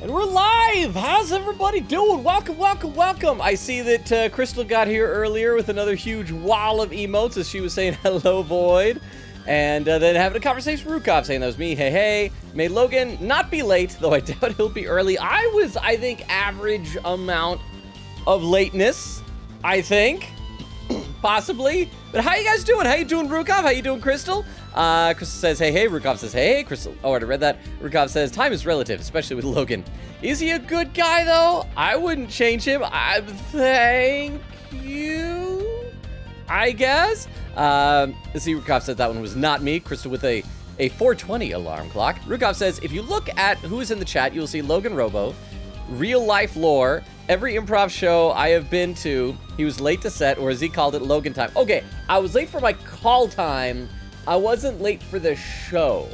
And we're live! How's everybody doing? Welcome, welcome, welcome! I see that Crystal got here earlier with another huge wall of emotes as she was saying hello, Void. And then having a conversation with Rukov saying that was me, hey, hey. Made Logan not be late, though I doubt he'll be early. I think, average amount of lateness, I think. Possibly. But how you guys doing? How you doing, Rukov? How you doing, Crystal? Crystal says, hey, hey. Rukov says, hey, hey. Crystal, oh, I already read that. Rukov says, time is relative, especially with Logan. Is he a good guy, though? I wouldn't change him. Thank you, I guess. Let's see, Rukov says that one was not me. Crystal with a 420 alarm clock. Rukov says, if you look at who is in the chat, you'll see Logan Robo, Real Life Lore, every improv show I have been to, he was late to set, or as he called it, Logan time. Okay, I was late for my call time. I wasn't late for the show.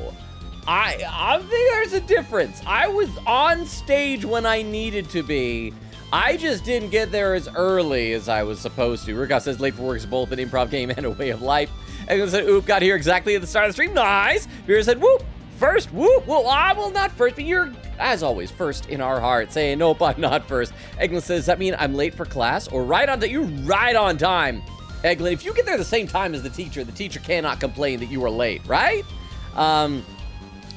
I think there's a difference. I was on stage when I needed to be. I just didn't get there as early as I was supposed to. Rukov says late for work is both an improv game and a way of life. And said, oop, got here exactly at the start of the stream. Nice. Vera said, whoop, first, whoop. Well, I will not first, but you're, as always, first in our heart. Saying, nope, I'm not first. Eglin says, does that mean I'm late for class? Or right on time? You're right on time. Eglin, if you get there the same time as the teacher cannot complain that you were late, right?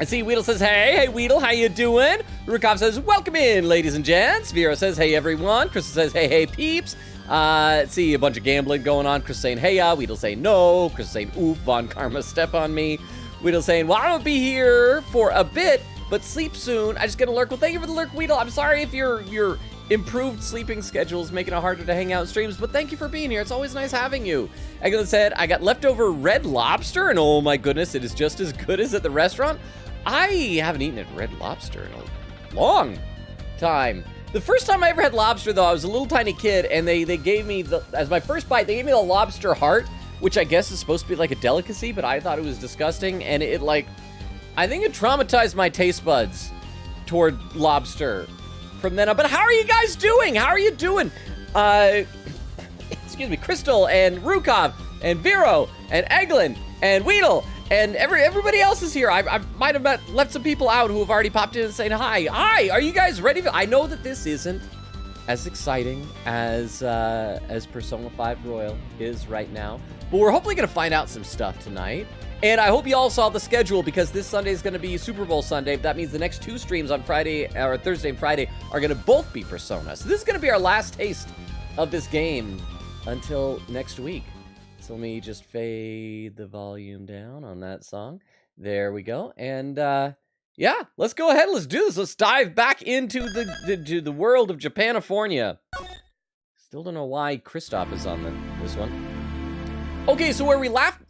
I see Weedle says, hey, Weedle, how you doing? Rukov says, welcome in, ladies and gents. Vera says, hey, everyone. Crystal says, hey, peeps. Let's see, a bunch of gambling going on. Crystal saying, hey, Weedle saying, no. Crystal saying, oof, Von Karma, step on me. Weedle saying, well, I'm gonna be here for a bit, but sleep soon. I just gonna lurk. Well, thank you for the lurk, Weedle. I'm sorry if your improved sleeping schedule is making it harder to hang out in streams, but thank you for being here. It's always nice having you. Eglin said, I got leftover Red Lobster, and oh my goodness, it is just as good as at the restaurant. I haven't eaten at Red Lobster in a long time. The first time I ever had lobster, though, I was a little tiny kid, and they gave me, as my first bite, they gave me the lobster heart, which I guess is supposed to be like a delicacy, but I thought it was disgusting, and I think it traumatized my taste buds toward lobster from then on. But how are you guys doing? How are you doing? Excuse me, Crystal and Rukov and Vero and Eglin and Weedle and everybody else is here. I might have left some people out who have already popped in and saying hi. Hi, are you guys ready? I know that this isn't as exciting as Persona 5 Royal is right now, but we're hopefully going to find out some stuff tonight. And I hope you all saw the schedule, because this Sunday is going to be Super Bowl Sunday. That means the next two streams on Friday, or Thursday and Friday, are going to both be Persona. So this is going to be our last taste of this game until next week. So let me just fade the volume down on that song. There we go. And yeah, let's go ahead. Let's do this. Let's dive back into the world of Japanifornia. Still don't know why Kristoff is on this one. Okay, so where we left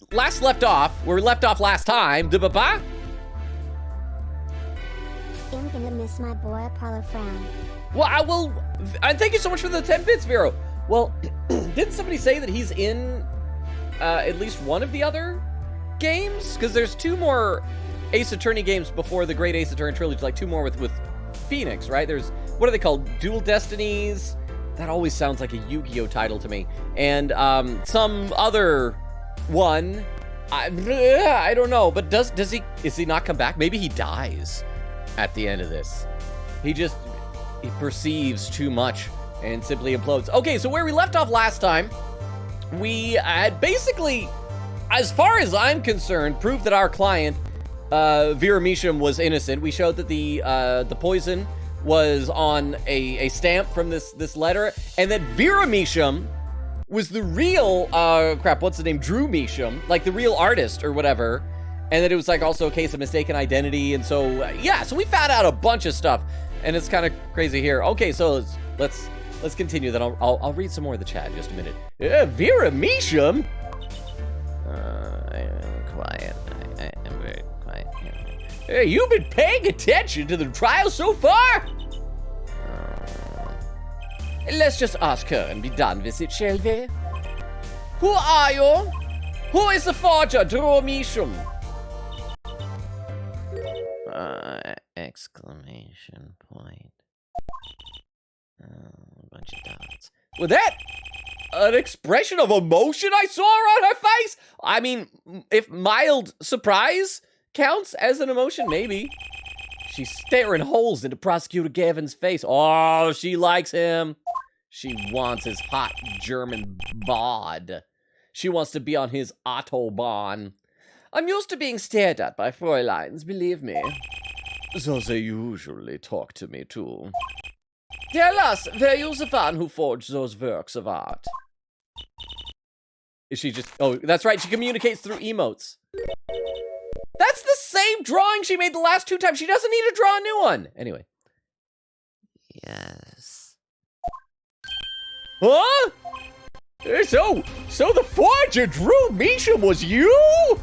off last time, I'm gonna miss my boy Apollo Frown. Well, thank you so much for the 10 bits, Vero. Well, didn't somebody say that he's in at least one of the other games? Because there's two more Ace Attorney games before the Great Ace Attorney trilogy, like two more with Phoenix, right? There's, what are they called? Dual Destinies? That always sounds like a Yu-Gi-Oh title to me. And some other one. I don't know, but does he not come back? Maybe he dies at the end of this. He perceives too much and simply implodes. Okay, so where we left off last time, we had basically, as far as I'm concerned, proved that our client, Vera Misham, was innocent. We showed that the poison was on a stamp from this letter, and that Vera Misham was the real, what's the name? Drew Misham, like the real artist or whatever, and that it was like also a case of mistaken identity. And so, yeah, so we found out a bunch of stuff, and it's kind of crazy here. Okay, so let's continue. Then I'll read some more of the chat in just a minute. Vera Misham. I'm quiet. I'm very quiet. Hey, you've been paying attention to the trial so far? Let's just ask her and be done with it, shall we? Who are you? Who is the forger, Drew Misham? Exclamation point. A bunch of dots. Was that an expression of emotion I saw on her face? I mean, if mild surprise counts as an emotion, maybe. She's staring holes into Prosecutor Gavin's face. Oh, she likes him. She wants his hot German bod. She wants to be on his Autobahn. I'm used to being stared at by Fräuleins, believe me. So they usually talk to me, too. Tell us, were you the one who forged those works of art? Is she just... Oh, that's right, she communicates through emotes. That's the same drawing she made the last 2 times. She doesn't need to draw a new one. Anyway. Yes. Huh? So the forger Drew Measham was you?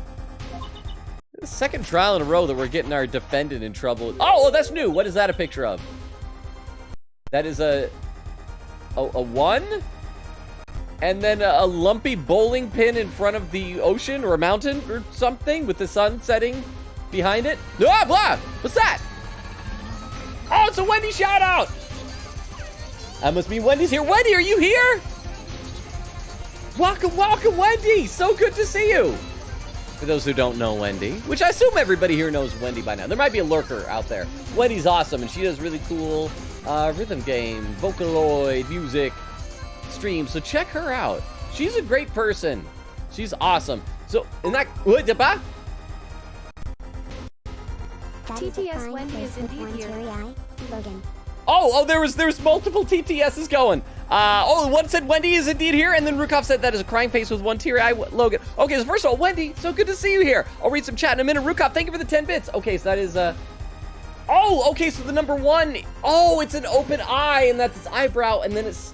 The second trial in a row that we're getting our defendant in trouble. Oh, that's new. What is that a picture of? That is a 1? And then a lumpy bowling pin in front of the ocean or a mountain or something with the sun setting behind it. Ah, blah! What's that? Oh, it's a Wendy shout out! That must mean Wendy's here. Wendy, are you here? Welcome, welcome, Wendy! So good to see you! For those who don't know Wendy, which I assume everybody here knows Wendy by now. There might be a lurker out there. Wendy's awesome, and she does really cool rhythm game, Vocaloid, music, streams, so check her out. She's a great person. She's awesome. So, in that... TTS Wendy is indeed here. Logan. Oh, there was multiple TTSs going. One said Wendy is indeed here, and then Rukov said that is a crying face with 1 teary eye. Logan. Okay, so first of all, Wendy, so good to see you here. I'll read some chat in a minute. Rukov, thank you for the 10 bits. Okay, so that is, Oh, okay, so the number 1. Oh, it's an open eye, and that's its eyebrow, and then it's...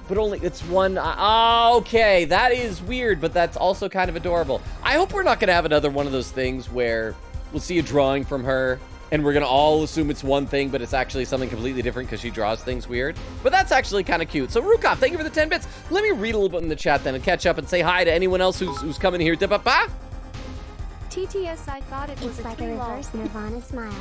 But only, it's 1 eye. Oh, okay, that is weird, but that's also kind of adorable. I hope we're not going to have another one of those things where we'll see a drawing from her, and we're going to all assume it's one thing, but it's actually something completely different because she draws things weird. But that's actually kind of cute. So, Rukov, thank you for the 10 bits. Let me read a little bit in the chat then and catch up and say hi to anyone else who's coming here. Da-ba-ba? TTS, I thought it was It's like a reverse Nirvana smile.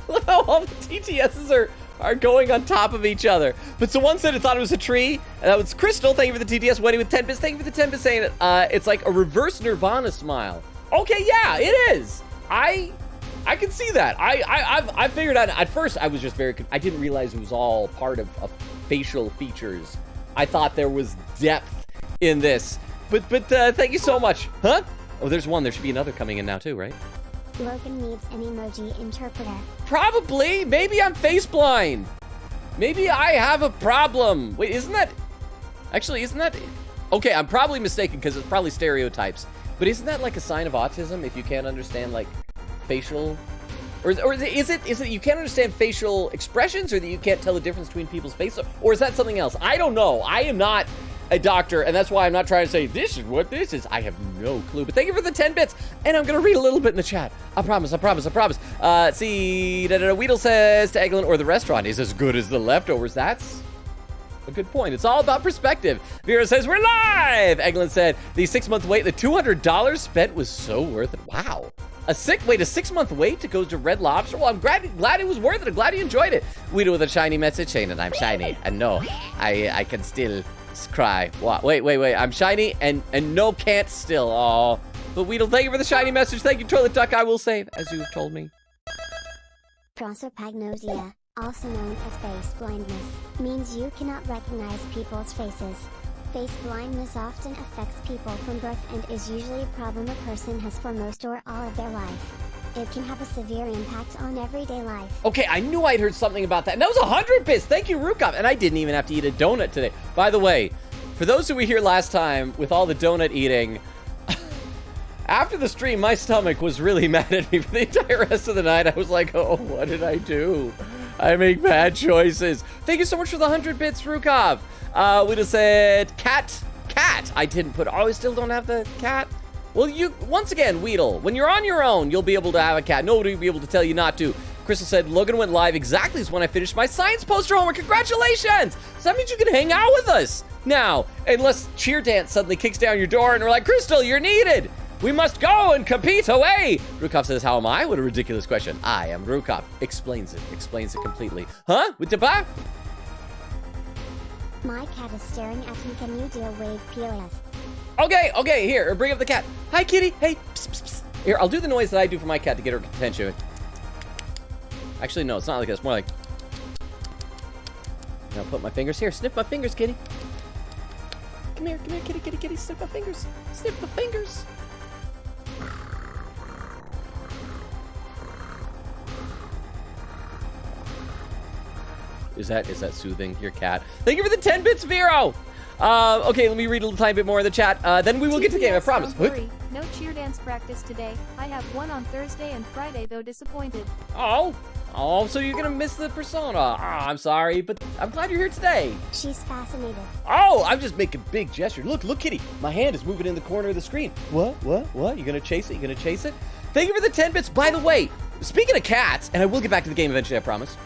Look how all the TTSs are going on top of each other. But so one said it thought it was a tree, and that was Crystal. Thank you for the TTS. Wendy with 10 bits. Thank you for the 10 bits saying it. It's like a reverse Nirvana smile. Okay, yeah, it is. I can see that. I figured out. At first, I was just I didn't realize it was all part of facial features. I thought there was depth in this. But thank you so much. Huh? Oh, there's one. There should be another coming in now too, right? Logan needs an emoji interpreter. Probably. Maybe I'm face blind. Maybe I have a problem. Wait, isn't that... Actually, isn't that... Okay, I'm probably mistaken because it's probably stereotypes. But isn't that like a sign of autism if you can't understand like facial... Or is it you can't understand facial expressions, or that you can't tell the difference between people's faces? Or is that something else? I don't know. I am not a doctor, and that's why I'm not trying to say this is what this is. I have no clue. But thank you for the 10 bits, and I'm gonna read a little bit in the chat. I promise. See, Weedle says to Eglin, or the restaurant is as good as the leftovers. That's a good point. It's all about perspective. Vera says we're live. Eglin said the 6-month wait, the $200 spent was so worth it. Wow. A 6-month wait to go to Red Lobster? Well, I'm glad it was worth it. I'm glad you enjoyed it. Weedle with a shiny message saying that I'm shiny, and no, I can still cry. Wow. Wait. I'm shiny and no can't still. Oh, but Weedle, thank you for the shiny message. Thank you, Toilet Duck. I will save, as you've told me. Prosopagnosia, also known as face blindness, means you cannot recognize people's faces. Face blindness often affects people from birth and is usually a problem a person has for most or all of their life. It can have a severe impact on everyday life. Okay, I knew I'd heard something about that. And that was 100 bits. Thank you, Rukov. And I didn't even have to eat a donut today. By the way, for those who were here last time with all the donut eating, after the stream, my stomach was really mad at me for the entire rest of the night. I was like, oh, what did I do? I make bad choices. Thank you so much for the 100 bits, Rukov. We just said cat. I didn't put, I still don't have the cat. Well, once again, Weedle, when you're on your own, you'll be able to have a cat. Nobody will be able to tell you not to. Crystal said, Logan went live exactly as when I finished my science poster homework. Congratulations! So that means you can hang out with us now. Unless Cheer Dance suddenly kicks down your door and we're like, Crystal, you're needed. We must go and compete away. Rukov says, how am I? What a ridiculous question. I am Rukov. Explains it completely. Huh? With the bar? My cat is staring at me. Can you do a wave POS? Okay, here, bring up the cat. Hi, kitty. Hey, psst, psst, psst. Here, I'll do the noise that I do for my cat to get her attention. Actually, no, it's not like that. It's more like... Now put my fingers here. Sniff my fingers, kitty. Come here, kitty, kitty, kitty. Sniff my fingers. Sniff my fingers. Is that soothing your cat? Thank you for the 10 bits, Vero. Okay, let me read a little tiny bit more in the chat. Then we will get to the game, I promise. Don't worry. No cheer dance practice today. I have one on Thursday and Friday, though disappointed. Oh, so you're gonna miss the persona. I'm sorry, but I'm glad you're here today. She's fascinated. Oh, I'm just making big gestures. Look, kitty. My hand is moving in the corner of the screen. What? You gonna chase it? Thank you for the 10 bits. By the way, speaking of cats, and I will get back to the game eventually, I promise.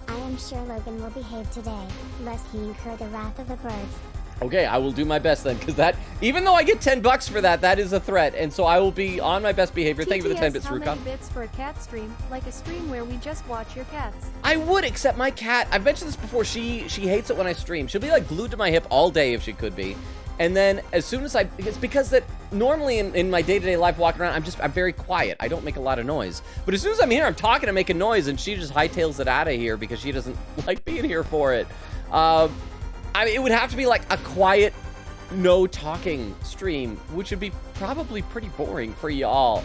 I am sure Logan will behave today, lest he incur the wrath of the birds. Okay, I will do my best then, because that, even though I get $10 for that, that is a threat, and so I will be on my best behavior. Thank you for the 10 bits, how Ruka. many bits for a cat stream? Like a stream where we just watch your cats. I would, except my cat, I've mentioned this before, she hates it when I stream. She'll be like glued to my hip all day if she could be. And then as soon as it's because that normally in my day-to-day life walking around, I'm very quiet. I don't make a lot of noise. But as soon as I'm here, I'm talking and making noise, and she just hightails it out of here because she doesn't like being here for it. I mean, it would have to be like a quiet, no talking stream, which would be probably pretty boring for y'all.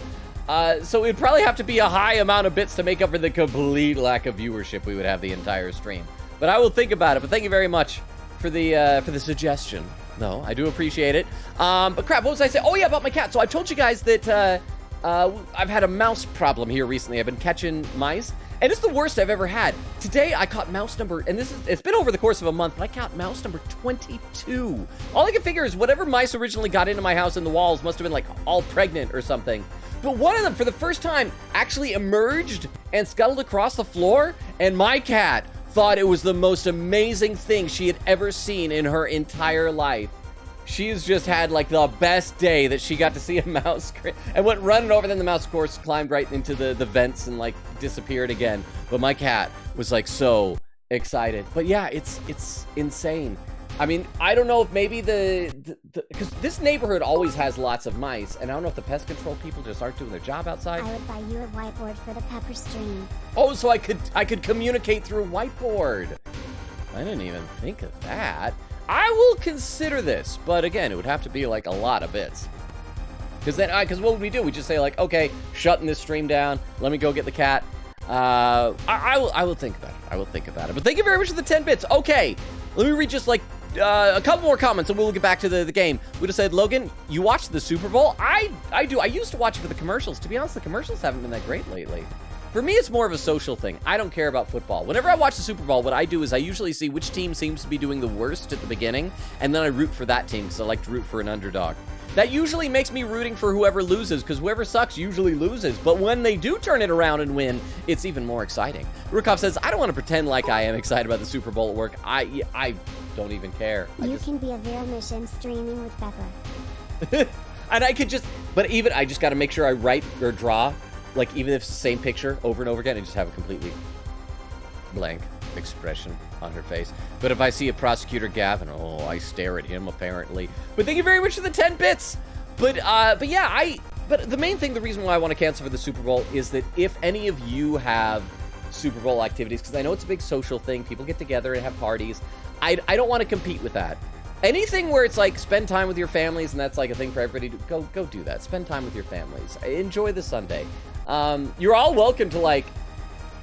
So it'd probably have to be a high amount of bits to make up for the complete lack of viewership we would have the entire stream. But I will think about it. But thank you very much for the suggestion. No, I do appreciate it. But crap, what was I saying? Oh yeah, about my cat. So I told you guys that I've had a mouse problem here recently. I've been catching mice, and it's the worst I've ever had. Today I caught mouse number, and it's been over the course of a month, but I caught mouse number 22. All I can figure is whatever mice originally got into my house in the walls must have been like all pregnant or something. But one of them, for the first time, actually emerged and scuttled across the floor, and my cat thought it was the most amazing thing she had ever seen in her entire life. She's just had like the best day that she got to see a mouse and went running over. Then the mouse, of course, climbed right into the vents and like disappeared again. But my cat was like so excited. But yeah, it's insane. I mean, I don't know if maybe because this neighborhood always has lots of mice, and I don't know if the pest control people just aren't doing their job outside. I would buy you a whiteboard for the pepper stream. Oh, so I could communicate through whiteboard. I didn't even think of that. I will consider this, but again, it would have to be like a lot of bits. Because what would we do? We just say like, okay, shutting this stream down. Let me go get the cat. I will think about it. I will think about it. But thank you very much for the 10 bits. Okay, let me read just like a couple more comments and we'll get back to the game. We just said, Logan, you watched the Super Bowl? I do. I used to watch it for the commercials. To be honest, the commercials haven't been that great lately. For me, it's more of a social thing. I don't care about football. Whenever I watch the Super Bowl, what I do is I usually see which team seems to be doing the worst at the beginning, and then I root for that team because I like to root for an underdog. That usually makes me rooting for whoever loses, because whoever sucks usually loses. But when they do turn it around and win, it's even more exciting. Rukov says, I don't want to pretend like I am excited about the Super Bowl at work. I don't even care. You can be a Vera Mission streaming with Pepper. And I could just, I just got to make sure I write or draw, like even if it's the same picture over and over again, and just have a completely blank expression on her face. But if I see a prosecutor Gavin, oh, I stare at him apparently. But thank you very much for the 10 bits. But yeah, but the main thing, the reason why I want to cancel for the Super Bowl is that if any of you have Super Bowl activities, because I know it's a big social thing, people get together and have parties, I don't want to compete with that. Anything where it's like spend time with your families and that's like a thing for everybody to go do that. Spend time with your families. Enjoy the Sunday. You're all welcome to like,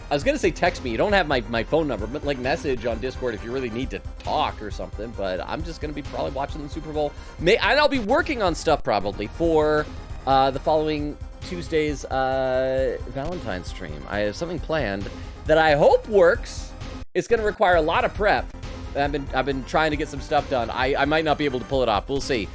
I was gonna say text me. You don't have my phone number, but like message on Discord if you really need to talk or something. But I'm just gonna be probably watching the Super Bowl. And I'll be working on stuff probably for the following Tuesday's Valentine's stream. I have something planned that I hope works. It's gonna require a lot of prep. I've been trying to get some stuff done. I might not be able to pull it off. We'll see.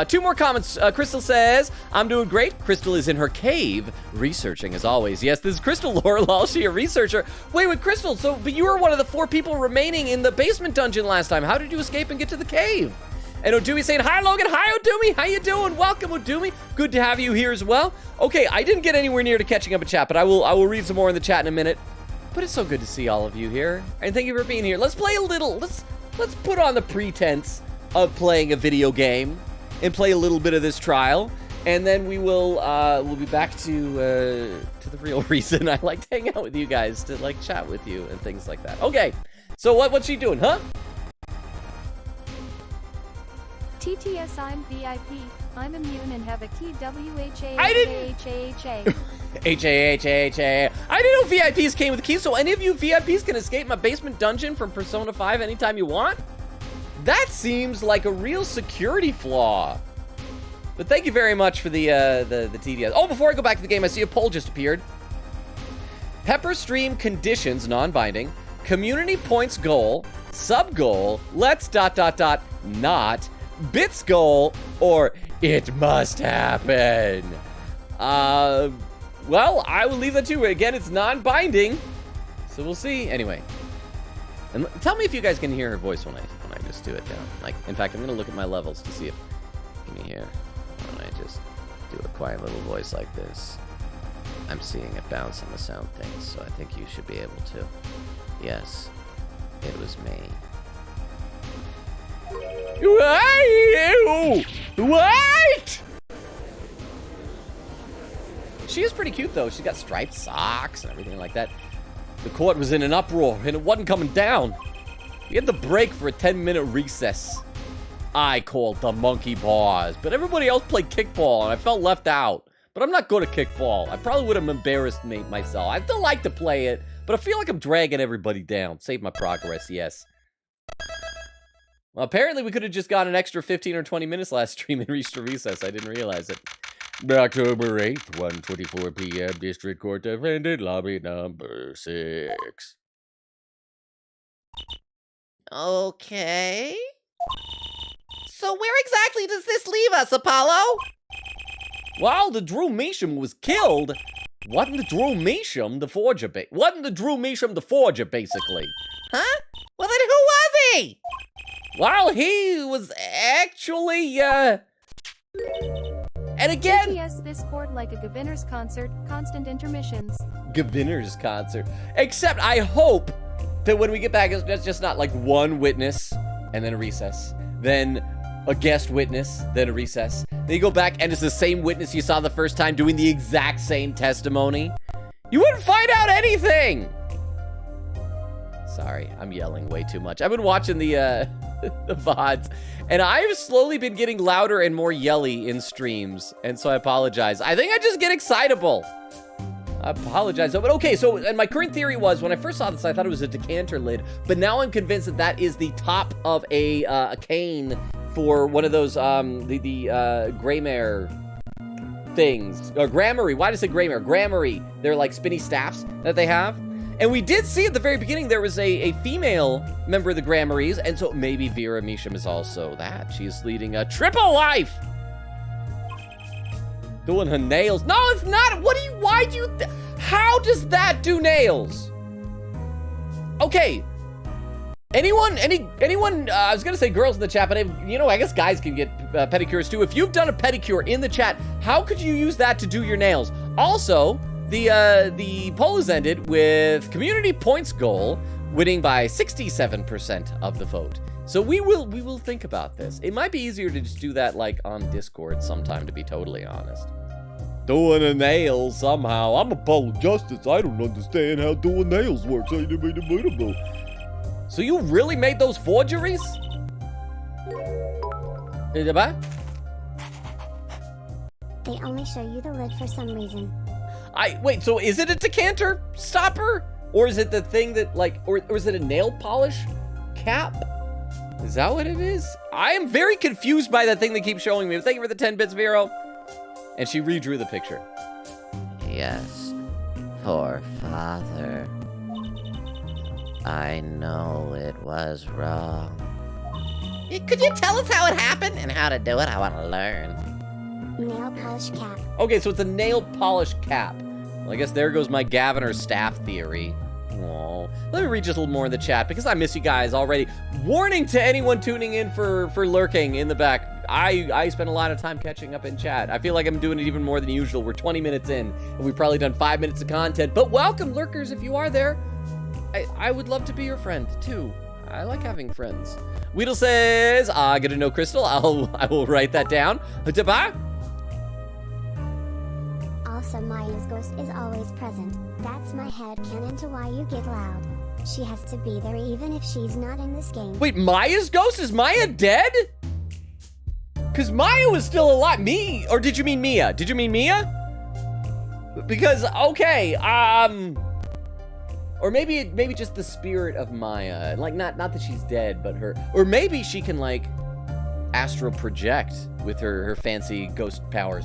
2 more comments. Crystal says, I'm doing great. Crystal is in her cave, researching as always. Yes, this is Crystal Laurel, she a researcher. Wait, Crystal, but you were one of the 4 people remaining in the basement dungeon last time. How did you escape and get to the cave? And Odumi saying, hi, Logan. Hi, Odumi. How you doing? Welcome, Odumi. Good to have you here as well. Okay, I didn't get anywhere near to catching up a chat, but I will read some more in the chat in a minute. But it's so good to see all of you here. And thank you for being here. Let's play a little, let's put on the pretense of playing a video game and play a little bit of this trial. and then we'll be back to the real reason I like to hang out with you guys, to like chat with you and things like that. Okay, so what's she doing, huh? TTS, I'm VIP. I'm immune and have a key WHA. I didn't- H-A-H-A-H-A. I didn't know VIPs came with keys, so any of you VIPs can escape my basement dungeon from Persona 5 anytime you want? That seems like a real security flaw. But thank you very much for the TDS. Oh, before I go back to the game, I see a poll just appeared. Pepper stream conditions, non-binding. Community points goal. Sub goal. Let's ... not. Bits goal. Or it must happen. Well, I will leave that to you. Again, it's non-binding. So we'll see. Anyway. And tell me if you guys can hear her voice when I just do it down. Like, in fact, I'm going to look at my levels to see if can you hear when I just do a quiet little voice like this. I'm seeing it bounce on the sound thing, so I think you should be able to. Yes, it was me. What? She is pretty cute, though. She's got striped socks and everything like that. The court was in an uproar, and it wasn't coming down. We had to break for a 10-minute recess. I called the monkey bars, but everybody else played kickball, and I felt left out. But I'm not good at kickball. I probably would have embarrassed myself. I still like to play it, but I feel like I'm dragging everybody down. Save my progress, yes. Well, apparently we could have just got an extra 15 or 20 minutes last stream and reached a recess. I didn't realize it. October 8th, 1:24 p.m. District Court defendant, lobby number 6. Okay. So where exactly does this leave us, Apollo? Well, the Drew Measham was killed. Wasn't the Drew Measham the forger, basically? Huh? Well, then who was he? Well, he was actually, and again... TTS, this chord like a Gavinner's concert, constant intermissions. Gavinner's concert. Except I hope that when we get back, it's just not like one witness and then a recess. Then a guest witness, then a recess. Then you go back and it's the same witness you saw the first time doing the exact same testimony. You wouldn't find out anything. Sorry, I'm yelling way too much. I've been watching the VODs, and I've slowly been getting louder and more yelly in streams, and so I apologize. I think I just get excitable. I apologize. But okay, so, and my current theory was, when I first saw this, I thought it was a decanter lid, but now I'm convinced that that is the top of a cane for one of those, the Greymare things. Or Gramarye. Why did I say Greymare? Gramarye. They're like spinny staffs that they have. And we did see at the very beginning there was a female member of the Gramaryes, and so maybe Vera Measham is also that. She's leading a triple life. Doing her nails. No, it's not. How does that do nails? Okay. Anyone, I was gonna say girls in the chat, but I guess guys can get pedicures too. If you've done a pedicure in the chat, how could you use that to do your nails? Also, the poll has ended with community points goal winning by 67% of the vote. So we will think about this. It might be easier to just do that like on Discord sometime, to be totally honest. Doing a nail somehow. I'm a pole justice. I don't understand how doing nails works. So you really made those forgeries? They only show you the lid for some reason. Wait, so is it a decanter stopper? Or is it the thing that, like, or is it a nail polish cap? Is that what it is? I am very confused by that thing they keep showing me. Thank you for the 10 bits, Vero. And she redrew the picture. Yes, poor father. I know it was wrong. Could you tell us how it happened? And how to do it? I want to learn. Nail polish cap. Okay, so it's a nail polish cap. Well, I guess there goes my Gaviner staff theory. Aww. Let me read just a little more in the chat because I miss you guys already. Warning to anyone tuning in for lurking in the back. I spend a lot of time catching up in chat. I feel like I'm doing it even more than usual. We're 20 minutes in, and we've probably done 5 minutes of content. But welcome, lurkers, if you are there. I would love to be your friend, too. I like having friends. Weedle says, I gotta know Crystal. I will write that down. so Maya's ghost is always present. That's my headcanon to why you get loud. She has to be there even if she's not in this game. Wait, Maya's ghost? Is Maya dead? Because Maya was still alive. Or did you mean Mia? Did you mean Mia? Because, okay, or maybe just the spirit of Maya. Like, not that she's dead, but her, or maybe she can, like, astral project with her fancy ghost powers.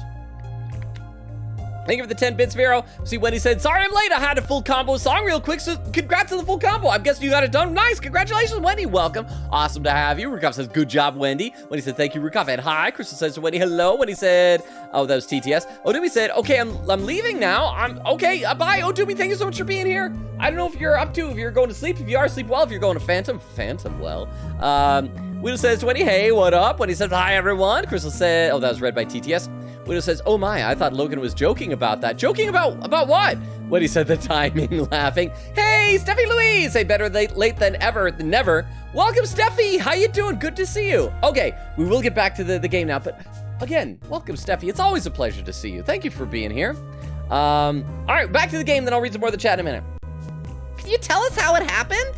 Thank you for the 10 bits, Vero. See, Wendy said, sorry I'm late. I had a full combo song real quick, so congrats on the full combo. I'm guessing you got it done. Nice. Congratulations, Wendy. Welcome. Awesome to have you. Rukov says, good job, Wendy. Wendy said, thank you, Rukov. And hi. Crystal says to Wendy, hello. Wendy said, oh, that was TTS. Odumi said, okay, I'm leaving now. Okay, bye, Odumi. Thank you so much for being here. I don't know if you're if you're going to sleep. If you are, sleep well. If you're going to Phantom well. Widow says to Wendy, hey, what up? Wendy says, hi, everyone. Crystal said, oh, that was read by TTS. Widow says, oh my, I thought Logan was joking about that. Joking about what? Wendy said the timing, laughing. Hey, Steffi Louise! Say better late than ever than never. Welcome, Steffi! How you doing? Good to see you. Okay, we will get back to the game now, but again, welcome, Steffi. It's always a pleasure to see you. Thank you for being here. All right, back to the game, then I'll read some more of the chat in a minute. Can you tell us how it happened?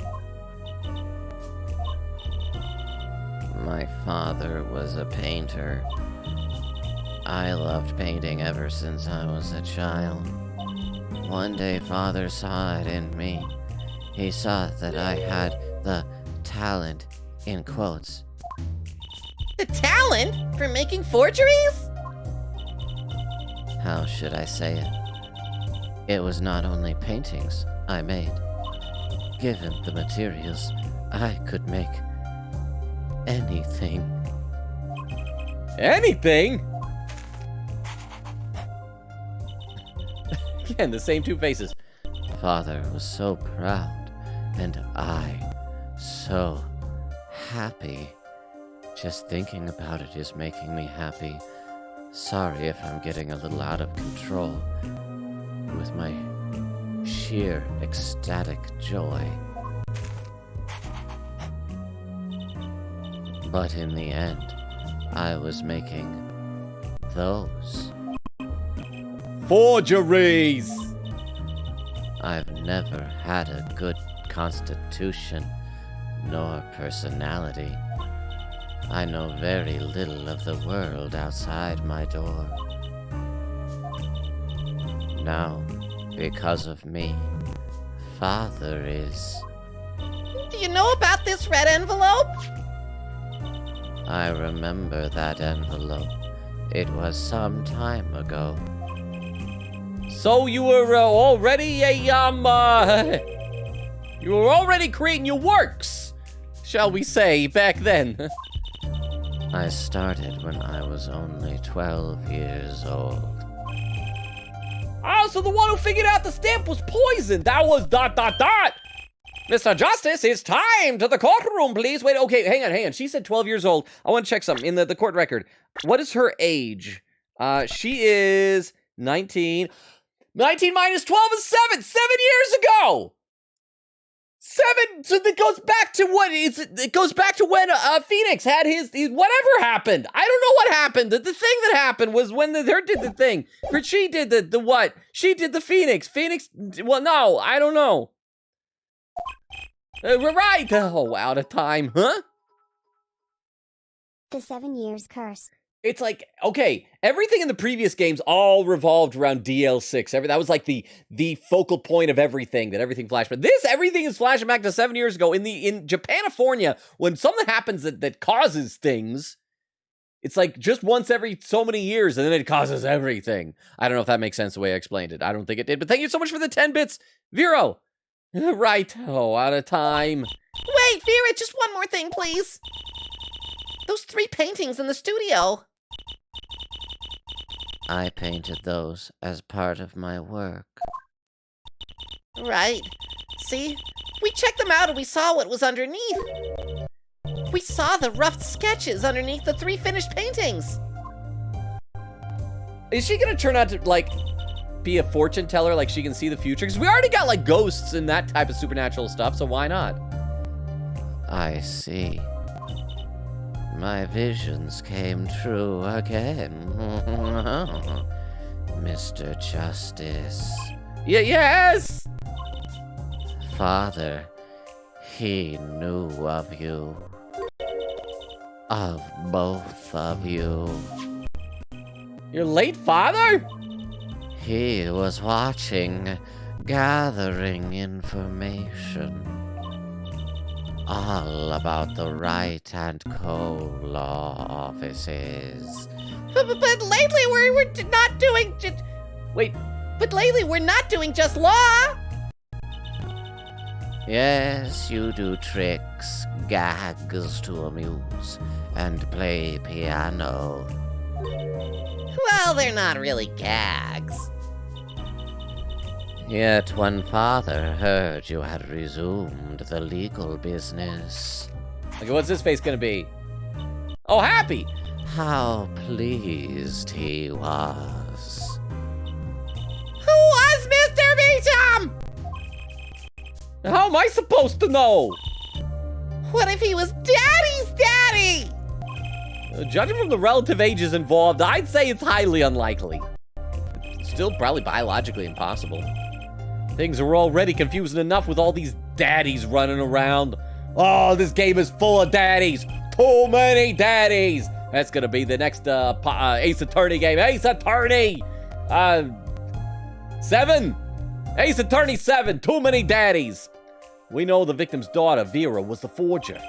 My father was a painter. I loved painting ever since I was a child. One day, Father saw it in me. He saw that I had the talent, in quotes. The talent for making forgeries? How should I say it? It was not only paintings I made. Given the materials, I could make anything. Anything? Again, the same two faces. Father was so proud, and I so happy. Just thinking about it is making me happy. Sorry if I'm getting a little out of control with my sheer ecstatic joy. But in the end, I was making those. Forgeries! I've never had a good constitution, nor personality. I know very little of the world outside my door. Now, because of me, Father is... Do you know about this red envelope? I remember that envelope. It was some time ago. So you were already you were already creating your works, shall we say, back then. I started when I was only 12 years old. Oh, so the one who figured out the stamp was poisoned. That was ... Mr. Justice, it's time to the courtroom, please. Wait, okay, hang on. She said 12 years old. I want to check something in the court record. What is her age? She is 19. 19 minus 12 is 7. 7 years ago. 7. So that goes back to what? It goes back to when Phoenix had his whatever happened. I don't know what happened. The thing that happened was when her did the thing. She did the what? She did the Phoenix. Phoenix. Well, no, I don't know. We're right. Oh, out of time, huh? The 7 years curse. It's like, okay, everything in the previous games all revolved around DL6. That was like the focal point of everything, that everything flashed. But everything is flashing back to 7 years ago. In Japanifornia, when something happens that causes things, it's like just once every so many years, and then it causes everything. I don't know if that makes sense the way I explained it. I don't think it did, but thank you so much for the 10 bits, Vero. Right. Oh, out of time. Wait, Vera, just one more thing, please. Those 3 paintings in the studio. I painted those as part of my work. Right. See? We checked them out and we saw what was underneath. We saw the rough sketches underneath the 3 finished paintings. Is she gonna turn out to, like, be a fortune teller, like she can see the future? Because we already got, like, ghosts and that type of supernatural stuff, so why not? I see. My visions came true again. Mr. Justice. Yes! Father, he knew of you. Of both of you. Your late father? He was watching, gathering information. All about the Wright and Co. law offices. But lately we're not doing Wait, But lately we're not doing just law! Yes, you do tricks, gags to amuse, and play piano. Well, they're not really gags. Yet when Father heard you had resumed the legal business, okay, what's his face gonna be? Oh, happy! how pleased he was. Who was Mr. Beecham? How am I supposed to know? What if he was Daddy's daddy? Judging from the relative ages involved, I'd say it's highly unlikely. It's still probably biologically impossible. Things are already confusing enough with all these daddies running around. Oh, this game is full of daddies. Too many daddies. That's gonna be the next Ace Attorney game. Ace Attorney 7. Ace Attorney 7. Too many daddies. We know the victim's daughter, Vera, was the forger.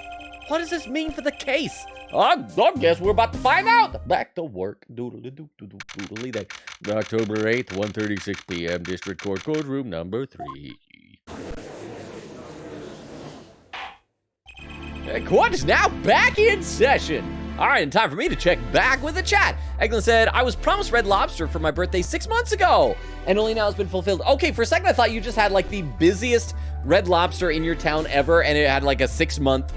What does this mean for the case? I guess we're about to find out. Back to work. Doodly-doo-doodly day. October 8th, 1:36 p.m. District Court Courtroom number 3. Court is now back in session. All right, and time for me to check back with the chat. Eglin said, I was promised Red Lobster for my birthday 6 months ago, and only now it's been fulfilled. Okay, for a second I thought you just had like the busiest Red Lobster in your town ever, and it had like a 6-month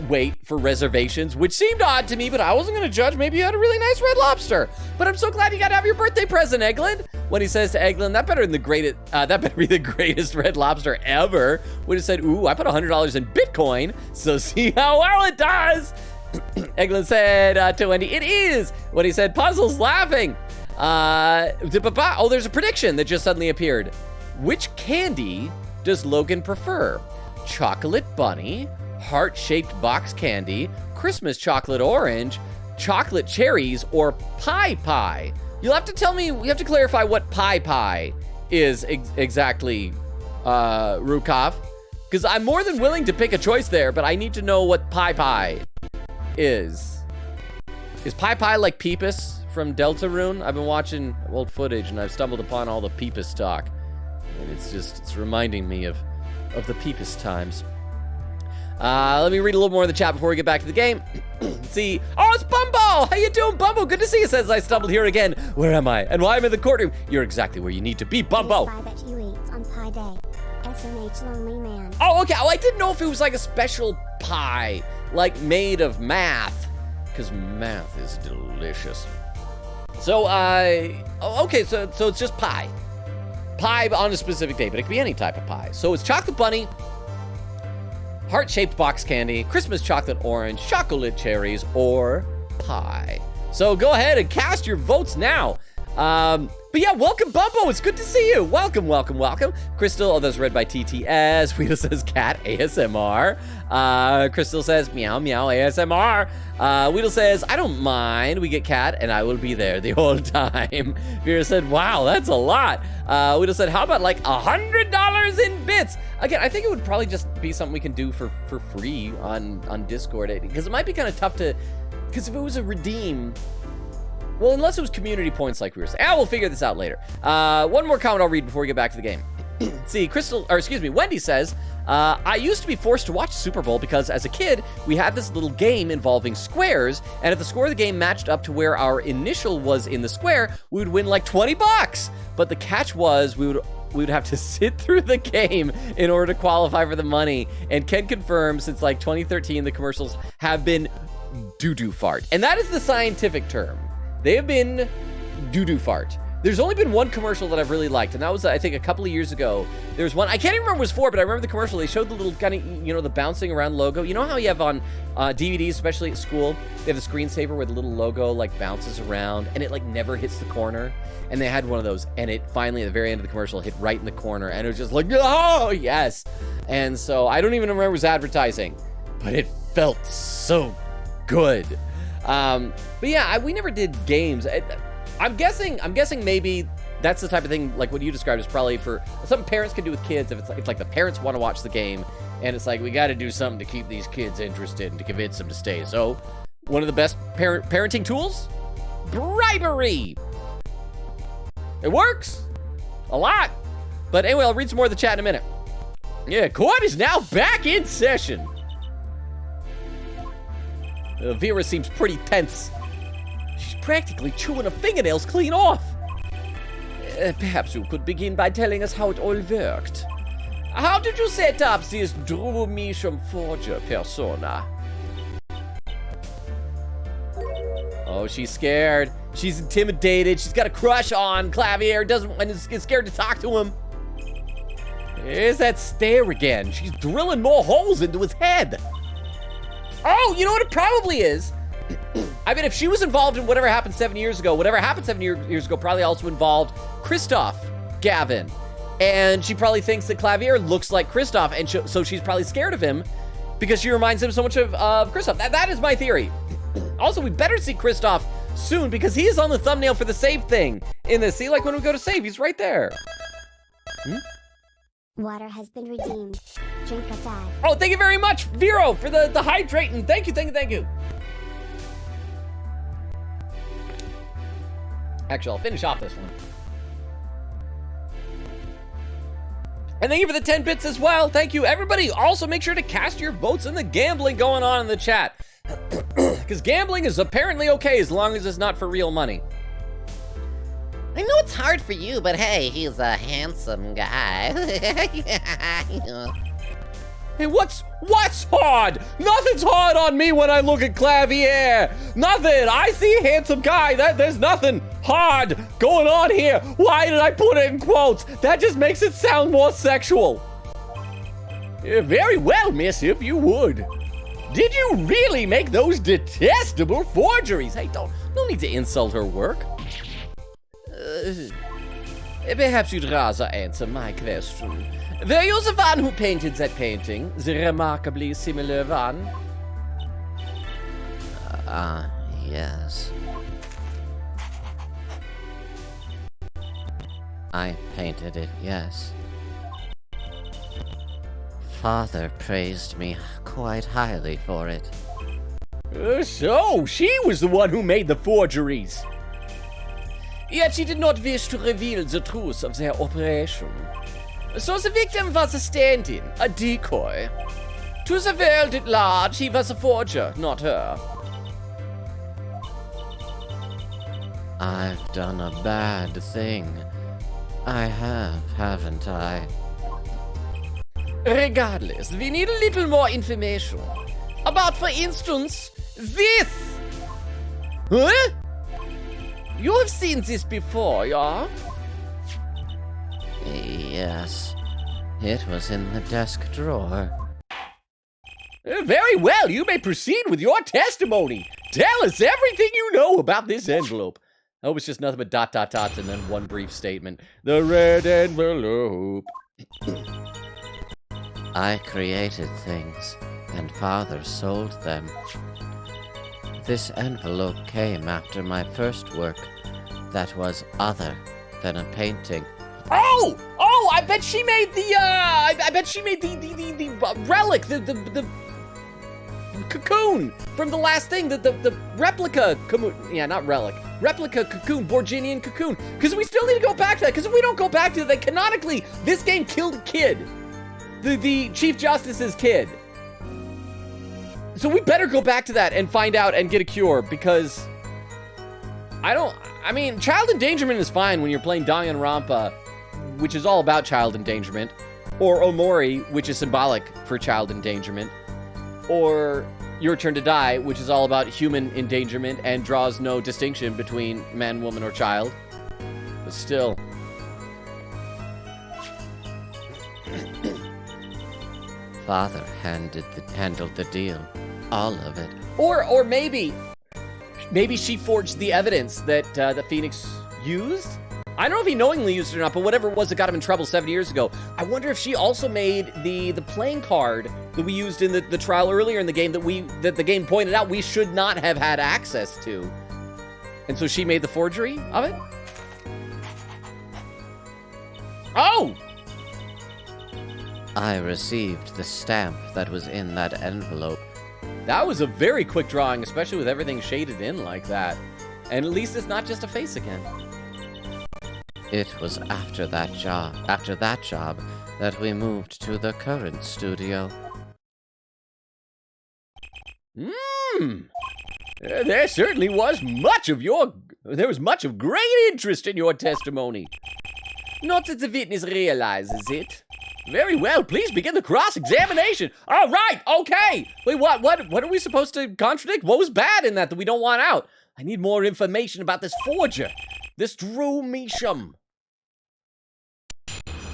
wait for reservations, which seemed odd to me, but I wasn't gonna judge. Maybe you had a really nice Red Lobster. But I'm so glad you got to have your birthday present, Eglin. When he says to Eglin, that better be the greatest Red Lobster ever, would have said, ooh, I put $100 in Bitcoin, so see how well it does. Eglin said to Wendy, it is. When he said puzzles, laughing. Oh, there's a prediction that just suddenly appeared. Which candy does Logan prefer? Chocolate bunny, heart-shaped box candy, Christmas chocolate orange, chocolate cherries, or pie? You'll have to tell me, you have to clarify what pie is exactly, Rukov. Because I'm more than willing to pick a choice there, but I need to know what pie is. Is pie like Peepus from Deltarune? I've been watching old footage and I've stumbled upon all the Peepus talk. And it's reminding me of the Peepus times. Let me read a little more in the chat before we get back to the game. See, oh, it's Bumbo! How you doing, Bumbo? Good to see you, says I stumbled here again. Where am I? And why am I in the courtroom? You're exactly where you need to be, Bumbo. Pie that you eat on Pie Day. SMH Lonely Man. Oh, okay. Oh, I didn't know if it was like a special pie, like made of math, because math is delicious. So, okay, so it's just pie. Pie on a specific day, but it could be any type of pie. So it's chocolate bunny, heart-shaped box candy, Christmas chocolate orange, chocolate cherries, or pie. So go ahead and cast your votes now. But yeah, welcome, Bumbo. It's good to see you. Welcome. Crystal, oh, that's read by TTS. Weedle says cat ASMR. Crystal says meow, meow, ASMR. Weedle says, I don't mind. We get cat, and I will be there the whole time. Vera said, wow, that's a lot. Weedle said, how about like $100 in bits? Again, I think it would probably just be something we can do for free on Discord. Because it might be kind of tough to, because if it was a redeem, well, unless it was community points like we were saying. We'll figure this out later. One more comment I'll read before we get back to the game. See, Wendy says, I used to be forced to watch Super Bowl because as a kid, we had this little game involving squares, and if the score of the game matched up to where our initial was in the square, we would win like $20. But the catch was we would have to sit through the game in order to qualify for the money, and can confirm since like 2013, the commercials have been doo-doo fart. And that is the scientific term. They have been doo-doo fart. There's only been one commercial that I've really liked, and that was, I think, a couple of years ago. There was one, I can't even remember what it was for, but I remember the commercial. They showed the little kind of, you know, the bouncing around logo. You know how you have on DVDs, especially at school, they have the screensaver where the little logo, like, bounces around, and it, like, never hits the corner? And they had one of those, and it finally, at the very end of the commercial, hit right in the corner, and it was just like, oh, yes! And so, I don't even remember it was advertising, but it felt so good. But yeah, we never did games. I'm guessing maybe that's the type of thing, like what you described, is probably for something parents can do with kids. If like the parents want to watch the game, and it's like, we got to do something to keep these kids interested and to convince them to stay. So, one of the best parenting tools? Bribery! It works! A lot! But anyway, I'll read some more of the chat in a minute. Yeah, court is now back in session. Vera seems pretty tense. She's practically chewing her fingernails clean off. Perhaps you could begin by telling us how it all worked. How did you set up this Drew Measham Forger persona? Oh, she's scared. She's intimidated. She's got a crush on Clavier. And is scared to talk to him. There's that stare again. She's drilling more holes into his head. Oh, you know what it probably is? I mean, if she was involved in whatever happened 7 years ago, whatever happened 7 years ago probably also involved Kristoff Gavin. And she probably thinks that Clavier looks like Kristoff, and so she's probably scared of him because she reminds him so much of Kristoff. That is my theory. Also, we better see Kristoff soon because he is on the thumbnail for the save thing in this. See, like when we go to save, he's right there. Water has been redeemed. Drink of that. Oh, thank you very much, Vero, for the hydrating. Thank you. Actually, I'll finish off this one. And thank you for the 10 bits as well. Thank you, everybody. Also, make sure to cast your votes in the gambling going on in the chat. Because gambling is apparently okay as long as it's not for real money. I know it's hard for you, but hey, he's a handsome guy. Hey, what's hard? Nothing's hard on me when I look at Clavier. Nothing. I see a handsome guy. There's nothing hard going on here. Why did I put it in quotes? That just makes it sound more sexual. Yeah, very well, miss, if you would. Did you really make those detestable forgeries? Hey, don't need to insult her work. Perhaps you'd rather answer my question. Were you the one who painted that painting? The remarkably similar one? Yes. I painted it, yes. Father praised me quite highly for it. So, she was the one who made the forgeries. Yet she did not wish to reveal the truth of their operation. So the victim was a stand-in, a decoy. To the world at large, he was a forger, not her. I've done a bad thing. I have, haven't I? Regardless, we need a little more information. About, for instance, this! Huh? You have seen this before, yeah? Yes. It was in the desk drawer. Very well, you may proceed with your testimony. Tell us everything you know about this envelope. I hope it's just nothing but ... and then one brief statement. The red envelope. I created things, and Father sold them. This envelope came after my first work that was other than a painting. Oh, I bet she made the, I bet she made the relic, the cocoon from the last thing, the replica, yeah, not relic, replica cocoon, Borginian cocoon, because we still need to go back to that, because if we don't go back to that, then canonically, this game killed a kid, the Chief Justice's kid. So we better go back to that and find out and get a cure, because I mean, child endangerment is fine when you're playing Danganronpa, which is all about child endangerment, or Omori, which is symbolic for child endangerment, or Your Turn to Die, which is all about human endangerment and draws no distinction between man, woman, or child. But still. Father handled the deal. All of it. Or maybe she forged the evidence that that Phoenix used. I don't know if he knowingly used it or not, but whatever it was that got him in trouble 7 years ago. I wonder if she also made the playing card that we used in the trial earlier in the game that the game pointed out we should not have had access to. And so she made the forgery of it? Oh! I received the stamp that was in that envelope. That was a very quick drawing, especially with everything shaded in like that. And at least it's not just a face again. It was after that job that we moved to the current studio. There certainly was much of great interest in your testimony. Not that the witness realizes it. Very well, please begin the cross-examination. All right, okay. Wait, what are we supposed to contradict? What was bad in that we don't want out? I need more information about this forger, this Drew Measham.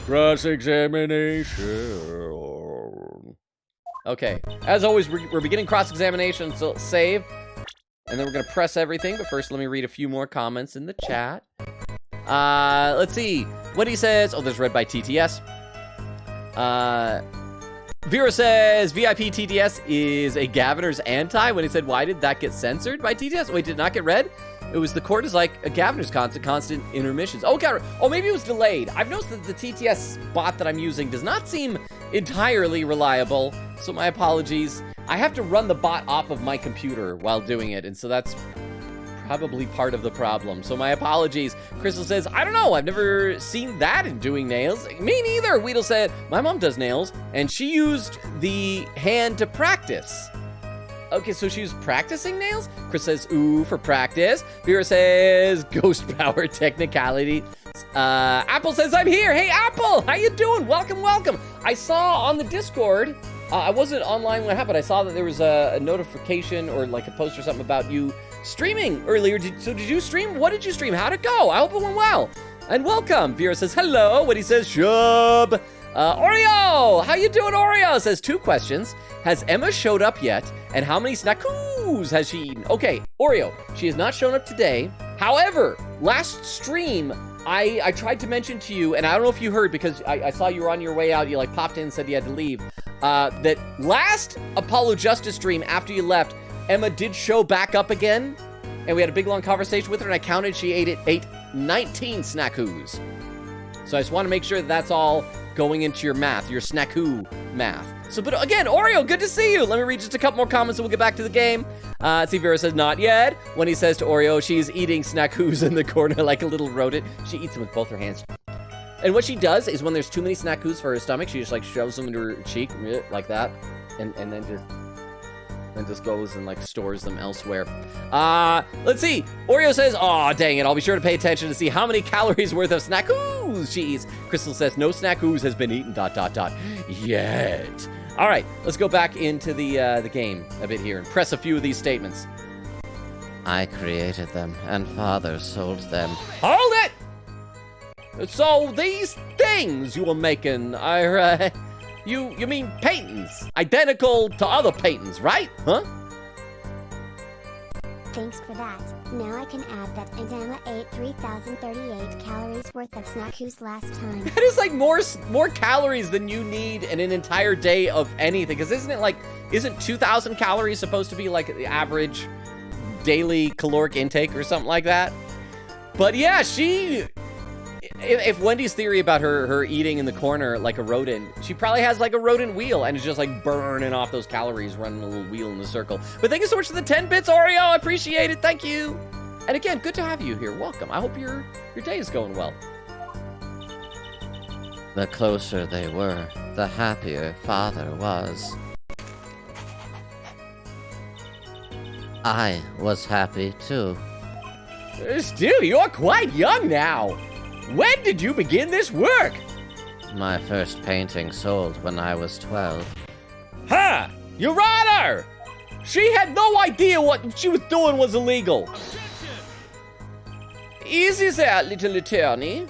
Cross-examination. Okay, as always, we're beginning cross-examination, so save. And then we're gonna press everything, but first let me read a few more comments in the chat. Let's see. What he says, oh, there's read by TTS. Vera says VIP TTS is a Gaviner's anti. When he said, why did that get censored by TTS? Wait, did it not get read? It was the court is like a Gaviner's constant intermissions. Oh, God. Oh, maybe it was delayed. I've noticed that the TTS bot that I'm using does not seem entirely reliable. So my apologies. I have to run the bot off of my computer while doing it. And so that's probably part of the problem. So my apologies. Crystal says, I don't know. I've never seen that in doing nails. Me neither. Weedle said, my mom does nails and she used the hand to practice. Okay, so she was practicing nails? Chris says, ooh, for practice. Vera says, ghost power technicality. Apple says, I'm here. Hey, Apple, how you doing? Welcome, welcome. I saw on the Discord, I wasn't online when it happened. I saw that there was a notification or like a post or something about you streaming earlier. Did you stream? What did you stream? How'd it go? I hope it went well. And welcome. Vera says, hello. What he says, shub. Oreo, how you doing, Oreo? Says 2 questions. Has Emma showed up yet? And how many snackoos has she eaten? Okay, Oreo, she has not shown up today. However, last stream, I tried to mention to you, and I don't know if you heard because I saw you were on your way out. You like popped in and said you had to leave. That last Apollo Justice stream after you left, Emma did show back up again. And we had a big long conversation with her and I counted she ate 19 snackoos. So I just want to make sure that that's all going into your math, your snackoo math. So, but again, Oreo, good to see you. Let me read just a couple more comments and we'll get back to the game. See, Vera says, not yet. When he says to Oreo, she's eating snackoos in the corner like a little rodent. She eats them with both her hands. And what she does is when there's too many snackoos for her stomach, she just like shoves them into her cheek like that. And then just goes and like stores them elsewhere. Let's see. Oreo says, oh, dang it. I'll be sure to pay attention to see how many calories worth of snackoos she eats. Crystal says, no snackoos has been eaten, ... yet. All right, let's go back into the game a bit here and press a few of these statements. I created them, and Father sold them. Hold it! So these things you were making are, you mean paintings, identical to other paintings, right? Huh? Thanks for that. Now I can add that Adama ate 3,038 calories worth of snackoos last time. That is like more calories than you need in an entire day of anything. Because isn't 2,000 calories supposed to be like the average daily caloric intake or something like that? But yeah, if Wendy's theory about her eating in the corner like a rodent, she probably has like a rodent wheel and is just like burning off those calories, running a little wheel in the circle. But thank you so much for the 10 bits, Oreo. I appreciate it. Thank you. And again, good to have you here. Welcome. I hope your day is going well. The closer they were, the happier Father was. I was happy too. Still, you're quite young now. When did you begin this work? My first painting sold when I was 12. Huh! Your Honor! She had no idea what she was doing was illegal. Easy there, little attorney.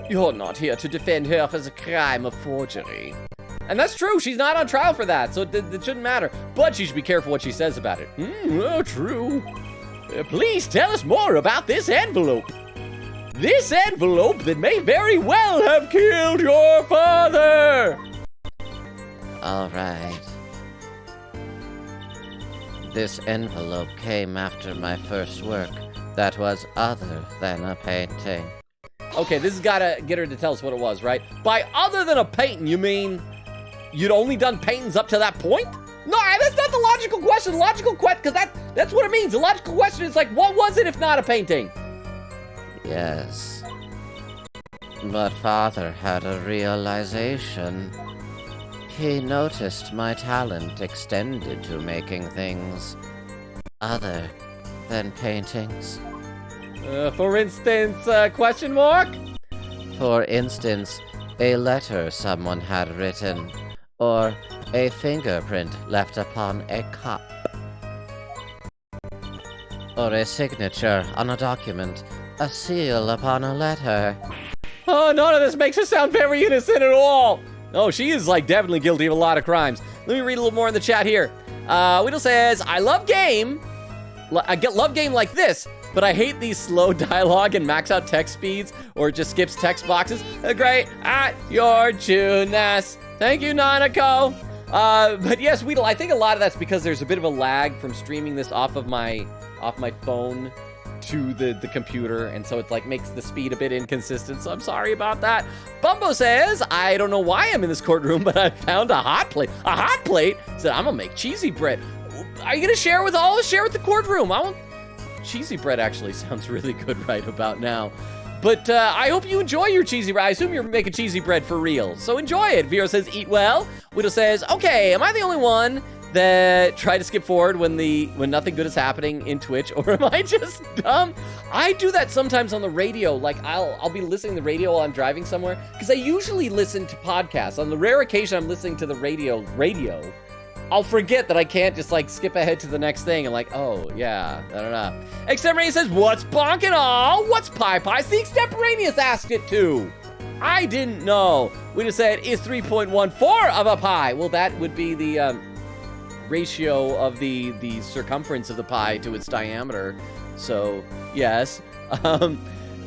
You're not here to defend her as a crime of forgery. And that's true, she's not on trial for that, so it shouldn't matter. But she should be careful what she says about it. True. Please tell us more about this envelope. This envelope that may very well have killed your father! All right. This envelope came after my first work that was other than a painting. Okay, this has gotta get her to tell us what it was, right? By other than a painting, you mean you'd only done paintings up to that point? No, that's not the logical question. The logical question, because that's what it means. The logical question is like, what was it if not a painting? Yes. But Father had a realization. He noticed my talent extended to making things other than paintings. For instance, question mark? For instance, a letter someone had written, or a fingerprint left upon a cup, or a signature on a document, a seal upon a letter. Oh, none of this makes her sound very innocent at all. Oh, she is like definitely guilty of a lot of crimes. Let me read a little more in the chat here. Weedle says, I love game. Love game like this, but I hate these slow dialogue and max out text speeds or just skips text boxes. Great at your tuneness. Thank you, Nanako. But yes, Weedle, I think a lot of that's because there's a bit of a lag from streaming this off my phone to the computer, and so it like makes the speed a bit inconsistent, so I'm sorry about that. Bumbo says, I don't know why I'm in this courtroom, but I found a hot plate. A hot plate? Said, I'm gonna make cheesy bread. Are you gonna share with all? Share with the courtroom. Cheesy bread actually sounds really good right about now. But I hope you enjoy your cheesy bread. I assume you're making cheesy bread for real, so enjoy it. Vero says, eat well. Widow says, okay, am I the only one that try to skip forward when nothing good is happening in Twitch, or am I just dumb? I do that sometimes on the radio. Like I'll be listening to the radio while I'm driving somewhere, because I usually listen to podcasts. On the rare occasion I'm listening to the radio, I'll forget that I can't just like skip ahead to the next thing and like, oh yeah, I don't know. Extemporaneous says, what's bonkin' all? What's pie? The Extemporaneous asked it too. I didn't know. We just said, is 3.14 of a pi? Well, that would be the ratio of the circumference of the pie to its diameter. So, yes. So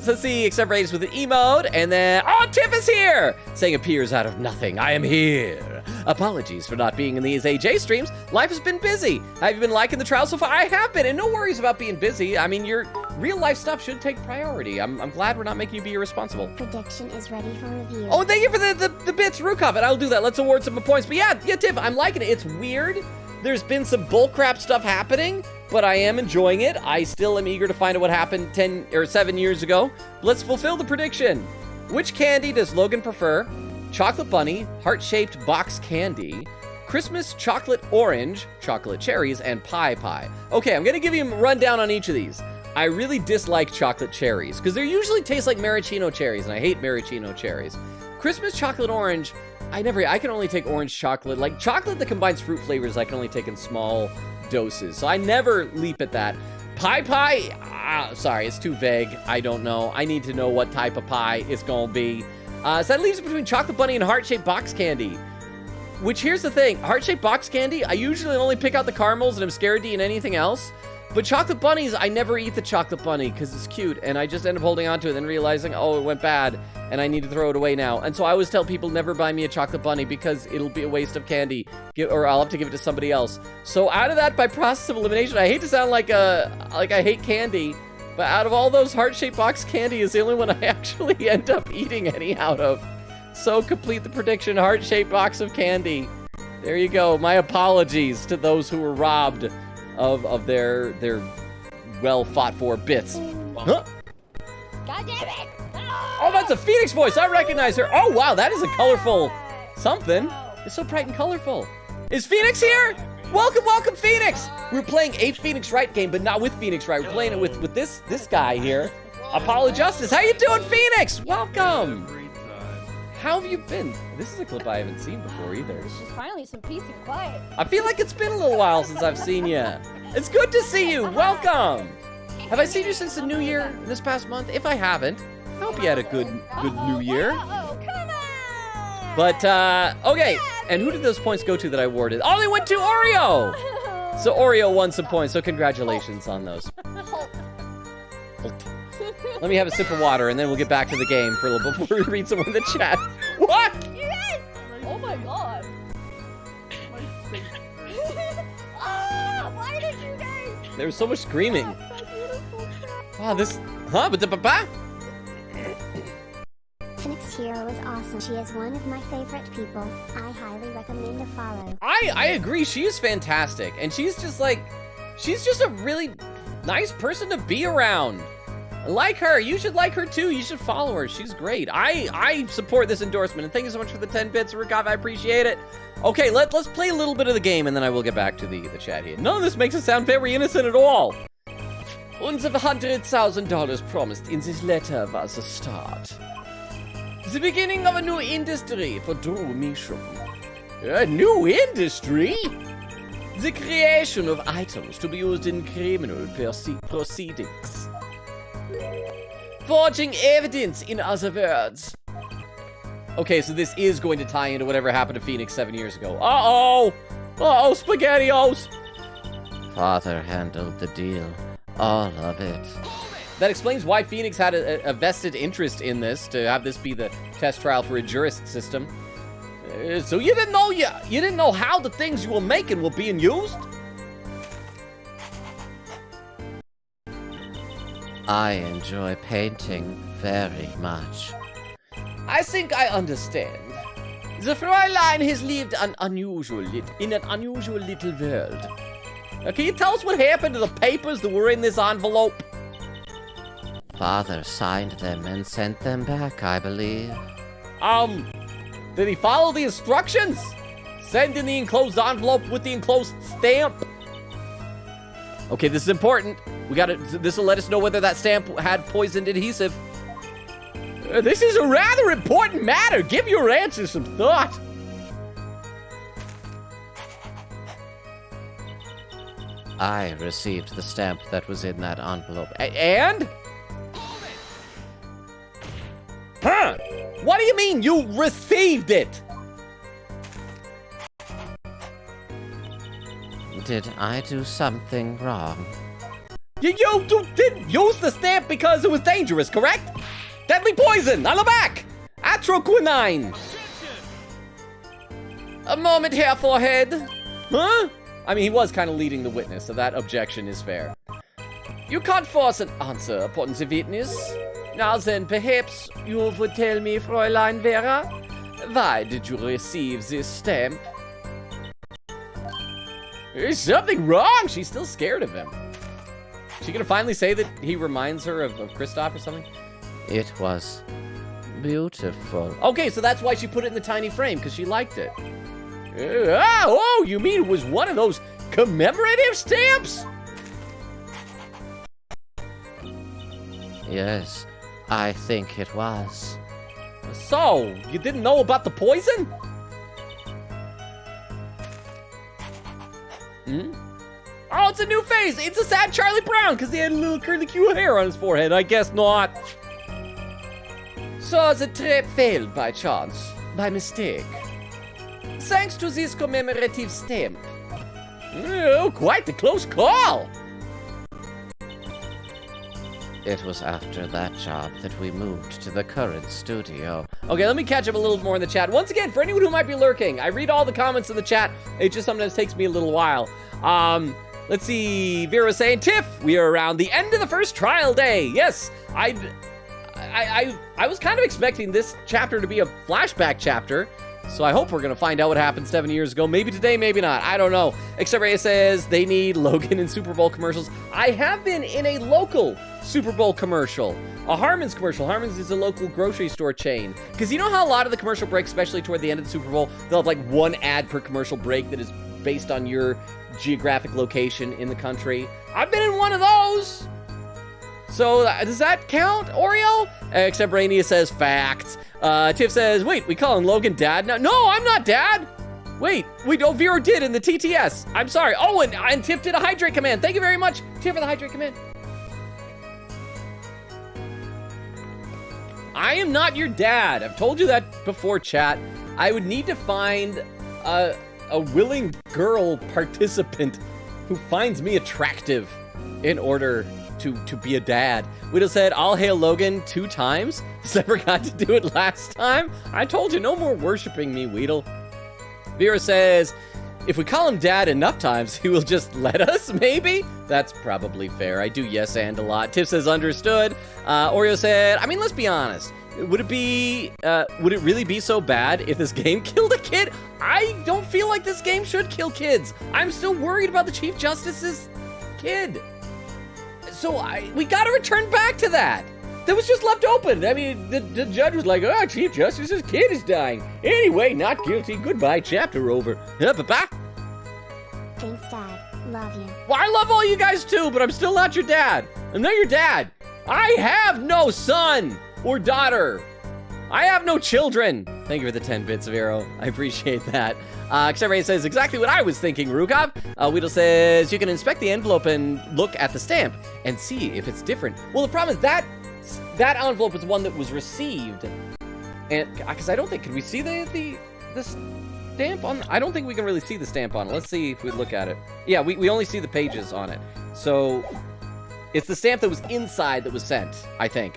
let's see, Extemporaneous with an emote, and then, oh, Tiff is here! Saying appears out of nothing. I am here. Apologies for not being in these AJ streams. Life has been busy. Have you been liking the trial so far? I have been, and no worries about being busy. I mean, your real life stuff should take priority. I'm glad we're not making you be irresponsible. Prediction is ready for review. Oh, thank you for the bits, Rukov, and I'll do that. Let's award some points. But yeah, Tiff, I'm liking it. It's weird. There's been some bullcrap stuff happening, but I am enjoying it. I still am eager to find out what happened 10 or 7 years ago. Let's fulfill the prediction. Which candy does Logan prefer? Chocolate bunny, heart-shaped box candy, Christmas chocolate orange, chocolate cherries, and pie. Okay, I'm gonna give you a rundown on each of these. I really dislike chocolate cherries because they usually taste like maraschino cherries, and I hate maraschino cherries. Christmas chocolate orange, I can only take orange chocolate. Like chocolate that combines fruit flavors, I can only take in small doses. So I never leap at that. Pie, sorry, it's too vague. I don't know. I need to know what type of pie it's gonna be. So that leaves it between chocolate bunny and heart-shaped box candy. Which, here's the thing, heart-shaped box candy, I usually only pick out the caramels and I'm scared to eat anything else. But chocolate bunnies, I never eat the chocolate bunny because it's cute, and I just end up holding on to it and realizing, oh, it went bad, and I need to throw it away now. And so I always tell people, never buy me a chocolate bunny because it'll be a waste of candy, or I'll have to give it to somebody else. So out of that, by process of elimination, I hate to sound like I hate candy, but out of all those heart-shaped box candy is the only one I actually end up eating any out of. So complete the prediction, heart-shaped box of candy. There you go. My apologies to those who were robbed of their well-fought-for bits. Huh? God damn it! Oh, that's a Phoenix voice. I recognize her. Oh, wow, that is a colorful something. It's so bright and colorful. Is Phoenix here? Welcome, Phoenix. We're playing a Phoenix Wright game, but not with Phoenix Wright. We're playing it with this guy here. Apollo Justice. How you doing, Phoenix? Welcome. How have you been? This is a clip I haven't seen before either. It's just finally some peace and quiet. I feel like it's been a little while since I've seen you. It's good to see you. Welcome. Have I seen you since the new year this past month? If I haven't, I hope you had a good new year. Uh-oh, come on! But, okay. And who did those points go to that I awarded? Oh, they went to Oreo! So Oreo won some points, so congratulations on those. Let me have a sip of water, and then we'll get back to the game for a little bit before we read someone in the chat. What? Yes! Oh my god. Oh, why did you guys? There was so much screaming. So beautiful. Wow, this... Huh? But the papa? Phoenix Hero is awesome. She is one of my favorite people. I highly recommend a follow. I agree. She is fantastic. And she's just like... She's just a really nice person to be around. I like her. You should like her too. You should follow her. She's great. I support this endorsement. And thank you so much for the 10 bits, Rukov. I appreciate it. Okay, let's play a little bit of the game, and then I will get back to the chat here. None of this makes it sound very innocent at all. Uns of $100,000 promised in this letter was the start. The beginning of a new industry for Drew Mission. A new industry? The creation of items to be used in criminal proceedings. Forging evidence, in other words. Okay, so this is going to tie into whatever happened to Phoenix 7 years ago. Uh-oh! Uh-oh, SpaghettiOs! Father handled the deal. All of it. That explains why Phoenix had a vested interest in this, to have this be the test trial for a jurist system. So you didn't know how the things you were making were being used? I enjoy painting very much. I think I understand. The Fräulein has lived in an unusual little world. Can you tell us what happened to the papers that were in this envelope? Father signed them and sent them back, I believe. Did he follow the instructions? Send in the enclosed envelope with the enclosed stamp. Okay, this is important. This will let us know whether that stamp had poisoned adhesive. This is a rather important matter. Give your answer some thought. I received the stamp that was in that envelope. And? Huh? What do you mean you received it? Did I do something wrong? You didn't use the stamp because it was dangerous, correct? Deadly poison on the back. Atroquinine. A moment here, forehead. Huh? I mean, he was kind of leading the witness, so that objection is fair. You can't force an answer upon the witness. Now then, perhaps you would tell me, Fräulein Vera, why did you receive this stamp? There's something wrong! She's still scared of him. Is she gonna finally say that he reminds her of Kristoff or something? It was beautiful. Okay, so that's why she put it in the tiny frame, because she liked it. Oh, you mean it was one of those commemorative stamps? Yes, I think it was. So, you didn't know about the poison? Hmm? Oh, it's a new face! It's a sad Charlie Brown, because he had a little curly Q hair on his forehead. I guess not. So the trap failed by chance, by mistake. Thanks to this commemorative stamp. Oh, quite the close call! It was after that job that we moved to the current studio. Okay, let me catch up a little more in the chat. Once again, for anyone who might be lurking, I read all the comments in the chat. It just sometimes takes me a little while. Let's see. Vera was saying, Tiff, we are around the end of the first trial day. Yes, I was kind of expecting this chapter to be a flashback chapter. So I hope we're going to find out what happened 7 years ago. Maybe today, maybe not. I don't know. Except Ray says they need Logan in Super Bowl commercials. I have been in a local Super Bowl commercial. A Harmon's commercial. Harmon's is a local grocery store chain. Because you know how a lot of the commercial breaks, especially toward the end of the Super Bowl, they'll have like one ad per commercial break that is based on your geographic location in the country. I've been in one of those. So does that count, Oreo? Except Rainia says facts. Tiff says, wait, we calling Logan dad now? No, I'm not dad. Wait, Vera did in the TTS. I'm sorry. Oh, and Tiff did a hydrate command. Thank you very much, Tiff, for the hydrate command. I am not your dad. I've told you that before, chat. I would need to find a willing girl participant who finds me attractive in order to be a dad. Widow said, I'll hail Logan 2 times. Just never got to do it last time. I told you, no more worshiping me, Weedle. Vera says, if we call him dad enough times, he will just let us, maybe? That's probably fair. I do yes and a lot. Tiff says, understood. Oreo said, I mean, let's be honest. Would it really be so bad if this game killed a kid? I don't feel like this game should kill kids. I'm still worried about the Chief Justice's kid. So we gotta return back to that. That was just left open. I mean, the judge was like, oh, Chief Justice's kid is dying. Anyway, not guilty. Goodbye, chapter over. Bye-bye. Thanks, Dad. Love you. Well, I love all you guys too, but I'm still not your dad. I'm not your dad. I have no son or daughter. I have no children. Thank you for the 10 bits, Vero. I appreciate that. Xavier says exactly what I was thinking, Rukov. Weedle says you can inspect the envelope and look at the stamp and see if it's different. Well, the problem is that envelope was one that was received. And because I don't think, can we see the stamp on? I don't think we can really see the stamp on it. Let's see if we look at it. Yeah, we only see the pages on it. So it's the stamp that was inside that was sent, I think.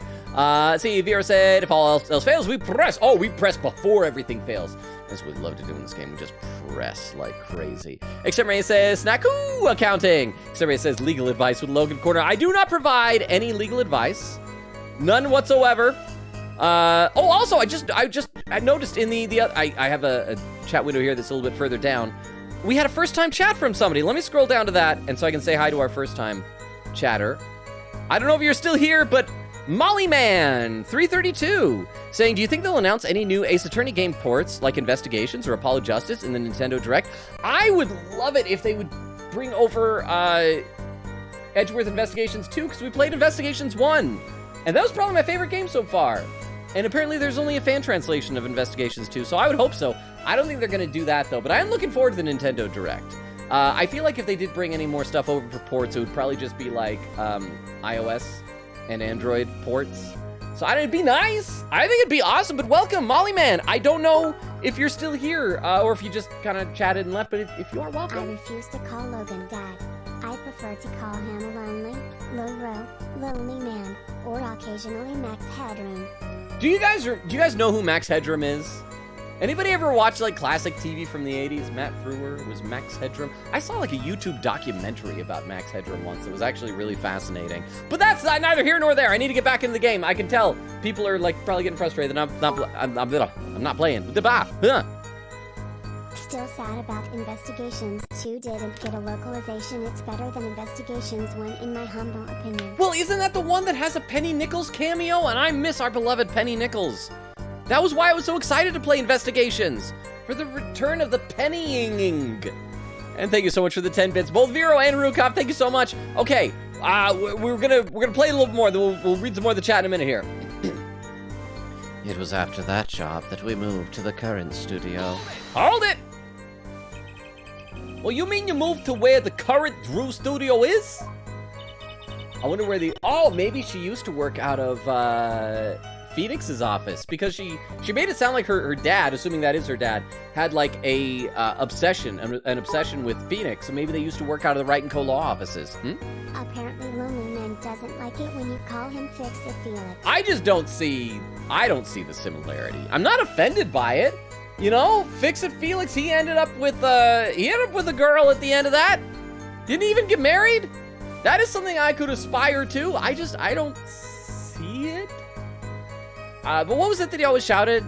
See, Vera said, if all else fails, we press. Oh, we press before everything fails. That's what we love to do in this game. We just press like crazy. Exterminator says, Snaku accounting. Exterminator says, legal advice with Logan Corner. I do not provide any legal advice. None whatsoever. Also, I noticed in I have a chat window here that's a little bit further down. We had a first-time chat from somebody. Let me scroll down to that, and so I can say hi to our first-time chatter. I don't know if you're still here, but Mollyman332 saying, do you think they'll announce any new Ace Attorney game ports like Investigations or Apollo Justice in the Nintendo Direct? I would love it if they would bring over Edgeworth Investigations 2, because we played Investigations 1, and that was probably my favorite game so far. And apparently there's only a fan translation of Investigations 2, so I would hope so. I don't think they're going to do that, though, but I am looking forward to the Nintendo Direct. I feel like if they did bring any more stuff over for ports, it would probably just be like iOS and Android ports. So it'd be nice. I think it'd be awesome, but welcome, Mollyman. I don't know if you're still here or if you just kind of chatted and left, but if you are, welcome. I refuse to call Logan Dad. I prefer to call him a lonely man, or occasionally Max Headroom. Do you guys know who Max Headroom is? Anybody ever watch like classic TV from the 80s? Matt Frewer was Max Headroom. I saw like a YouTube documentary about Max Headroom once. It was actually really fascinating. But that's neither here nor there. I need to get back into the game. I can tell people are like probably getting frustrated that I'm not playing. Still sad about Investigations 2 didn't get a localization. It's better than Investigations 1 in my humble opinion. Well, isn't that the one that has a Penny Nichols cameo? And I miss our beloved Penny Nichols. That was why I was so excited to play Investigations, for the return of the pennying. And thank you so much for the 10 bits. Both Vero and Rukov, thank you so much. Okay, we're gonna play a little more, then we'll read some more of the chat in a minute here. It was after that job that we moved to the current studio. Hold it! Well, you mean you moved to where the current Drew studio is? I wonder where maybe she used to work out of, Phoenix's office, because she made it sound like her dad, assuming that is her dad, had like an obsession with Phoenix, so maybe they used to work out of the Wright & Co. law offices. Apparently Lonely Man doesn't like it when you call him Fix-It Felix. I don't see the similarity. I'm not offended by it. You know, Fix-It Felix, he ended up with a girl at the end of that. Didn't even get married. That is something I could aspire to. I don't see it. But what was it that he always shouted?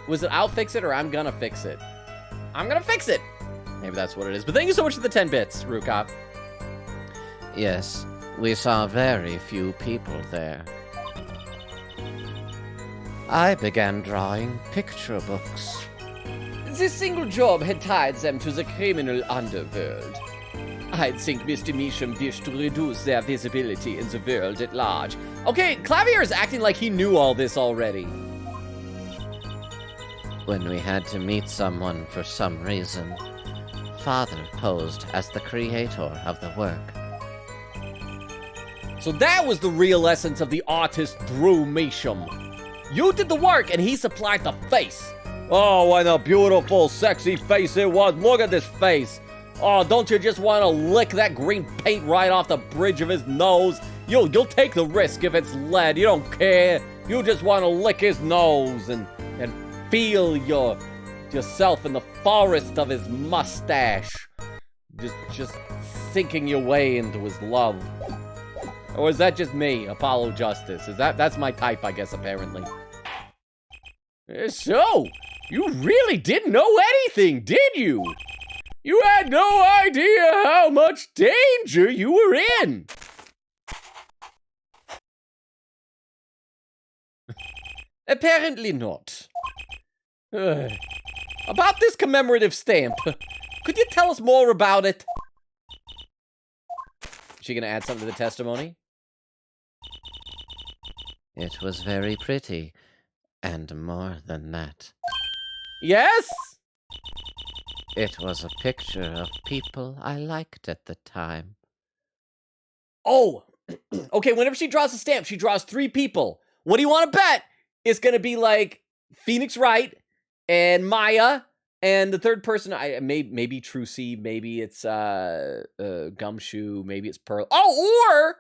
Was it, I'll fix it, or I'm gonna fix it? I'm gonna fix it! Maybe that's what it is. But thank you so much for the 10 bits, Rukov. Yes, we saw very few people there. I began drawing picture books. This single job had tied them to the criminal underworld. I think Mr. Measham wished to reduce their visibility in the world at large. Okay, Clavier is acting like he knew all this already. When we had to meet someone for some reason, Father posed as the creator of the work. So that was the real essence of the artist Drew Measham. You did the work, and he supplied the face. Oh, what a beautiful, sexy face it was. Look at this face. Oh, don't you just want to lick that green paint right off the bridge of his nose? You'll take the risk if it's lead. You don't care. You just want to lick his nose and feel yourself in the forest of his mustache. Just sinking your way into his love. Or is that just me, Apollo Justice? That's my type, I guess, apparently. So, you really didn't know anything, did you? You had no idea how much danger you were in. Apparently not. About this commemorative stamp, could you tell us more about it? Is she gonna add something to the testimony? It was very pretty, and more than that. Yes? It was a picture of people I liked at the time. Oh, okay, whenever she draws a stamp, she draws 3 people. What do you want to bet? It's gonna be like Phoenix Wright and Maya, and the third person, maybe Trucy, maybe it's Gumshoe, maybe it's Pearl. Oh, or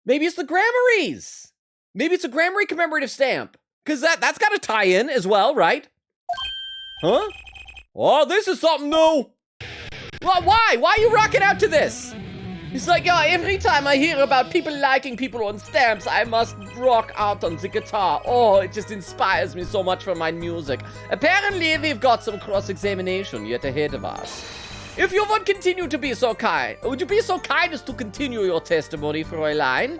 maybe it's the Gramarys. Maybe it's a Grammarly commemorative stamp. Because that's got to tie in as well, right? Huh? Oh, this is something new. Well, why? Why are you rocking out to this? He's like, oh, every time I hear about people liking people on stamps, I must rock out on the guitar. Oh, it just inspires me so much for my music. Apparently, we've got some cross-examination yet ahead of us. If you would continue to be so kind, would you be so kind as to continue your testimony, Fräulein?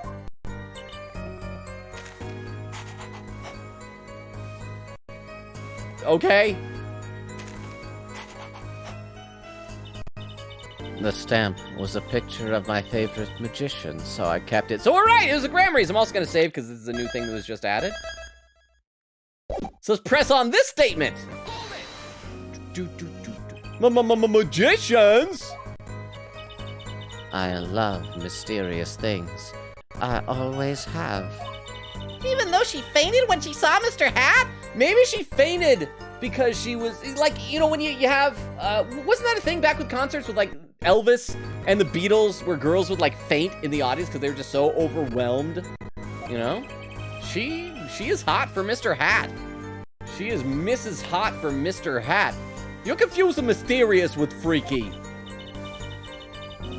Okay. The stamp was a picture of my favorite magician, so I kept it. So we're right, it was the Gramarys. I'm also going to save because this is a new thing that was just added. So let's press on this statement. Magicians? I love mysterious things. I always have. Even though she fainted when she saw Mr. Hat? Maybe she fainted because she was, like, you know, when you have, wasn't that a thing back with concerts with, like, Elvis and the Beatles where girls would, like, faint in the audience because they were just so overwhelmed, you know? She is hot for Mr. Hat. She is Mrs. Hot for Mr. Hat. You're confusing mysterious with freaky.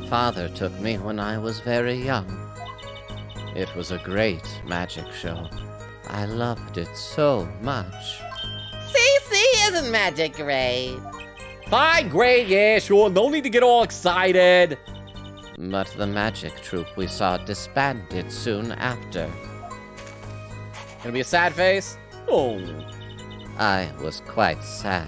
Father took me when I was very young. It was a great magic show. I loved it so much. CC isn't magic great. Fine, great, yeah, sure. No need to get all excited. But the magic troupe we saw disbanded soon after. Gonna be a sad face? Oh. I was quite sad.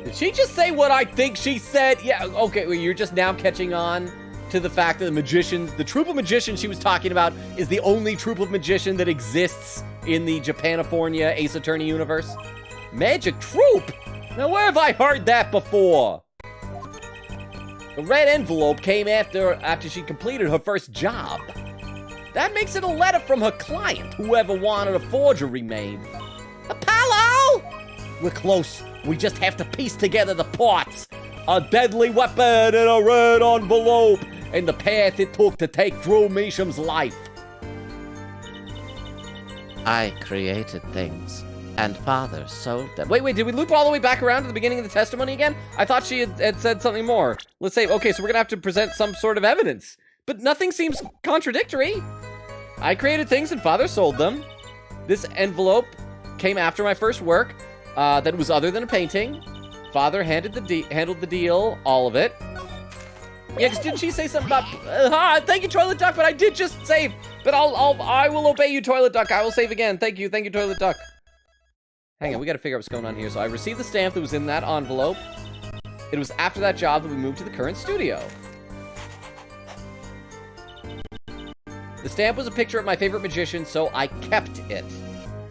Did she just say what I think she said? Yeah, okay, well, you're just now catching on to the fact that the troupe of magicians she was talking about is the only troupe of magician that exists in the Japanifornia Ace Attorney universe. Magic troupe? Now where have I heard that before? The red envelope came after she completed her first job. That makes it a letter from her client, whoever wanted a forgery made. Apollo! We're close. We just have to piece together the parts. A deadly weapon in a red envelope, and the path it took to take Drew Measham's life. I created things, and Father sold them. Wait, did we loop all the way back around to the beginning of the testimony again? I thought she had said something more. Let's say, okay, so we're gonna have to present some sort of evidence. But nothing seems contradictory. I created things and Father sold them. This envelope came after my first work that was other than a painting. Father handled the deal, all of it. Yeah, because didn't she say something about, thank you, Toilet Duck, but I did just save. But I will obey you, Toilet Duck. I will save again. Thank you, Toilet Duck. Hang on, we gotta figure out what's going on here. So I received the stamp that was in that envelope. It was after that job that we moved to the current studio. The stamp was a picture of my favorite magician, so I kept it.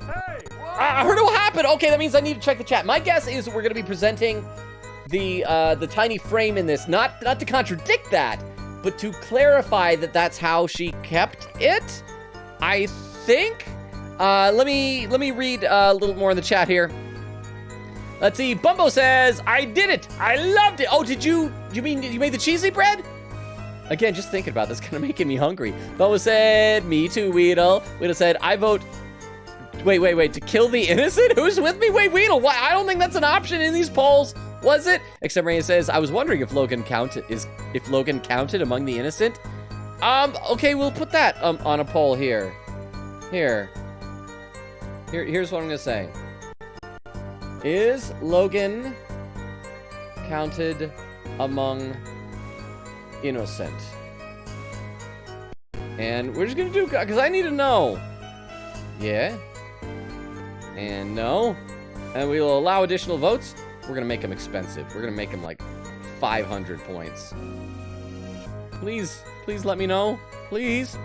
I heard what happened. Okay, that means I need to check the chat. My guess is we're gonna be presenting the tiny frame in this, not to contradict that, but to clarify that that's how she kept it. I think. Let me read a little more in the chat here. Let's see. Bumbo says, I did it. I loved it. Oh, you mean you made the cheesy bread? Again, just thinking about this kind of making me hungry. Bumbo said, me too, Weedle. Weedle said, I vote. Wait, to kill the innocent? Who's with me? Wait, Weedle, why? I don't think that's an option in these polls. Was it? Extemporaneous says, I was wondering if Logan counted among the innocent. Okay, we'll put that on a poll here. Here's what I'm gonna say. Is Logan counted among innocent? And we're just gonna do, because I need to know. Yeah. And no. And we will allow additional votes. We're gonna make them expensive. We're gonna make them like 500 points. Please let me know. Please.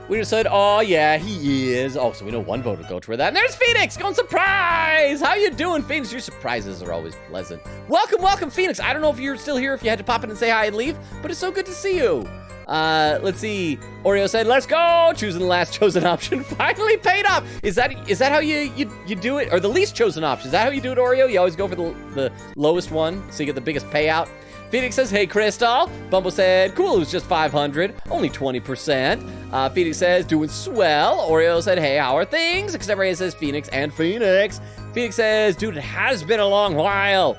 We just said, oh yeah, he is. Oh, so we know one vote will go toward that. And there's Phoenix going surprise. How you doing, Phoenix? Your surprises are always pleasant. Welcome, Phoenix. I don't know if you're still here, if you had to pop in and say hi and leave, but it's so good to see you. Let's see. Oreo said, let's go. Choosing the last chosen option finally paid off. Is that how you do it? Or the least chosen option? Is that how you do it, Oreo? You always go for the lowest one so you get the biggest payout? Phoenix says, hey, Crystal. Bumble said, cool, it was just 500. Only 20%. Phoenix says, doing swell. Oreo said, hey, how are things? Extemporaneous says, Phoenix and Phoenix. Phoenix says, dude, it has been a long while.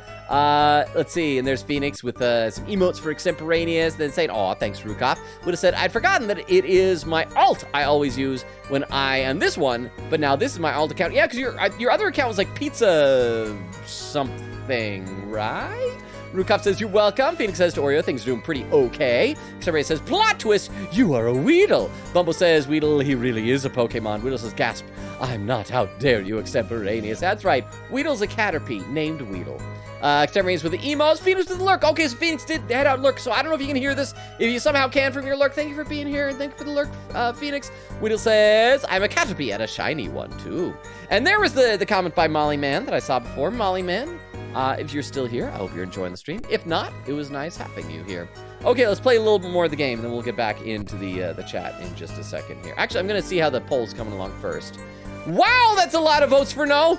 Let's see, and there's Phoenix with some emotes for Extemporaneous, then saying, aw, thanks, Rukop. Would have said, I'd forgotten that it is my alt I always use when I am this one, but now this is my alt account. Yeah, because your other account was like pizza something, right? Rukop says, you're welcome. Phoenix says to Oreo, things are doing pretty okay. Extemporaneous says, plot twist, you are a Weedle. Bumble says, Weedle, he really is a Pokemon. Weedle says, gasp, I'm not, how dare you, Extemporaneous. That's right, Weedle's a Caterpie named Weedle. Extemporaneous with the emos, Phoenix with the lurk. Okay, so Phoenix did head out lurk, so I don't know if you can hear this. If you somehow can from your lurk, thank you for being here, and thank you for the lurk, Phoenix. Weedle says, I'm a Caterpie and a shiny one, too. And there was the comment by Molly Man that I saw before. Molly Man, if you're still here, I hope you're enjoying the stream. If not, it was nice having you here. Okay, let's play a little bit more of the game, and then we'll get back into the chat in just a second here. Actually, I'm going to see how the poll's coming along first. Wow, that's a lot of votes for no!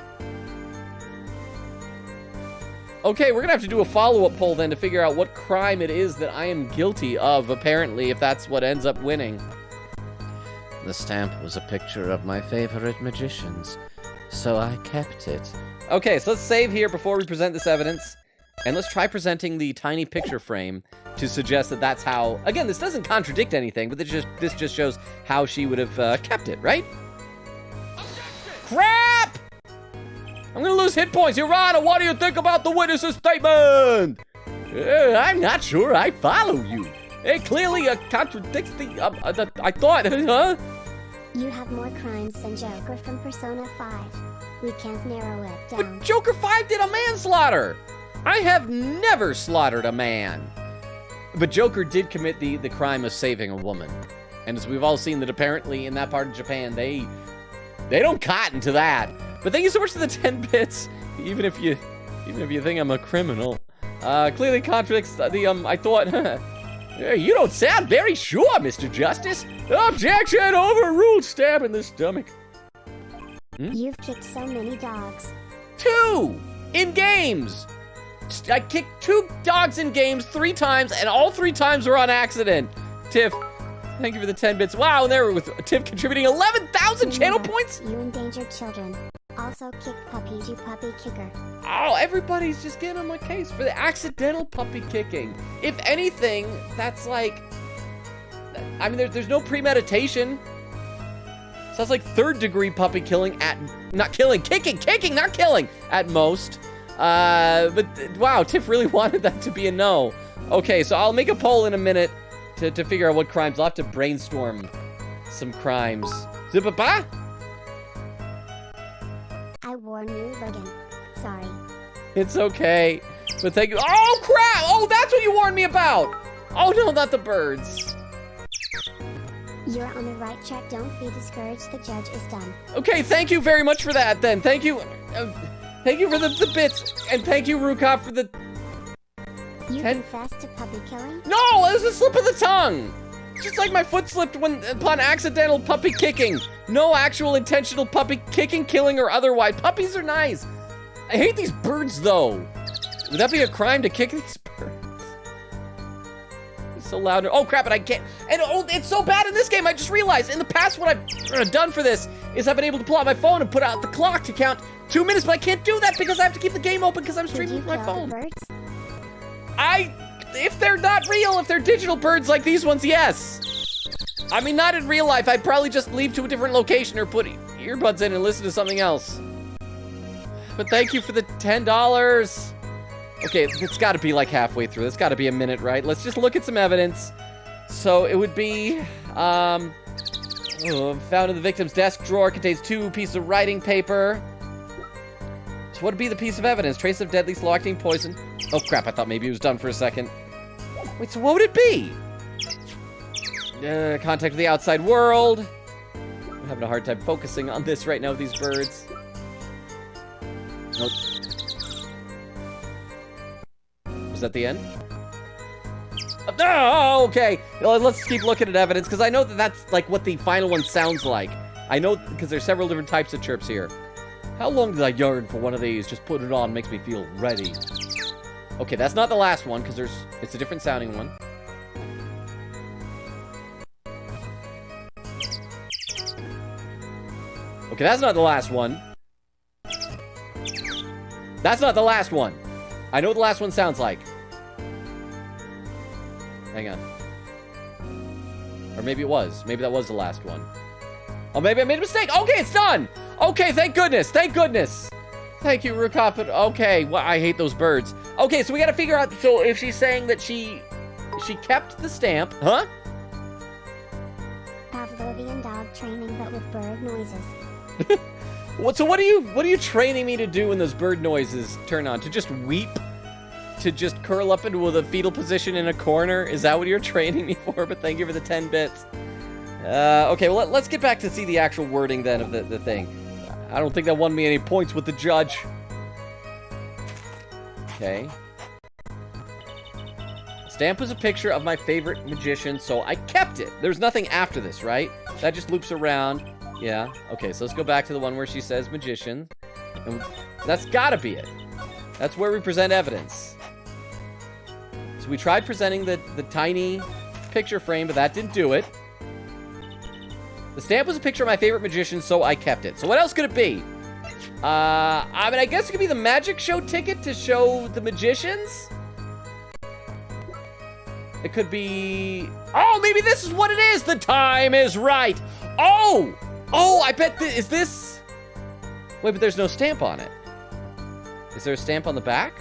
Okay, we're gonna have to do a follow-up poll then to figure out what crime it is that I am guilty of, apparently, if that's what ends up winning. The stamp was a picture of my favorite magicians, so I kept it. Okay, so let's save here before we present this evidence. And let's try presenting the tiny picture frame to suggest that that's how... Again, this doesn't contradict anything, but this just shows how she would have kept it, right? Crap! I'm gonna lose hit points. Your Honor, what do you think about the witness's statement? I'm not sure I follow you. It clearly contradicts the... I thought, huh? You have more crimes than Joker from Persona 5. We can't narrow it down. But Joker 5 did a manslaughter. I have never slaughtered a man. But Joker did commit the crime of saving a woman. And as we've all seen that apparently in that part of Japan, they don't cotton to that. But thank you so much for the 10 bits. Even if you think I'm a criminal. Clearly contradicts the I thought, you don't sound very sure, Mr. Justice. Objection, overruled, stab in the stomach. You've kicked so many dogs. 2 in games. I kicked 2 dogs in games 3 times, and all 3 times were on accident. Tiff, thank you for the 10 bits. Wow, and there with Tiff contributing 11,000 channel points. You endangered children. Also kick puppy, you puppy kicker. Oh, everybody's just getting on my case for the accidental puppy kicking. If anything, that's like, I mean, there's no premeditation. So that's like 3rd degree puppy killing at, kicking, not killing at most. But wow, Tiff really wanted that to be a no. Okay, so I'll make a poll in a minute to figure out what crimes. I'll have to brainstorm some crimes. Zip-a-ba? I warn you, Logan. Sorry. It's okay. But thank you. Oh, crap! Oh, that's what you warned me about! Oh, no, not the birds. You're on the right track. Don't be discouraged. The judge is done. Okay, thank you very much for that, then. Thank you. Thank you for the bits. And thank you, Rukop, for the... You confessed to puppy killing? No, it was a slip of the tongue. Just like my foot slipped when upon accidental puppy kicking. No actual intentional puppy kicking, killing, or otherwise. Puppies are nice. I hate these birds, though. Would that be a crime to kick these birds? It's so loud. Oh, crap, and I can't. And oh, it's so bad in this game. I just realized in the past what I've done for this is I've been able to pull out my phone and put out the clock to count 2 minutes, but I can't do that because I have to keep the game open because I'm Did streaming you with my kill the phone. birds? If they're not real, if they're digital birds like these ones, yes. I mean, not in real life. I'd probably just leave to a different location or put earbuds in and listen to something else. But thank you for the $10. Okay, it's got to be like halfway through. It's got to be a minute, right? Let's just look at some evidence. So it would be, found in the victim's desk drawer, contains 2 pieces of writing paper. So what would be the piece of evidence? Trace of deadly slow-acting poison. Oh crap, I thought maybe it was done for a second. Wait, so what would it be? Contact with the outside world. I'm having a hard time focusing on this right now with these birds. Nope. Was that the end? Oh, okay. Well, let's keep looking at evidence, because I know that that's like what the final one sounds like. I know, because there's several different types of chirps here. How long did I yearn for one of these? Just put it on, makes me feel ready. Okay, that's not the last one, because it's a different sounding one. Okay, that's not the last one. That's not the last one. I know what the last one sounds like. Hang on. Or maybe it was. Maybe that was the last one. Oh, maybe I made a mistake. Okay, it's done. Okay, thank goodness. Thank goodness. Thank you, Rukop. Okay, well, I hate those birds. Okay, so we gotta figure out, so if she's saying that she kept the stamp, huh? Pavlovian dog training, but with bird noises. So what are you training me to do when those bird noises turn on? To just weep? To just curl up into the fetal position in a corner? Is that what you're training me for? But thank you for the 10 bits. Okay, well, let's get back to see the actual wording then of the thing. I don't think that won me any points with the judge. Okay. Stamp was a picture of my favorite magician, so I kept it. There's nothing after this, right? That just loops around. Yeah. Okay, so let's go back to the one where she says magician. And that's gotta be it. That's where we present evidence. So we tried presenting the tiny picture frame, but that didn't do it. The stamp was a picture of my favorite magician, so I kept it. So what else could it be? I mean, I guess it could be the magic show ticket to show the magicians. It could be... Oh, maybe this is what it is. The time is right. Oh, I bet is this... Wait, but there's no stamp on it. Is there a stamp on the back?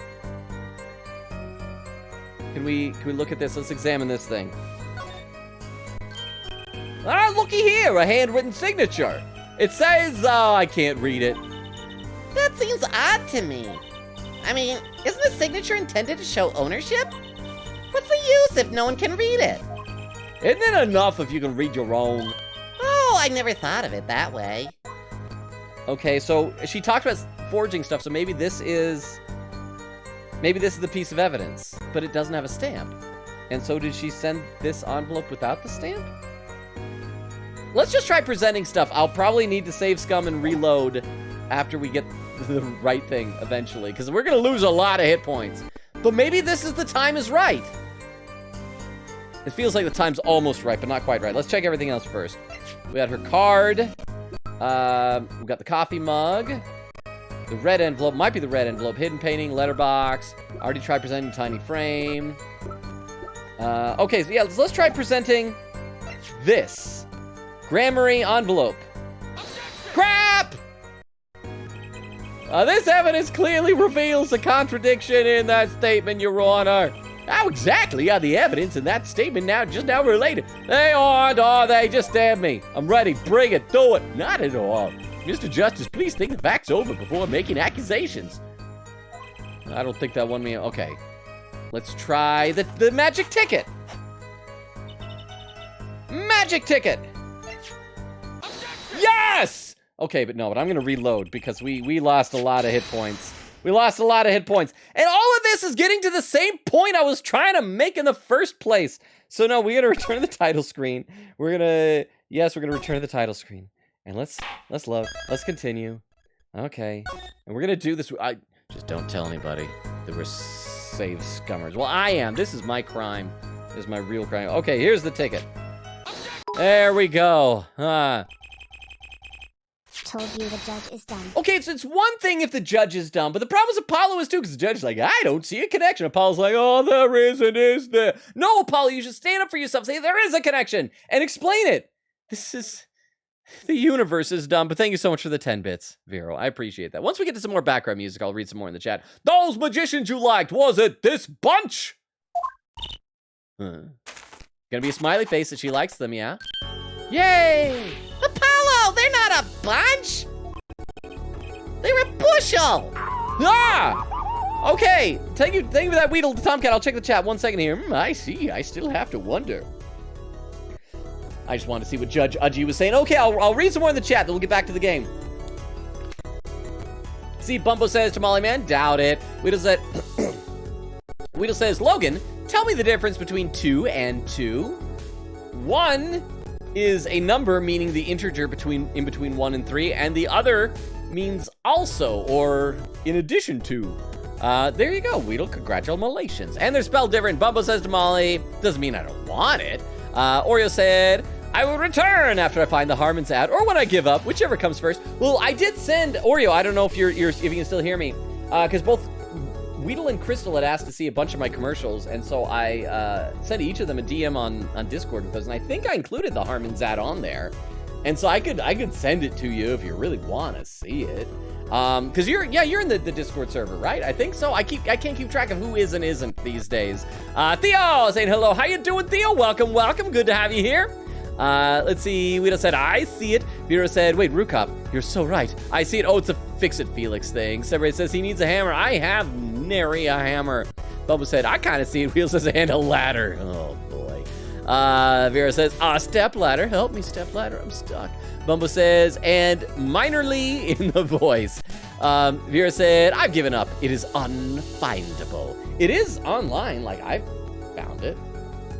Can we look at this? Let's examine this thing. Ah, looky here, a handwritten signature. It says, oh, I can't read it. That seems odd to me. I mean, isn't a signature intended to show ownership? What's the use if no one can read it? Isn't it enough if you can read your own? Oh, I never thought of it that way. Okay, so she talked about forging stuff, so maybe this is the piece of evidence, but it doesn't have a stamp. And so did she send this envelope without the stamp? Let's just try presenting stuff. I'll probably need to save scum and reload after we get the right thing eventually, because we're going to lose a lot of hit points. But maybe this is the time is right. It feels like the time's almost right, but not quite right. Let's check everything else first. We got her card. We got the coffee mug. The red envelope. Might be the red envelope. Hidden painting, letterbox. I already tried presenting tiny frame. Okay, so yeah, let's try presenting this. Grammary envelope. Crap! This evidence clearly reveals a contradiction in that statement, Your Honor. How exactly are the evidence in that statement just now related? They aren't, are they? Just stab me. I'm ready. Bring it. Do it. Not at all. Mr. Justice, please think the facts over before making accusations. I don't think that won me. Okay. Let's try the magic ticket. Magic ticket. Yes! Okay, but I'm going to reload because we lost a lot of hit points. We lost a lot of hit points. And all of this is getting to the same point I was trying to make in the first place. So no, we're gonna return to the title screen. We're gonna return to the title screen. And let's continue. Okay. And we're gonna do this. Just don't tell anybody that we're save scummers. Well, I am. This is my crime. This is my real crime. Okay, here's the ticket. There we go. Told you the judge is done. Okay, it's one thing if the judge is dumb, but the problem is Apollo is too, because the judge is like, I don't see a connection. Apollo's like, oh, there isn't, is there? No, Apollo, you should stand up for yourself, say there is a connection, and explain it. The universe is dumb, but thank you so much for the 10 bits, Vero. I appreciate that. Once we get to some more background music, I'll read some more in the chat. Those magicians you liked, was it this bunch? Gonna be a smiley face that she likes them, yeah? Yay! Apollo, they're not a bunch. They're a bushel. Ah! Okay, thank you for that Weedle Tomcat. I'll check the chat 1 second here. I see, I still have to wonder. I just wanted to see what Judge Udgy was saying. Okay, I'll read some more in the chat, then we'll get back to the game. See, Bumbo says, Tamale Man, doubt it. Weedle says, Logan, tell me the difference between 2 and 2. 1 is a number meaning the integer in between 1 and 3, and the other means also, or in addition to. There you go, Weedle, congratulations. And they're spelled different. Bumbo says to Molly, doesn't mean I don't want it. Oreo said, I will return after I find the Harmon's ad, or when I give up, whichever comes first. Well, I did send Oreo, I don't know if if you can still hear me, because both Weedle and Crystal had asked to see a bunch of my commercials, and so I sent each of them a DM on Discord with those, and I think I included the Harmon's ad on there. And so I could send it to you if you really want to see it. Because you're in the Discord server, right? I think so. I can't keep track of who is and isn't these days. Theo saying hello. How you doing, Theo? Welcome. Good to have you here. Let's see. Weedle said, I see it. Vero said, wait, Rukop, you're so right. I see it. Oh, it's a Fix It Felix thing. Separate says he needs a hammer. I have nary a hammer. Bubba said, I kind of see it. Wheel says, and a ladder. Oh, boy. Vera says, step ladder. Help me, step ladder. I'm stuck. Bumbo says, and minorly in the voice. Vera said, I've given up. It is unfindable. It is online. Like, I found it.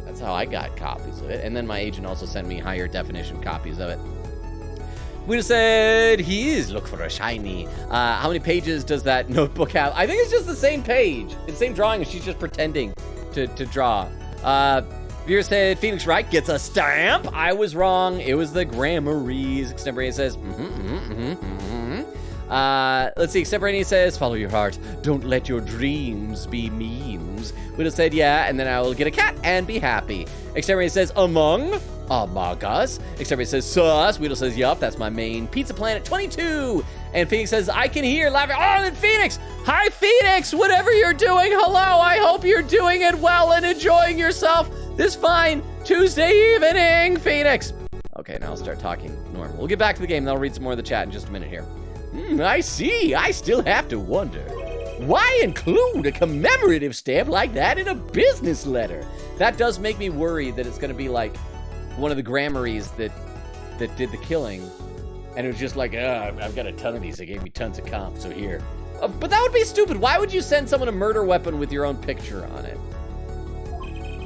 That's how I got copies of it. And then my agent also sent me higher definition copies of it. We just said, look for a shiny. How many pages does that notebook have? I think it's just the same page. It's the same drawing, and she's just pretending to draw. Vera said, Phoenix Wright gets a stamp. I was wrong. It was the Grammarys. Extemporaneous says, let's see, Extemporaneous says, follow your heart. Don't let your dreams be memes. Widow said, yeah, and then I will get a cat and be happy. Extemporaneous says, Among Us. Extemporaneous says, sus. Widow says, yup, that's my main. Pizza Planet 22. And Phoenix says, I can hear laughing. Oh, and Phoenix! Hi, Phoenix! Whatever you're doing, hello! I hope you're doing it well and enjoying yourself this fine Tuesday evening, Phoenix. Okay, now I'll start talking normal. We'll get back to the game, and I'll read some more of the chat in just a minute here. I see. I still have to wonder. Why include a commemorative stamp like that in a business letter? That does make me worry that it's going to be like one of the Grammarys that did the killing. And it was just like, I've got a ton of these. They gave me tons of comp, so here. But that would be stupid. Why would you send someone a murder weapon with your own picture on it?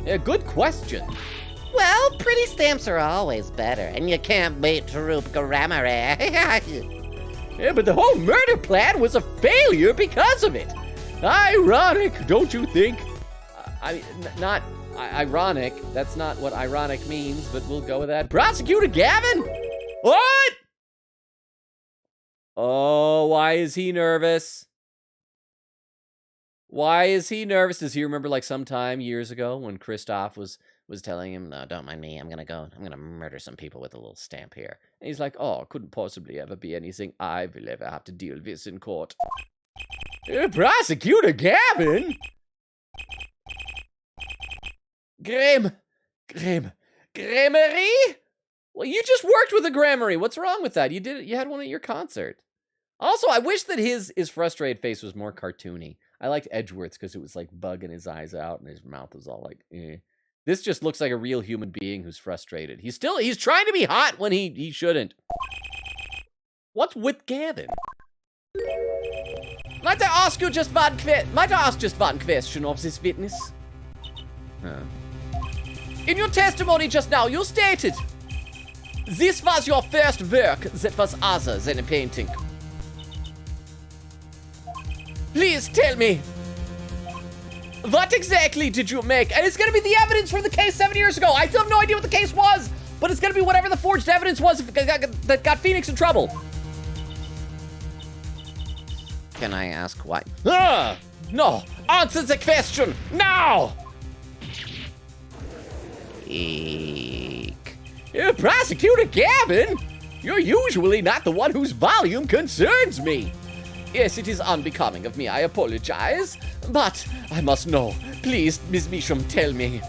Yeah, good question. Well, pretty stamps are always better, and you can't beat Troop Grammary. Yeah, but the whole murder plan was a failure because of it. Ironic, don't you think? Not ironic. That's not what ironic means, but we'll go with that. Prosecutor Gavin? What? Oh, why is he nervous? Why is he nervous? Does he remember like sometime years ago when Kristoff was telling him, no, don't mind me, I'm gonna murder some people with a little stamp here. And he's like, oh, couldn't possibly ever be anything I will ever have to deal with this in court. Prosecutor Gavin? Grammary? Well, you just worked with a Grammary. What's wrong with that? You had one at your concert. Also, I wish that his frustrated face was more cartoony. I liked Edgeworth's because it was like bugging his eyes out and his mouth was all like, eh. This just looks like a real human being who's frustrated. He's trying to be hot when he shouldn't. What's with Gavin? Might I ask just one question of this witness? In your testimony just now, you stated this was your first work that was other than a painting. Please tell me, what exactly did you make? And it's gonna be the evidence from the case 7 years ago. I still have no idea what the case was, but it's gonna be whatever the forged evidence was that got Phoenix in trouble. Can I ask why? No, answer the question now! Eek. Prosecutor Gavin, you're usually not the one whose volume concerns me. Yes, it is unbecoming of me, I apologize, but I must know. Please, Ms. Measham, tell me.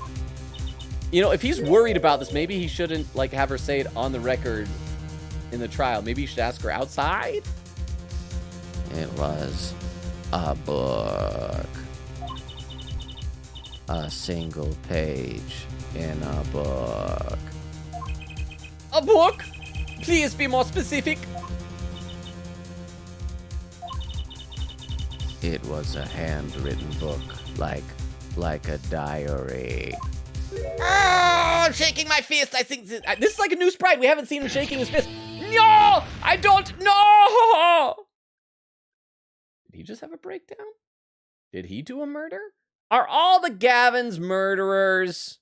You know, if he's worried about this, maybe he shouldn't, like, have her say it on the record in the trial. Maybe you should ask her outside? It was a book. A single page in a book. A book? Please be more specific. It was a handwritten book, like a diary. Oh, I'm shaking my fist. I think This is like a new sprite. We haven't seen him shaking his fist. No! I don't know! Did he just have a breakdown? Did he do a murder? Are all the Gavins murderers?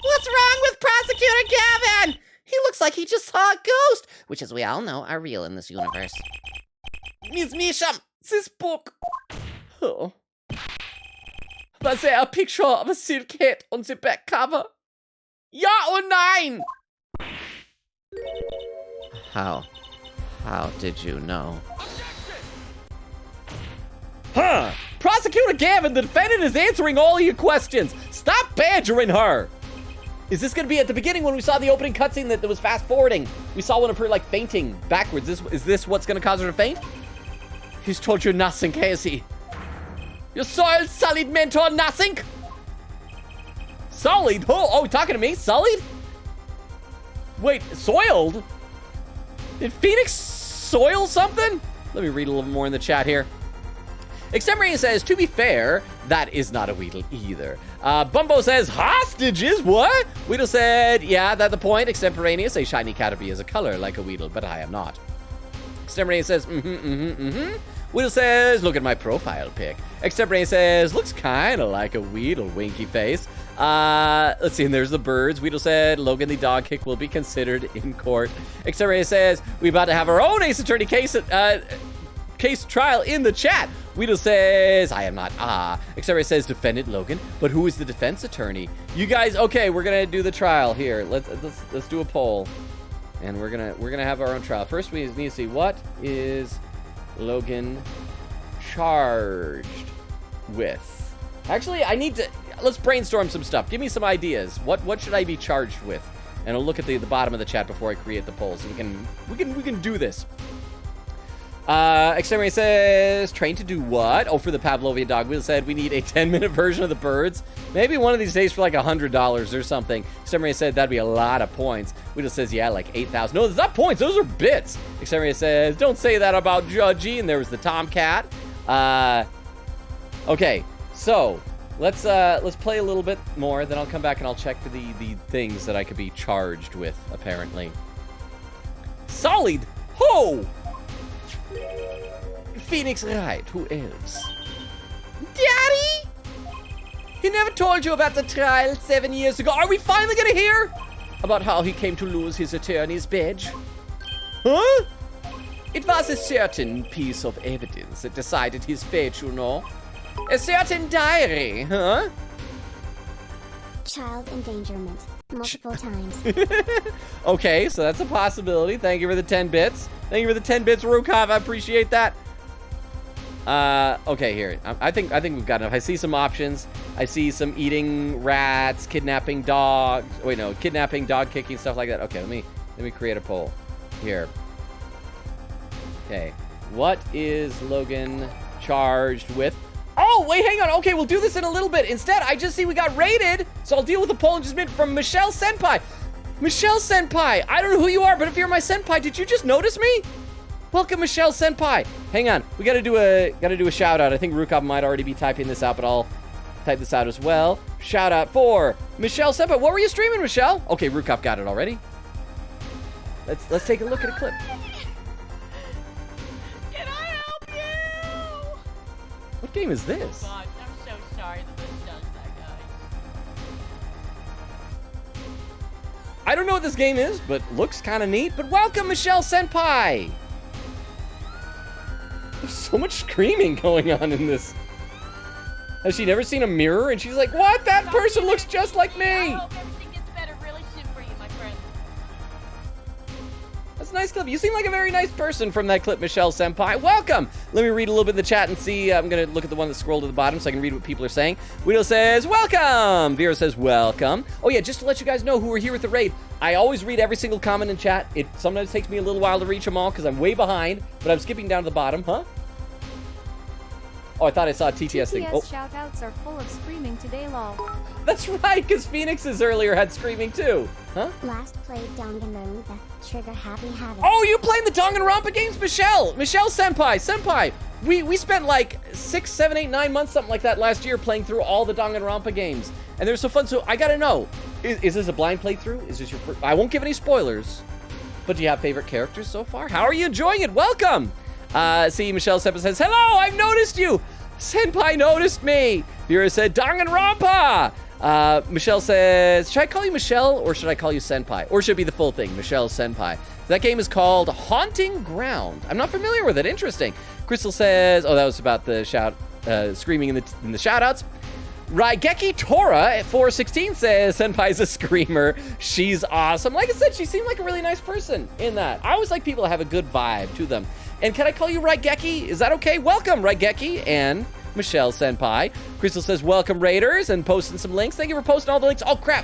What's wrong with Prosecutor Gavin? He looks like he just saw a ghost, which, as we all know, are real in this universe. Ms. Measham, This book. Oh. Was there a picture of a silk hat on the back cover? Ja or nein? How did you know? Huh? Prosecutor Gavin, the defendant is answering all your questions. Stop badgering her. Is this going to be at the beginning when we saw the opening cutscene that was fast forwarding? We saw one of her, like, fainting backwards. Is this what's going to cause her to faint? He's told you nothing, has he? Your soiled, sullied mentor, nothing? Sullied? Oh, talking to me? Sullied? Wait, soiled? Did Phoenix soil something? Let me read a little more in the chat here. Extemporania says, to be fair, that is not a Weedle either. Bumbo says, hostages? What? Weedle said, yeah, that's the point. Extemporaneous, a shiny Caterpie is a color like a Weedle, but I am not. Extemporaneous says, Weedle says, look at my profile pic. Extemporaneous says, looks kind of like a Weedle, winky face. Let's see, and there's the birds. Weedle said, Logan the dog kick will be considered in court. Extemporaneous says, we about to have our own Ace Attorney case trial in the chat. Weedle says, I am not. Extemporaneous says, defendant Logan, but who is the defense attorney? You guys, okay, we're gonna do the trial here. Let's do a poll, and we're gonna have our own trial. First, we need to see what is Logan charged with. Actually, let's brainstorm some stuff. Give me some ideas. What should I be charged with? And I'll look at the bottom of the chat before I create the poll, so we can do this. Exterminator says, trained to do what? Oh, for the Pavlovian dog. Weedle said we need a 10-minute version of the birds. Maybe one of these days for like $100 or something. Exterminator said that'd be a lot of points. Weedle says, yeah, like 8,000. No, it's not points. Those are bits. Exterminator says, don't say that about Judgy. And there was the Tomcat. Okay, so let's play a little bit more. Then I'll come back and I'll check for the things that I could be charged with, apparently. Solid. Ho! Phoenix right, who else? Daddy? He never told you about the trial 7 years ago. Are we finally gonna hear about how he came to lose his attorney's badge? Huh? It was a certain piece of evidence that decided his fate, you know. A certain diary, huh? Child endangerment. Multiple times. Okay, so that's a possibility. Thank you for the 10 bits. Thank you for the 10 bits, Rukov. I appreciate that. Okay, here. I think we've got enough. I see some options. I see some eating rats, kidnapping dogs. Wait, no, kidnapping, dog kicking, stuff like that. Okay, let me create a poll here. Okay, what is Logan charged with? Oh, wait, hang on. Okay, we'll do this in a little bit. Instead, I just see we got raided, so I'll deal with the poll in just a minute from Michelle Senpai. Michelle Senpai, I don't know who you are, but if you're my senpai, did you just notice me? Welcome, Michelle Senpai. Hang on, we gotta do a shout out. I think Rukov might already be typing this out, but I'll type this out as well. Shout out for Michelle Senpai. What were you streaming, Michelle? Okay, Rukov got it already. Let's take a look at a clip. Can I help you? What game is this? God, I'm so sorry that this does that, guys. I don't know what this game is, but looks kind of neat. But welcome, Michelle Senpai. There's so much screaming going on in this. Has she never seen a mirror? And she's like, what? That person looks just like I me. hope everything gets better really soon for you, my friend. That's a nice clip. You seem like a very nice person from that clip, Michelle Senpai. Welcome. Let me read a little bit in the chat and see. I'm going to look at the one that scrolled to the bottom so I can read what people are saying. Guido says, welcome. Vera says, welcome. Oh, yeah, just to let you guys know who are here with the raid, I always read every single comment in chat. It sometimes takes me a little while to reach them all because I'm way behind, but I'm skipping down to the bottom. Huh? Oh, I thought I saw a TTS thing. Oh, shoutouts are full of screaming today, lol. that's right, because Phoenix's earlier had screaming too. Huh? Last played Danganronpa, trigger happy habit. Oh, you playing the Danganronpa games, Michelle? Michelle Senpai. We spent like 6, 7, 8, 9 months, something like that last year playing through all the Danganronpa games. And they're so fun. So I gotta know, is this a blind playthrough? Is this your first? I won't give any spoilers, but do you have favorite characters so far? How are you enjoying it? Welcome. See, Michelle Senpai says, hello, I've noticed you. Senpai noticed me. Vera said, Danganronpa. Michelle says, should I call you Michelle or should I call you Senpai? Or should it be the full thing, Michelle Senpai? That game is called Haunting Ground. I'm not familiar with it. Interesting. Crystal says, oh, that was about the screaming in the shout-outs. Raigeki Tora at 416 says, Senpai's a screamer. She's awesome. Like I said, she seemed like a really nice person in that. I always like people that have a good vibe to them. And can I call you Raigeki? Is that okay? Welcome, Raigeki and Michelle Senpai. Crystal says, welcome, Raiders, and posting some links. Thank you for posting all the links. Oh, crap.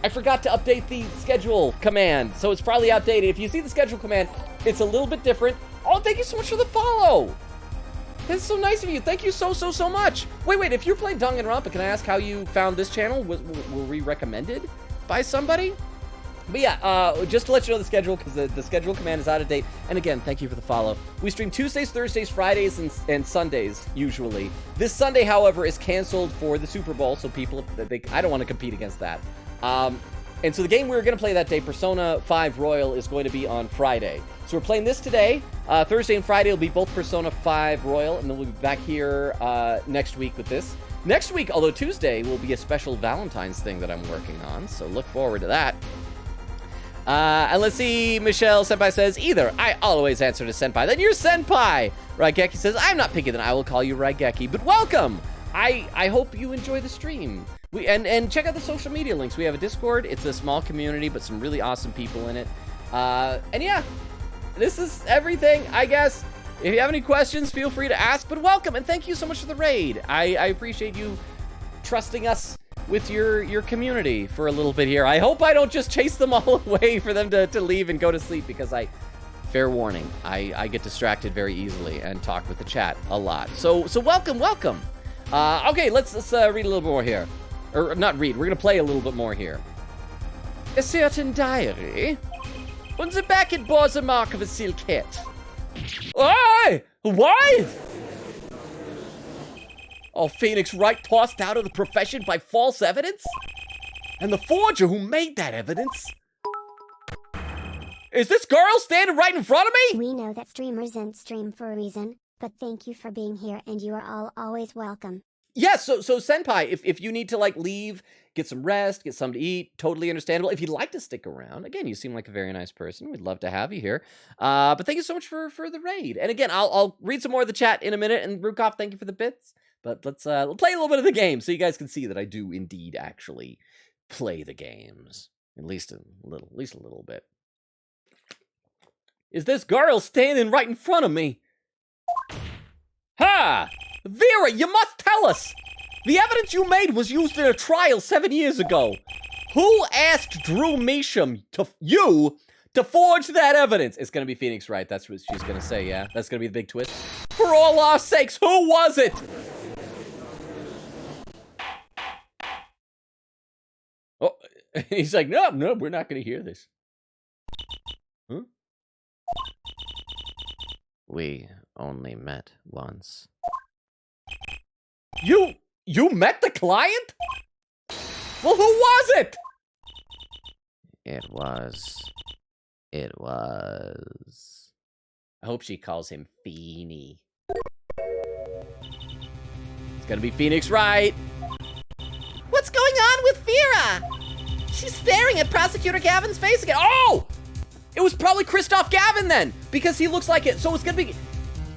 I forgot to update the schedule command, so it's probably outdated. If you see the schedule command, it's a little bit different. Oh, thank you so much for the follow. That's so nice of you. Thank you so much. Wait. If you're playing Danganronpa, can I ask how you found this channel? Were we recommended by somebody? But yeah, just to let you know the schedule, because the schedule command is out of date. And again, thank you for the follow. We stream Tuesdays, Thursdays, Fridays, and Sundays, usually. This Sunday, however, is canceled for the Super Bowl, so I don't want to compete against that. And so the game we were going to play that day, Persona 5 Royal, is going to be on Friday. So we're playing this today. Thursday and Friday will be both Persona 5 Royal, and then we'll be back here next week with this. Next week, although Tuesday, will be a special Valentine's thing that I'm working on, so look forward to that. And let's see, Michelle Senpai says, either I always answer to Senpai, then you're Senpai. Raigeki says, I'm not picky, then I will call you Raigeki. But welcome! I hope you enjoy the stream. And check out the social media links. We have a Discord. It's a small community, but some really awesome people in it. And yeah, this is everything, I guess. If you have any questions, feel free to ask. But welcome, and thank you so much for the raid. I appreciate you trusting us with your community for a little bit here. I hope I don't just chase them all away for them to leave and go to sleep, because fair warning, I get distracted very easily and talk with the chat a lot. So welcome. Okay, let's read a little more here. Or not read, we're gonna play a little bit more here. A certain diary. On the back it bore the mark of a silk hat. Why? What? Oh, Phoenix Wright tossed out of the profession by false evidence? And the forger who made that evidence? Is this girl standing right in front of me? We know that streamers and stream for a reason, but thank you for being here and you are all always welcome. Yes, so Senpai, if you need to leave, get some rest, get something to eat, totally understandable. If you'd like to stick around, again, you seem like a very nice person. We'd love to have you here. But thank you so much for the raid. And again, I'll read some more of the chat in a minute. And Rukov, thank you for the bits. But let's play a little bit of the game so you guys can see that I do indeed actually play the games. At least a little bit. Is this girl standing right in front of me? Ha! Vera, you must tell us! The evidence you made was used in a trial 7 years ago. Who asked Drew Measham to forge that evidence? It's gonna be Phoenix Wright, that's what she's gonna say, yeah? That's gonna be the big twist. For all our sakes, who was it? Oh, he's like, no, we're not gonna hear this. Huh? We only met once. You You met the client? Well, who was it? It was. I hope she calls him Feeny. It's gonna be Phoenix Wright. What's going on with Vera? She's staring at Prosecutor Gavin's face again. Oh! It was probably Christoph Gavin then, because he looks like it. So it's gonna be,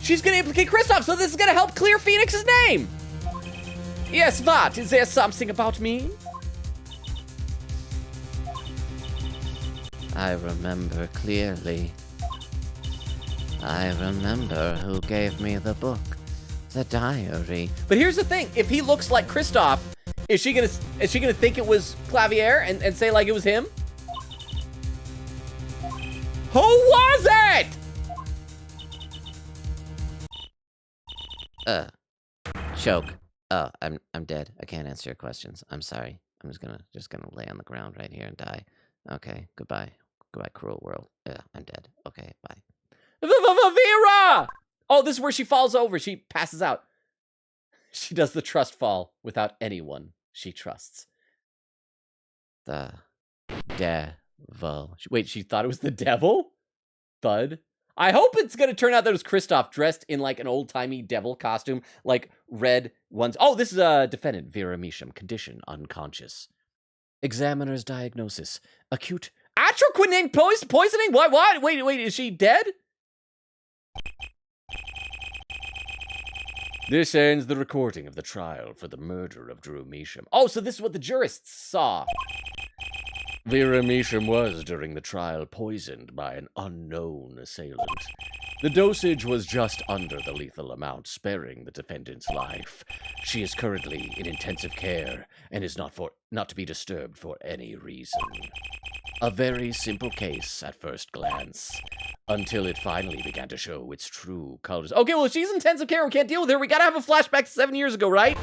she's gonna implicate Christoph, so this is gonna help clear Phoenix's name. Yes, what? Is there something about me? I remember clearly. I remember who gave me the book, the diary. But here's the thing: if he looks like Christoph, is she gonna think it was Clavier and say like it was him? Who was it? Choke. Oh, I'm dead. I can't answer your questions. I'm sorry. I'm just gonna lay on the ground right here and die. Okay, goodbye. Goodbye, cruel world. Yeah, I'm dead. Okay, bye. Vera! Oh, this is where she falls over. She passes out. She does the trust fall without anyone she trusts. The devil. Wait, she thought it was the devil? Thud? I hope it's going to turn out that it was Christoph dressed in like an old-timey devil costume, like red ones. Oh, this is a defendant, Vera Measham, condition unconscious. Examiner's diagnosis, acute atroquinine poisoning? What? Wait, is she dead? This ends the recording of the trial for the murder of Drew Measham. Oh, so this is what the jurists saw. Vera Measham was, during the trial, poisoned by an unknown assailant. The dosage was just under the lethal amount, sparing the defendant's life. She is currently in intensive care and is not to be disturbed for any reason. A very simple case at first glance, until it finally began to show its true colors. Okay, well, she's in intensive care. We can't deal with her. We gotta have a flashback to 7 years ago, right?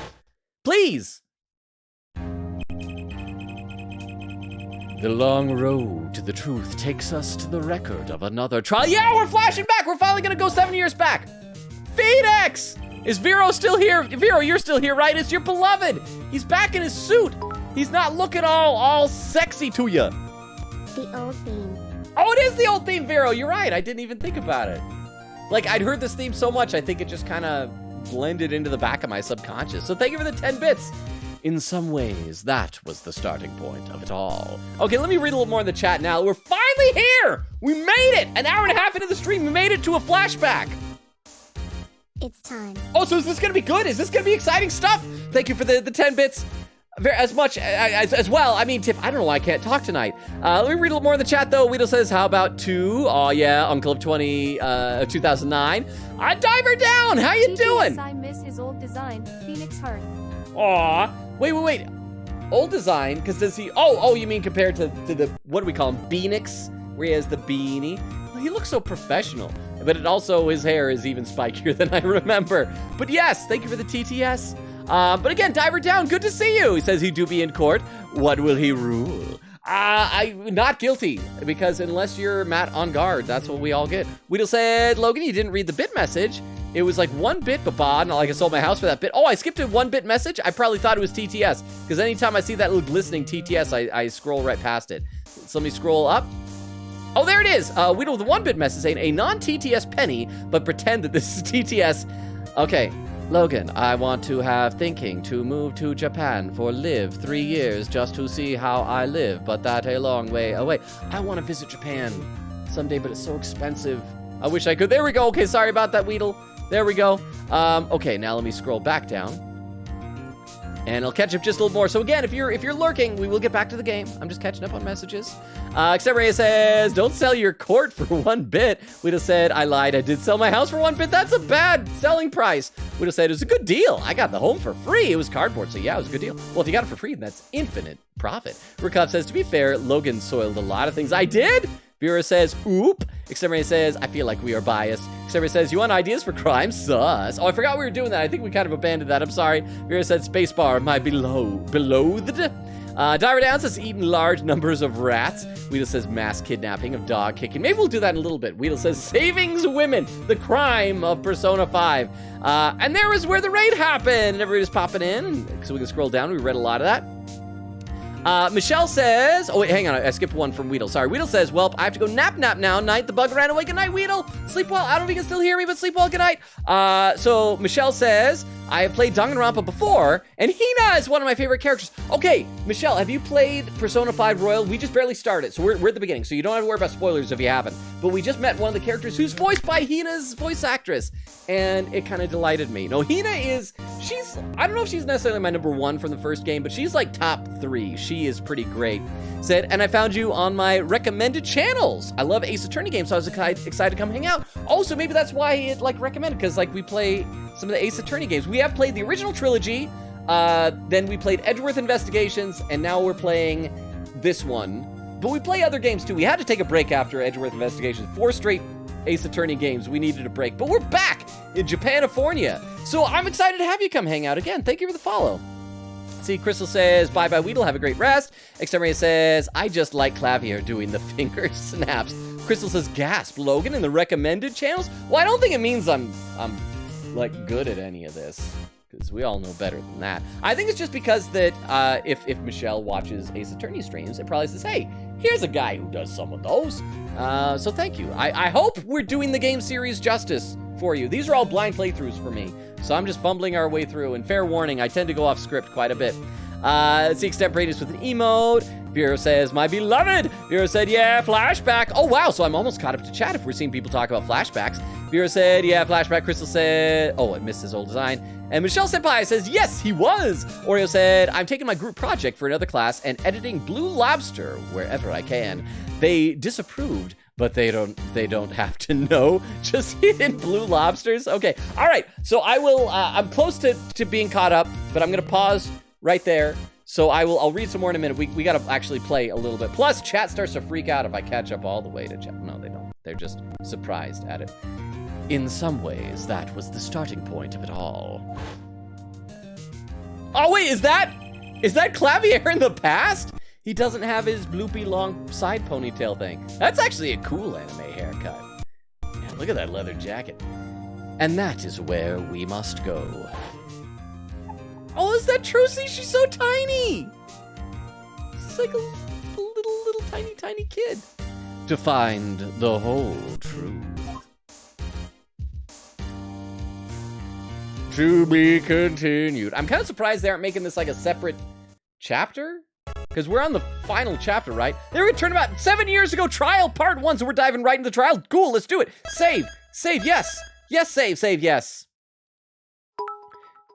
Please. The long road to the truth takes us to the record of another trial. Yeah, we're flashing back. We're finally gonna go 7 years back. Phoenix! Is Vero still here? Vero, you're still here, right? It's your beloved. He's back in his suit. He's not looking all sexy to you. The old theme. Oh, it is the old theme, Vero. You're right. I didn't even think about it. Like, I'd heard this theme so much, I think it just kind of blended into the back of my subconscious. So thank you for the 10 bits. In some ways, that was the starting point of it all. Okay, let me read a little more in the chat now. We're finally here! We made it! An hour and a half into the stream, we made it to a flashback. It's time. Oh, so is this gonna be good? Is this gonna be exciting stuff? Thank you for the 10 bits. As much as well. I mean, Tiff, I don't know why I can't talk tonight. Let me read a little more in the chat, though. Weedle says, how about 2? Oh, yeah, Uncle of 2009. Diver Down, how you doing? I miss his old design, Phoenix Heart. Aw. Wait. Old design, because does he... Oh, you mean compared to the... What do we call him? Beanix? Where he has the beanie? Well, he looks so professional. But it also, his hair is even spikier than I remember. But yes, thank you for the TTS. But again, Diver Down, good to see you. He says he do be in court. What will he rule? I'm not guilty, because unless you're Matt on guard, that's what we all get. Weedle said, Logan, you didn't read the bit message. It was like 1 bit, Baba, not like I sold my house for that bit. Oh, I skipped a 1 bit message? I probably thought it was TTS, because anytime I see that little glistening TTS, I scroll right past it. So let me scroll up. Oh, there it is. Weedle with a 1 bit message saying, a non-TTS penny, but pretend that this is TTS. Okay. Logan, I want to have thinking to move to Japan for live 3 years just to see how I live, but that a long way away. I want to visit Japan someday, but it's so expensive. I wish I could. There we go. Okay, sorry about that, Weedle. There we go. Okay, now let me scroll back down. And I'll catch up just a little more. So again, if you're lurking, we will get back to the game. I'm just catching up on messages. Xeria says, don't sell your court for 1 bit. Widow said, I lied. I did sell my house for 1 bit. That's a bad selling price. Widow said, it was a good deal. I got the home for free. It was cardboard, so yeah, it was a good deal. Well, if you got it for free, then that's infinite profit. Rukov says, to be fair, Logan soiled a lot of things. I did? Vera says, oop. Exterminator says, I feel like we are biased. Exterminator says, you want ideas for crime? Sus. Oh, I forgot we were doing that. I think we kind of abandoned that. I'm sorry. Vera said, spacebar, my beloathed. Diver Down says eating large numbers of rats. Weedle says mass kidnapping of dog kicking. Maybe we'll do that in a little bit. Weedle says savings women, the crime of Persona 5. And there is where the raid happened. Everybody's popping in, so we can scroll down. We read a lot of that. Michelle says, oh wait, hang on, I skipped one from Weedle. Sorry, Weedle says, well, I have to go nap now. Night, the bug ran away. Good night, Weedle. Sleep well. I don't know if you can still hear me, but sleep well. Good night. So Michelle says, I have played Danganronpa before, and Hina is one of my favorite characters. Okay, Michelle, have you played Persona 5 Royal? We just barely started, so we're at the beginning, so you don't have to worry about spoilers if you haven't. But we just met one of the characters who's voiced by Hina's voice actress, and it kind of delighted me. No, Hina she's, I don't know if she's necessarily my number one from the first game, but she's like top 3. She is pretty great. Said, and I found you on my recommended channels. I love Ace Attorney games, so I was excited to come hang out. Also, maybe that's why it recommended, because we play some of the Ace Attorney games. We have played the original trilogy, then we played Edgeworth Investigations, and now we're playing this one. But we play other games too. We had to take a break after Edgeworth Investigations. 4 straight Ace Attorney games. We needed a break, but we're back in Japanifornia. So I'm excited to have you come hang out again. Thank you for the follow. See, Crystal says, bye-bye, Weedle, have a great rest. Exterminator says, I just like Clavier doing the finger snaps. Crystal says, gasp, Logan in the recommended channels? Well, I don't think it means I'm good at any of this, because we all know better than that. I think it's just because that if Michelle watches Ace Attorney streams, it probably says, hey, here's a guy who does some of those. So thank you. I hope we're doing the game series justice for you. These are all blind playthroughs for me, so I'm just fumbling our way through, and fair warning, I tend to go off script quite a bit. Let's see, Extemporaneous with an emote. Vero says, my beloved. Vero said, yeah, flashback. Oh, wow, so I'm almost caught up to chat if we're seeing people talk about flashbacks. Vero said, yeah, flashback. Crystal said, oh, I missed his old design. And Michelle Senpai says, yes, he was. Oreo said, I'm taking my group project for another class and editing Blue Lobster wherever I can. They disapproved, but they don't have to know. Just hidden blue lobsters. Okay, all right. So I will. I'm close to being caught up, but I'm gonna pause right there. So I'll read some more in a minute. We gotta actually play a little bit. Plus, chat starts to freak out if I catch up all the way to chat. No, they don't. They're just surprised at it. In some ways, that was the starting point of it all. Oh wait, is that Clavier in the past? He doesn't have his bloopy long side ponytail thing. That's actually a cool anime haircut. Yeah, look at that leather jacket. And that is where we must go. Oh, is that Trucy? She's so tiny. She's like a little tiny kid. To find the whole truth. To be continued. I'm kind of surprised they aren't making this like a separate chapter. Because we're on the final chapter, right? They returned about 7 years ago, trial part 1, so we're diving right into the trial. Cool, let's do it. Save, yes. Yes, save, yes.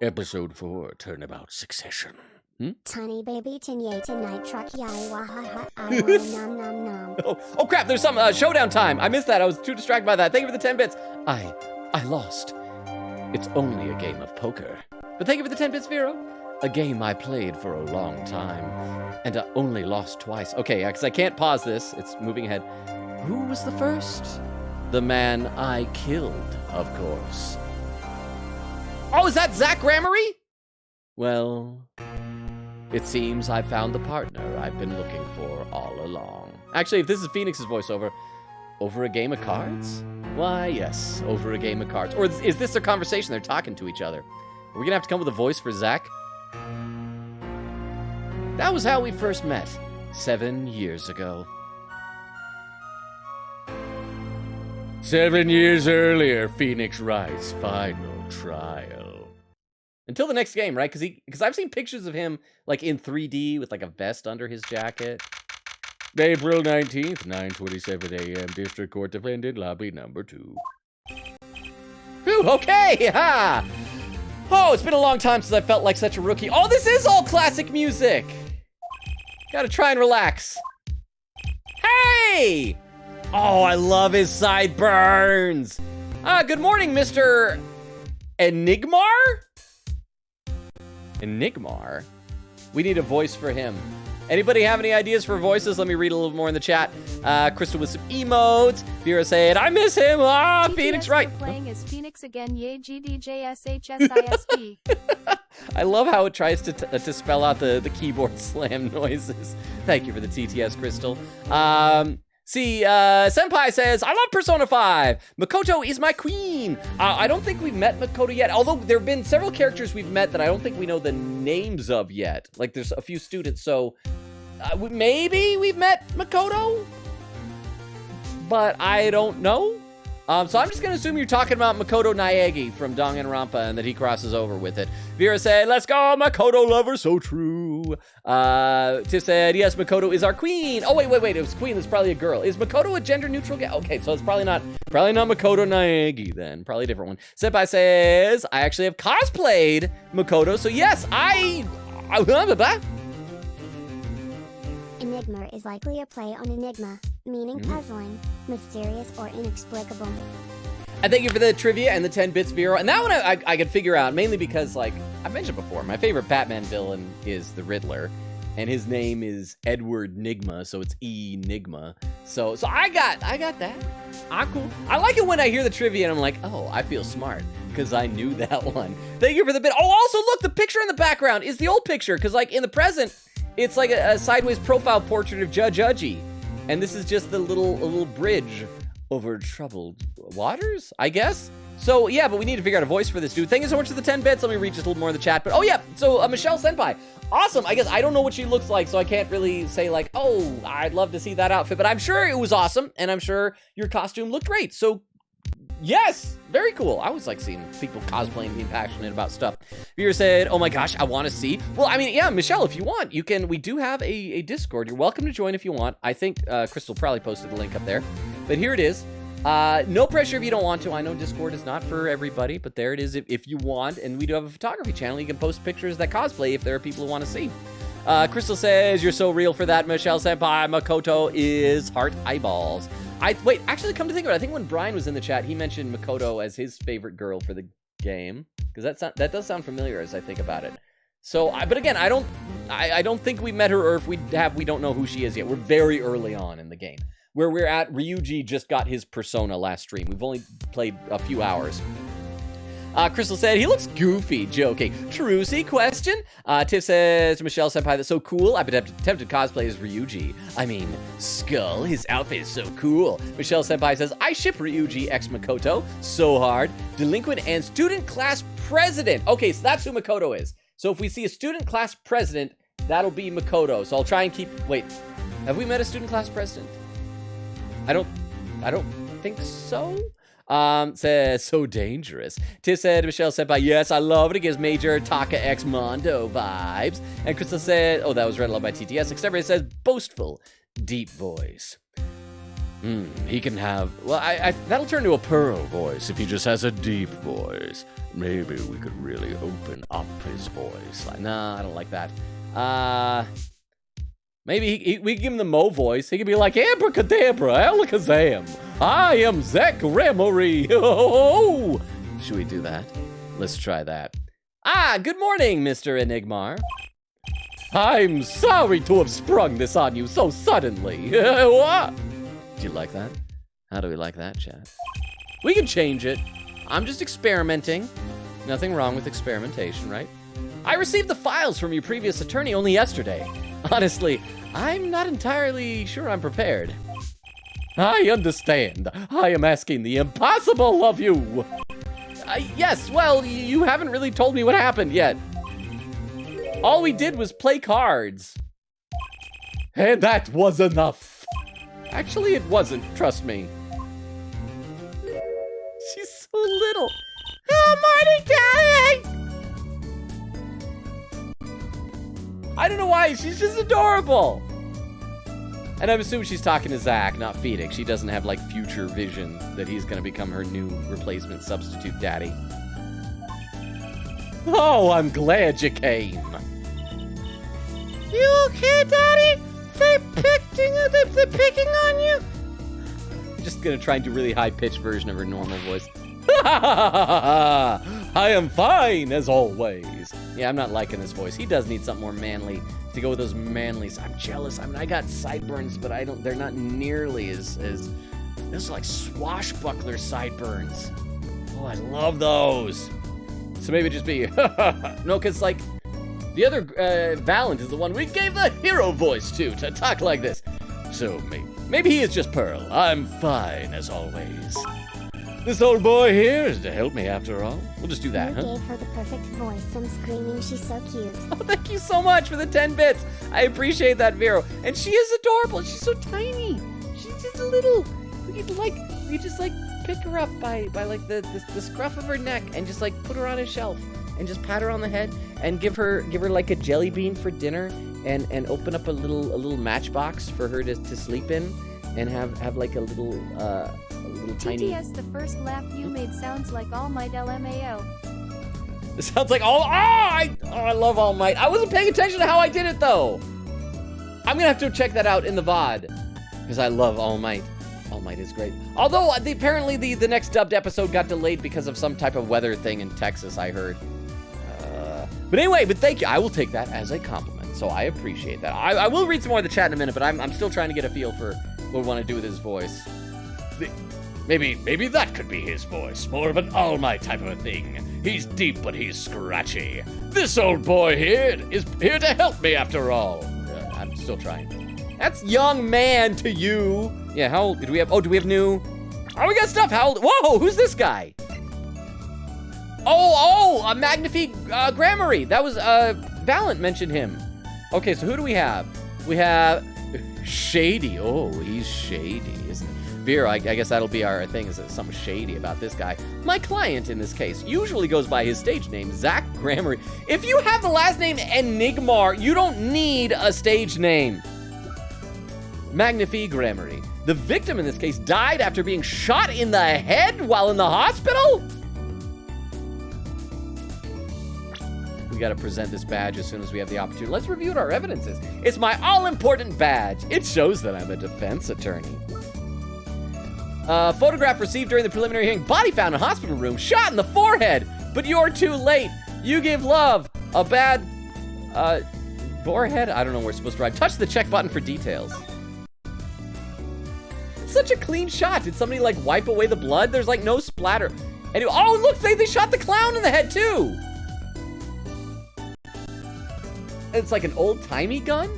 Episode 4, Turnabout Succession. Tiny baby tinye tonight truck yai wahaha nom nom nom. Oh crap, there's some showdown time. I missed that, I was too distracted by that. Thank you for the 10 bits. I lost. It's only a game of poker. But thank you for the 10 bits, Vero. A game I played for a long time, and I only lost twice. Okay, because I can't pause this. It's moving ahead. Who was the first? The man I killed, of course. Oh, is that Zach Gramery? Well, it seems I found the partner I've been looking for all along. Actually, if this is Phoenix's voiceover, over a game of cards? Why, yes, over a game of cards. Or is this their conversation? They're talking to each other. Are we gonna have to come up with a voice for Zach? That was how we first met, 7 years ago. 7 years earlier, Phoenix Wright's final trial. Until the next game, right? Because I've seen pictures of him like in 3D with like a vest under his jacket. April 19th, 9:27 a.m. District Court defendant, lobby number 2. Whew, okay, ha! Oh, it's been a long time since I felt like such a rookie. Oh, this is all classic music! Gotta try and relax. Hey! Oh, I love his sideburns! Good morning, Mr. Enigmar? Enigmar? We need a voice for him. Anybody have any ideas for voices? Let me read a little more in the chat. Crystal with some emotes. Vera said, I miss him. Ah, GTS Phoenix, right. Playing as Phoenix again. Yay, GDJSHSISP. I love how it tries to spell out the keyboard slam noises. Thank you for the TTS, Crystal. Senpai says, I love Persona 5. Makoto is my queen. I don't think we've met Makoto yet, although there have been several characters we've met that I don't think we know the names of yet. Like, there's a few students, so maybe we've met Makoto, but I don't know. So I'm just going to assume you're talking about Makoto Naegi from Danganronpa and that he crosses over with it. Vera said, let's go, Makoto lover, so true. Tiff said, yes, Makoto is our queen. Oh, wait, it was queen, that's probably a girl. Is Makoto a gender neutral guy? Okay, so it's probably not Makoto Naegi then, probably a different one. Senpai says, I actually have cosplayed Makoto, so yes, Enigma is likely a play on enigma, meaning puzzling, mysterious, or inexplicable. I thank you for the trivia and the 10 bits, Vero. And that one I could figure out, mainly because, like, I've mentioned before, my favorite Batman villain is the Riddler, and his name is Edward Nigma, so it's Enigma. So I got that. Cool. I like it when I hear the trivia and I'm like, oh, I feel smart, because I knew that one. Thank you for the bit. Oh, also, look, the picture in the background is the old picture, because, like, in the present, it's like a sideways profile portrait of Judge Udgy. And this is just the little bridge over troubled waters, I guess? So, yeah, but we need to figure out a voice for this dude. Thank you so much for the 10 bits. Let me read just a little more in the chat. But, oh, yeah, so Michelle Senpai. Awesome. I guess I don't know what she looks like, so I can't really say, like, oh, I'd love to see that outfit. But I'm sure it was awesome, and I'm sure your costume looked great. So, yes, very cool. I always like seeing people cosplaying and being passionate about stuff. Viewer said, oh my gosh, I want to see. Well, I mean, yeah, Michelle, if you want, you can, we do have a Discord. You're welcome to join if you want. I think Crystal probably posted the link up there, but here it is. No pressure if you don't want to. I know Discord is not for everybody, but there it is if you want. And we do have a photography channel. You can post pictures that cosplay if there are people who want to see. Crystal says, you're so real for that, Michelle Senpai. Makoto is heart eyeballs. Wait, actually, come to think of it, I think when Brian was in the chat, he mentioned Makoto as his favorite girl for the game, because that does sound familiar as I think about it. So, but again, I don't think we met her, or if we have, we don't know who she is yet. We're very early on in the game. Where we're at, Ryuji just got his persona last stream. We've only played a few hours. Crystal said, he looks goofy, joking. Trucy question. Tiff says, Michelle Senpai, that's so cool. I've been tempted to cosplay as Ryuji. I mean, Skull, his outfit is so cool. Michelle Senpai says, I ship Ryuji x Makoto. So hard. Delinquent and student class president. Okay, so that's who Makoto is. So if we see a student class president, that'll be Makoto. So I'll try and keep, wait, have we met a student class president? I don't think so. Says, so dangerous. Tiff said, Michelle Senpai, yes, I love it. It gives Major Taka X Mondo vibes. And Crystal said, oh, that was read aloud by TTS. Extemporary says, boastful, deep voice. He can have, well, that'll turn to a pearl voice if he just has a deep voice. Maybe we could really open up his voice. Like, nah, I don't like that. Maybe we give him the Mo voice. He could be like, abracadabra, alakazam. I am Zach Gremory. Oh, should we do that? Let's try that. Good morning, Mr. Enigmar. I'm sorry to have sprung this on you so suddenly. What? Do you like that? How do we like that, chat? We can change it. I'm just experimenting. Nothing wrong with experimentation, right? I received the files from your previous attorney only yesterday. Honestly, I'm not entirely sure I'm prepared. I understand. I am asking the impossible of you. Yes, well, you haven't really told me what happened yet. All we did was play cards. And that was enough. Actually, it wasn't, trust me. She's so little. Oh, morning, Daddy! I don't know why, she's just adorable. And I'm assuming she's talking to Zach, not Phoenix. She doesn't have, like, future vision that he's gonna become her new replacement substitute daddy. Oh, I'm glad you came. You okay, Daddy? They're picking on you? I'm just gonna try and do a really high-pitched version of her normal voice. I am fine, as always. Yeah, I'm not liking this voice. He does need something more manly to go with those manlies. I'm jealous. I mean, I got sideburns, but they're not nearly as those are like swashbuckler sideburns. Oh, I love those. So maybe just be, no, because, like, the other Valent is the one we gave the hero voice to talk like this. So maybe he is just Pearl. I'm fine, as always. This old boy here is to help me after all. We'll just do that, You huh? gave her the perfect voice. I'm screaming. She's so cute. Oh, thank you so much for the 10 bits. I appreciate that, Vero. And she is adorable. She's so tiny. She's just a little. We could just pick her up by like the scruff of her neck and just like put her on a shelf and just pat her on the head and give her like a jelly bean for dinner and open up a little matchbox for her to sleep in and have like a little tiny. TTS, the first laugh you made sounds like All Might LMAO. It sounds like I love All Might. I wasn't paying attention to how I did it though. I'm gonna have to check that out in the VOD because I love All Might. All Might is great. Although apparently the next dubbed episode got delayed because of some type of weather thing in Texas, I heard. But anyway, thank you. I will take that as a compliment. So I appreciate that. I will read some more of the chat in a minute, but I'm still trying to get a feel for what we want to do with his voice. Maybe that could be his voice. More of an All Might type of a thing. He's deep, but he's scratchy. This old boy here is here to help me after all. I'm still trying. That's young man to you. Yeah, how old do we have? Oh, do we have new? Oh, we got stuff. How old? Whoa, who's this guy? Oh, Magnifique Grammary. That was, Valent mentioned him. Okay, so who do we have? We have Shady. Oh, he's shady, isn't he? Vera, I guess that'll be our thing, is that something shady about this guy. My client, in this case, usually goes by his stage name, Zach Grammary. If you have the last name Enigmar, you don't need a stage name. Magnifique Grammary. The victim in this case died after being shot in the head while in the hospital? We gotta present this badge as soon as we have the opportunity. Let's review what our evidence is. It's my all-important badge. It shows that I'm a defense attorney. Photograph received during the preliminary hearing. Body found in hospital room. Shot in the forehead. But you're too late. You give love a bad, forehead? I don't know where we're supposed to write. Touch the check button for details. It's such a clean shot. Did somebody, like, wipe away the blood? There's, like, no splatter. And oh, look, they shot the clown in the head, too. It's like an old-timey gun?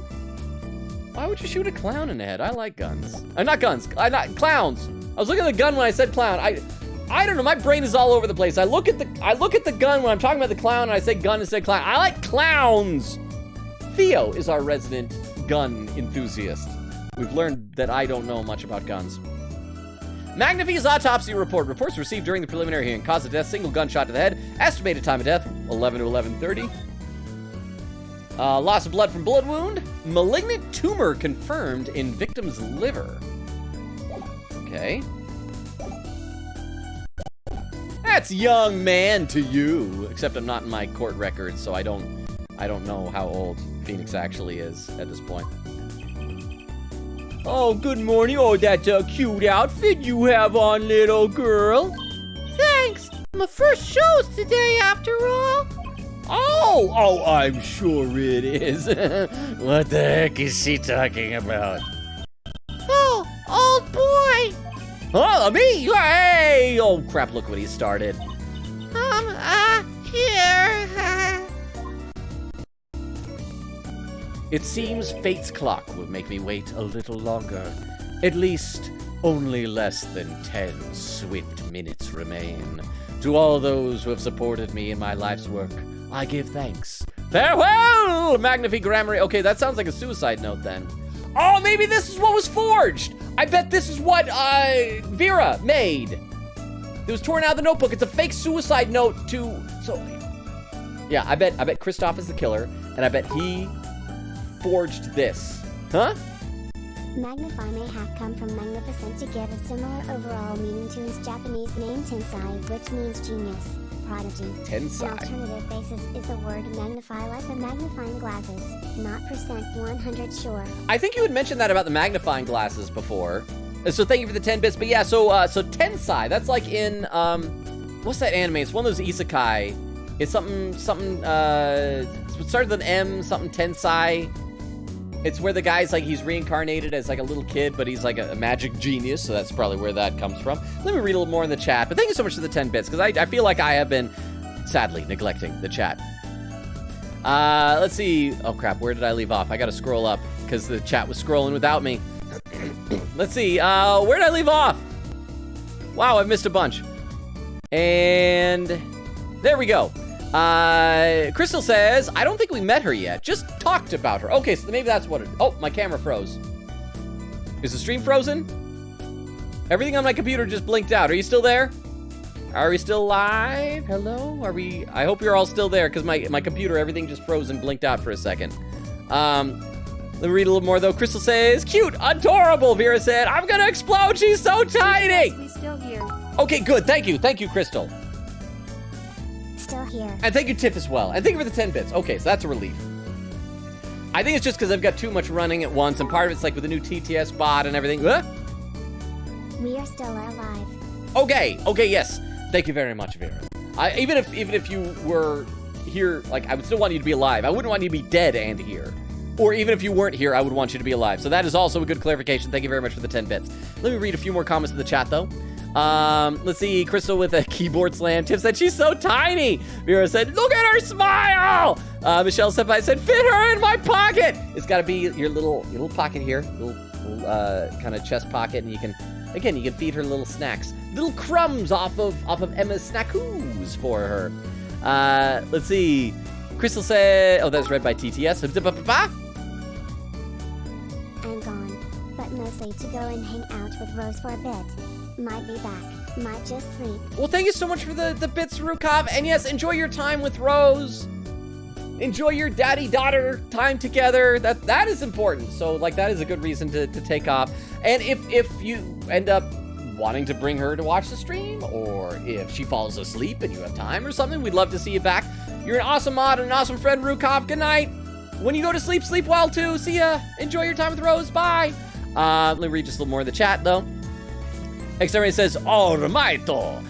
Why would you shoot a clown in the head? I like guns. Not guns. Not clowns. I was looking at the gun when I said clown. I don't know. My brain is all over the place. I look at the gun when I'm talking about the clown, and I say gun instead of clown. I like clowns. Theo is our resident gun enthusiast. We've learned that I don't know much about guns. Magnifique's autopsy report. Reports received during the preliminary hearing. Cause of death: single gunshot to the head. Estimated time of death: 11 to 11:30. Loss of blood from blood wound. Malignant tumor confirmed in victim's liver. Okay. That's young man to you. Except I'm not in my court records, so I don't know how old Phoenix actually is at this point. Oh, good morning. Oh, that's a cute outfit you have on, little girl. Thanks. My first show's today, after all. Oh, I'm sure it is. What the heck is she talking about? Oh, old boy. Oh, me? Hey! Oh, crap, look what he started. Here. It seems fate's clock will make me wait a little longer. At least, only less than 10 swift minutes remain. To all those who have supported me in my life's work, I give thanks. Farewell, Magnifique Grammary. Okay, that sounds like a suicide note then. Oh, maybe this is what was forged. I bet this is what Vera made. It was torn out of the notebook. It's a fake suicide note yeah, I bet Christoph is the killer, and I bet he forged this. Huh? Magnify may have come from magnificent to give a similar overall meaning to his Japanese name Tensai, which means genius, prodigy. Tensai. An alternative basis is the word magnify, like the magnifying glasses, not %100 sure. I think you had mentioned that about the magnifying glasses before. So thank you for the 10 bits. But yeah, so Tensai, that's like in, what's that anime? It's one of those isekai. It's something, it started with an M, something Tensai. It's where the guy's like, he's reincarnated as like a little kid, but he's like a magic genius, so that's probably where that comes from. Let me read a little more in the chat, but thank you so much for the 10 bits, because I feel like I have been sadly neglecting the chat. Let's see. Oh, crap. Where did I leave off? I got to scroll up because the chat was scrolling without me. Let's see. Where did I leave off? Wow, I missed a bunch. And there we go. Crystal says, I don't think we met her yet. Just talked about her. Okay, so maybe that's what it... Oh, my camera froze. Is the stream frozen? Everything on my computer just blinked out. Are you still there? Are we still live? Hello? Are we... I hope you're all still there, because my computer, everything just froze and blinked out for a second. Let me read a little more, though. Crystal says, cute, adorable. Vera said, I'm gonna explode. She's so tiny. He's still here. Okay, good. Thank you. Thank you, Crystal. Still here. And thank you, Tiff, as well. And thank you for the 10 bits. Okay, so that's a relief. I think it's just because I've got too much running at once, and part of it's like with the new TTS bot and everything. We are still alive. Okay, yes. Thank you very much, Vera. Even if you were here, like, I would still want you to be alive. I wouldn't want you to be dead and here. Or even if you weren't here, I would want you to be alive. So that is also a good clarification. Thank you very much for the 10 bits. Let me read a few more comments in the chat, though. Let's see. Crystal with a keyboard slam. Tiff said, she's so tiny. Vera said, look at her smile. Michelle Senpai said, fit her in my pocket. It's got to be your little pocket here. Little kind of chest pocket. And you can, again, you can feed her little snacks. Little crumbs off of Emma's snackoos for her. Let's see. Crystal said, oh, that's read by TTS. I'm gone, but mostly to go and hang out with Rose for a bit. Might be back, might just sleep. Well, thank you so much for the bits, Rukov. And yes, enjoy your time with Rose. Enjoy your daddy-daughter time together. That is important. So, like, that is a good reason to take off. And if you end up wanting to bring her to watch the stream, or if she falls asleep and you have time or something, we'd love to see you back. You're an awesome mod and an awesome friend, Rukov. Good night. When you go to sleep, sleep well, too. See ya. Enjoy your time with Rose. Bye. Let me read just a little more in the chat, though. Exterminator says, Alrighto.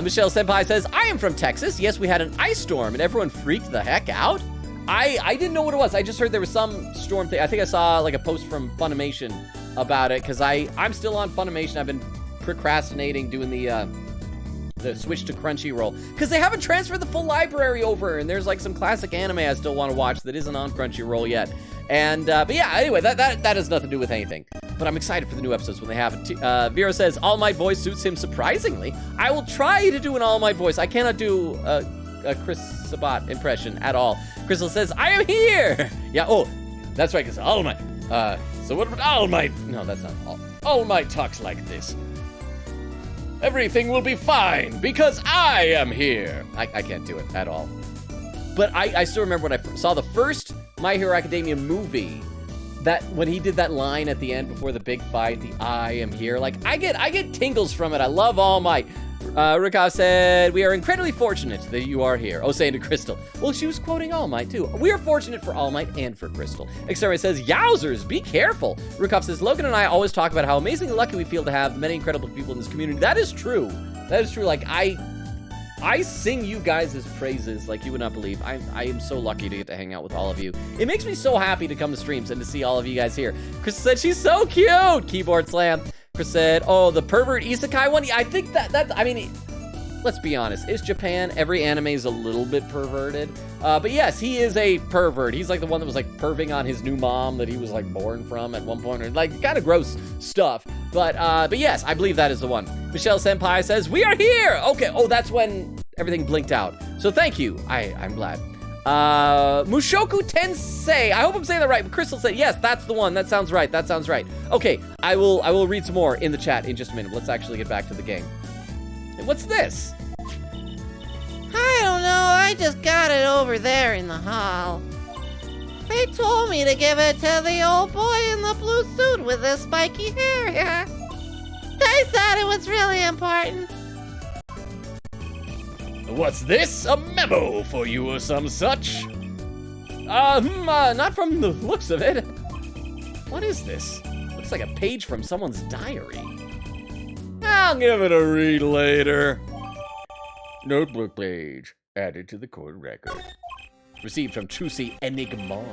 Michelle Senpai says, I am from Texas. Yes, we had an ice storm, and everyone freaked the heck out. I didn't know what it was. I just heard there was some storm thing. I think I saw, like, a post from Funimation about it, because I'm still on Funimation. I've been procrastinating doing the switch to Crunchyroll, because they haven't transferred the full library over, and there's, like, some classic anime I still want to watch that isn't on Crunchyroll yet. And, but yeah, anyway, that has nothing to do with anything. But I'm excited for the new episodes when they have it. Vera says, All Might voice suits him surprisingly. I will try to do an All Might voice. I cannot do a Chris Sabat impression at all. Crystal says, I am here! Yeah, oh, that's right, because All Might. So what about All Might? No, that's not All. All Might talks like this. Everything will be fine, because I am here. I can't do it at all. But I still remember when I saw the first My Hero Academia movie, that when he did that line at the end before the big fight, the I am here, like, I get tingles from it. I love All Might. Rukov said, we are incredibly fortunate that you are here. Oh, saying to Crystal. Well, she was quoting All Might, too. We are fortunate for All Might and for Crystal. Exterminator says, yowzers, be careful. Rukov says, Logan and I always talk about how amazingly lucky we feel to have many incredible people in this community. That is true. That is true. Like, I sing you guys' praises like you would not believe. I am so lucky to get to hang out with all of you. It makes me so happy to come to streams and to see all of you guys here. Chris said, she's so cute. Keyboard slam. Chris said, oh, the pervert isekai one? Yeah, I think that's, I mean, let's be honest. It's Japan. Every anime is a little bit perverted. But yes, he is a pervert. He's like the one that was like perving on his new mom that he was like born from at one point. Or like kind of gross stuff. But yes, I believe that is the one. Michelle Senpai says, we are here. Okay. Oh, that's when everything blinked out. So thank you. I'm glad. Mushoku Tensei. I hope I'm saying that right. Crystal said, yes, that's the one. That sounds right. That sounds right. Okay. I will read some more in the chat in just a minute. Let's actually get back to the game. What's this? I don't know, I just got it over there in the hall. They told me to give it to the old boy in the blue suit with the spiky hair here. They said it was really important. What's this? A memo for you or some such? Not from the looks of it. What is this? Looks like a page from someone's diary. I'll give it a read later. Notebook page added to the court record. Received from Trucy Enigmar.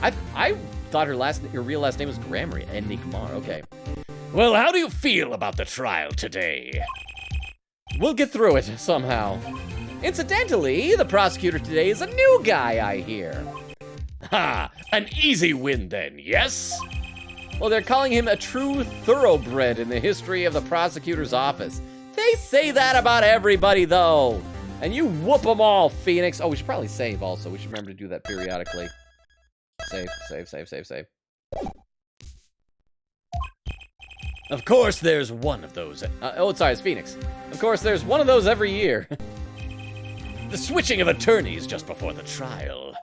I thought her real last name was Grammar Enigmar. Okay. Well, how do you feel about the trial today? We'll get through it somehow. Incidentally, the prosecutor today is a new guy, I hear. Ha! An easy win then, yes? Well, they're calling him a true thoroughbred in the history of the prosecutor's office. They say that about everybody, though. And you whoop them all, Phoenix. Oh, we should probably save also. We should remember to do that periodically. Save. Of course, there's one of those. Sorry, it's Phoenix. Of course, there's one of those every year. The switching of attorneys just before the trial.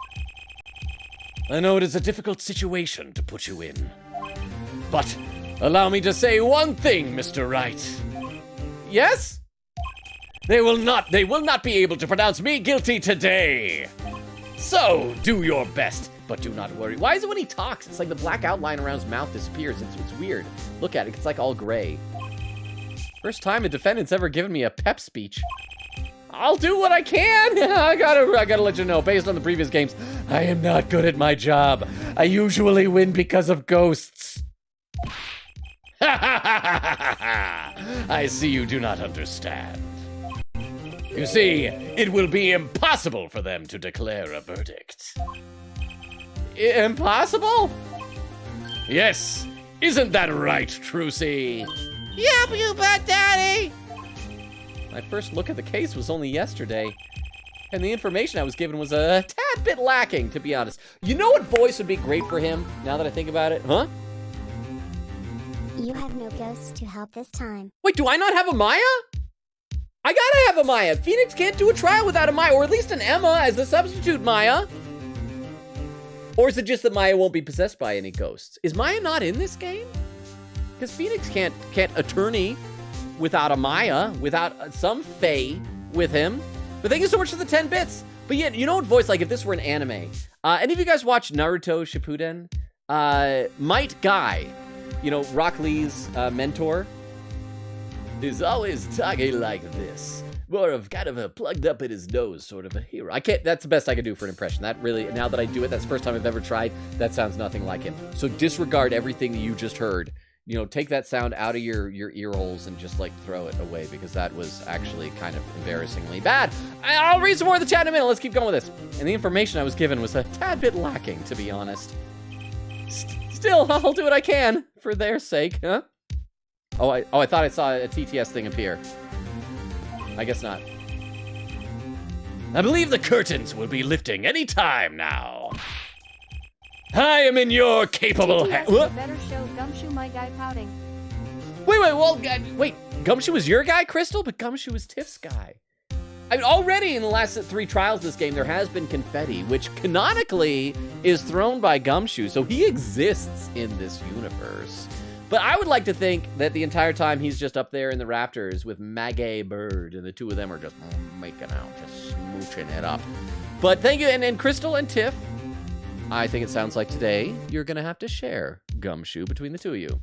I know it is a difficult situation to put you in. But allow me to say one thing, Mr. Wright. Yes? They will not be able to pronounce me guilty today. So, do your best, but do not worry. Why is it when he talks, it's like the black outline around his mouth disappears? It's weird. Look at it, it's like all gray. First time a defendant's ever given me a pep speech. I'll do what I can. I gotta let you know, based on the previous games, I am not good at my job. I usually win because of ghosts. I see you do not understand. You see, it will be impossible for them to declare a verdict. Impossible? Yes. Isn't that right, Trucy? Yep, you bet, Daddy! My first look at the case was only yesterday, and the information I was given was a tad bit lacking, to be honest. You know what voice would be great for him, now that I think about it? Huh? You have no ghosts to help this time. Wait, do I not have a Maya? I gotta have a Maya. Phoenix can't do a trial without a Maya, or at least an Emma as the substitute Maya. Or is it just that Maya won't be possessed by any ghosts? Is Maya not in this game? Because Phoenix can't attorney without a Maya, without some Fae with him. But thank you so much for the 10 bits. But yeah, you know what voice, like if this were an anime. Any of you guys watch Naruto Shippuden? Might Guy, you know, Rock Lee's mentor, is always talking like this. More of kind of a plugged up in his nose sort of a hero. That's the best I can do for an impression. That really, now that I do it, that's the first time I've ever tried. That sounds nothing like him. So disregard everything that you just heard. You know, take that sound out of your ear holes and just like throw it away, because that was actually kind of embarrassingly bad. I'll read some more in the chat in a minute. Let's keep going with this. And the information I was given was a tad bit lacking, to be honest. Still, I'll do what I can for their sake, huh? Oh, I thought I saw a TTS thing appear. I guess not. I believe the curtains will be lifting any time now. I am in your capable hands. Better show Gumshoe my guy pouting. Wait, Gumshoe was your guy, Crystal? But Gumshoe was Tiff's guy. I mean, already in the last 3 trials of this game, there has been confetti, which canonically is thrown by Gumshoe, so he exists in this universe. But I would like to think that the entire time he's just up there in the rafters with Maggie Bird, and the two of them are just making out, just smooching it up. But thank you, and Crystal and Tiff, I think it sounds like today you're gonna have to share Gumshoe between the two of you.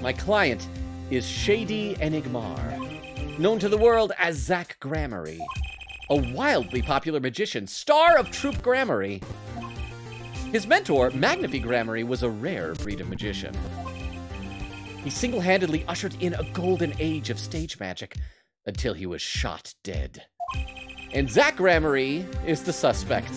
My client is Shady Enigmar, known to the world as Zach Gramarye, a wildly popular magician, star of Troupe Gramarye. His mentor, Magnify Gramarye, was a rare breed of magician. He single-handedly ushered in a golden age of stage magic until he was shot dead. And Zach Gramarye is the suspect.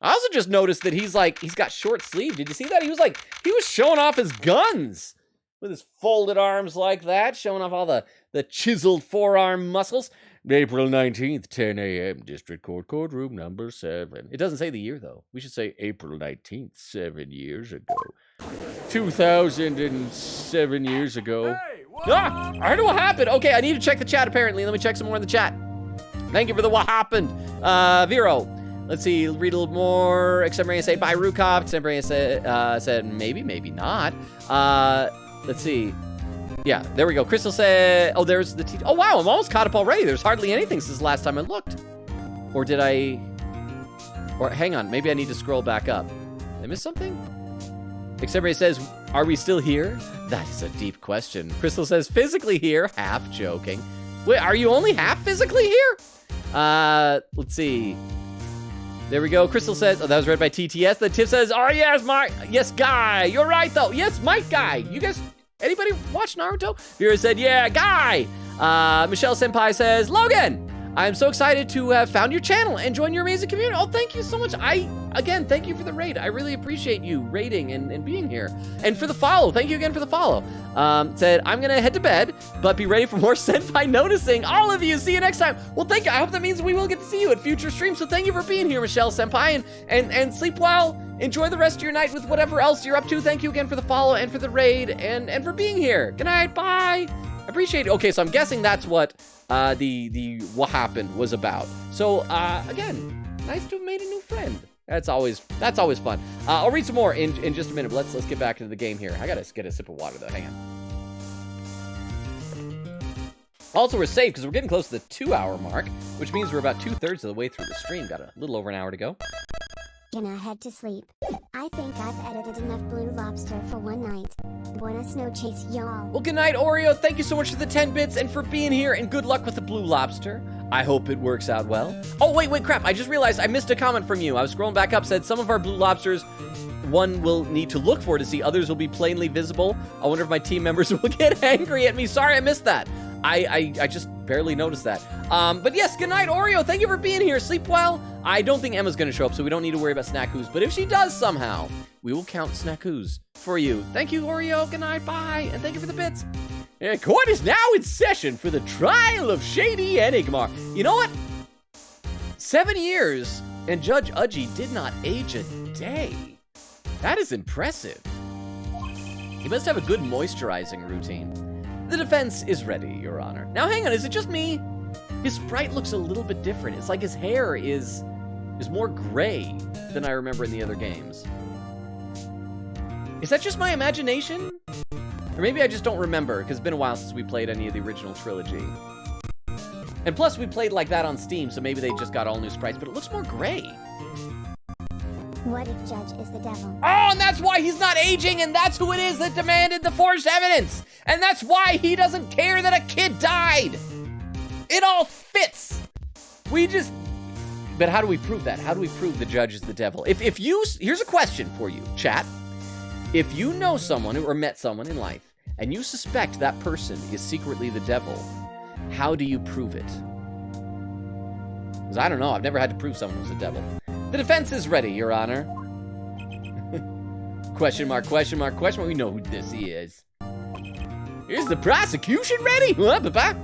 I also just noticed that he's got short sleeve. Did you see that? He was showing off his guns with his folded arms like that, showing off all the chiseled forearm muscles. April 19th, 10 a.m., District Court, courtroom number 7. It doesn't say the year, though. We should say April 19th, 7 years ago. 2007 years ago. Hey, I heard what happened. Okay, I need to check the chat, apparently. Let me check some more in the chat. Thank you for the what happened. Vero, let's see, read a little more. Extemporaneous say, bye, Rukov. Extemporaneous said, maybe, maybe not. Let's see. Yeah, there we go. Crystal said, oh, there's the oh, wow, I'm almost caught up already. There's hardly anything since the last time I looked. Or did I, or hang on, maybe I need to scroll back up. Did I miss something? Extemporaneous says, are we still here? That is a deep question. Crystal says, physically here, half joking. Wait, are you only half physically here? Let's see. There we go. Crystal says, oh, that was read by TTS. Then Tiff says, oh, yes, Guy. You're right, though. Yes, Mike Guy. You guys, Anybody watch Naruto? Vera said, yeah, Guy. Michelle Senpai says, Logan, I'm so excited to have found your channel and join your amazing community. Oh, thank you so much. Again, thank you for the raid. I really appreciate you raiding and being here. And for the follow, thank you again for the follow. Said, I'm gonna head to bed, but be ready for more Senpai noticing. All of you, see you next time. Well, thank you. I hope that means we will get to see you at future streams. So thank you for being here, Michelle Senpai, and sleep well. Enjoy the rest of your night with whatever else you're up to. Thank you again for the follow and for the raid and for being here. Good night, bye. Appreciate it. Okay, so I'm guessing that's what the what happened was about. So again, nice to have made a new friend. That's always fun. I'll read some more in just a minute. But let's get back into the game here. I gotta get a sip of water though. Hang on. Also, we're safe because we're getting close to the 2-hour mark, which means we're about 2/3 of the way through the stream. Got a little over an hour to go. Gonna head to sleep. I think I've edited enough Blue Lobster for one night. Buenas noches, y'all. Well, good night, Oreo. Thank you so much for the 10 bits and for being here, and good luck with the Blue Lobster. I hope it works out well. Oh, wait, crap. I just realized I missed a comment from you. I was scrolling back up, said some of our Blue Lobsters, one will need to look for to see, others will be plainly visible. I wonder if my team members will get angry at me. Sorry, I missed that. I just barely noticed that. But yes, good night, Oreo. Thank you for being here. Sleep well. I don't think Emma's going to show up, so we don't need to worry about Snackoos. But if she does somehow, we will count Snackoos for you. Thank you, Oreo. Good night. Bye. And thank you for the bits. Court is now in session for the trial of Shady Enigmar. You know what? 7 years, and Judge Udgy did not age a day. That is impressive. He must have a good moisturizing routine. The defense is ready, Your Honor. Now, hang on, is it just me? His sprite looks a little bit different. It's like his hair is more gray than I remember in the other games. Is that just my imagination? Or maybe I just don't remember, because it's been a while since we played any of the original trilogy. And plus, we played like that on Steam, so maybe they just got all new sprites, but it looks more gray. What if Judge is the devil? Oh, and that's why he's not aging, and that's who it is that demanded the forged evidence. And that's why he doesn't care that a kid died. It all fits. But how do we prove that? How do we prove the Judge is the devil? Here's a question for you, chat. If you know someone or met someone in life, and you suspect that person is secretly the devil, how do you prove it? Because I don't know, I've never had to prove someone was the devil. The defense is ready, Your Honor. Question mark, question mark, question mark. We know who this is. Is the prosecution ready? Huh, Papa?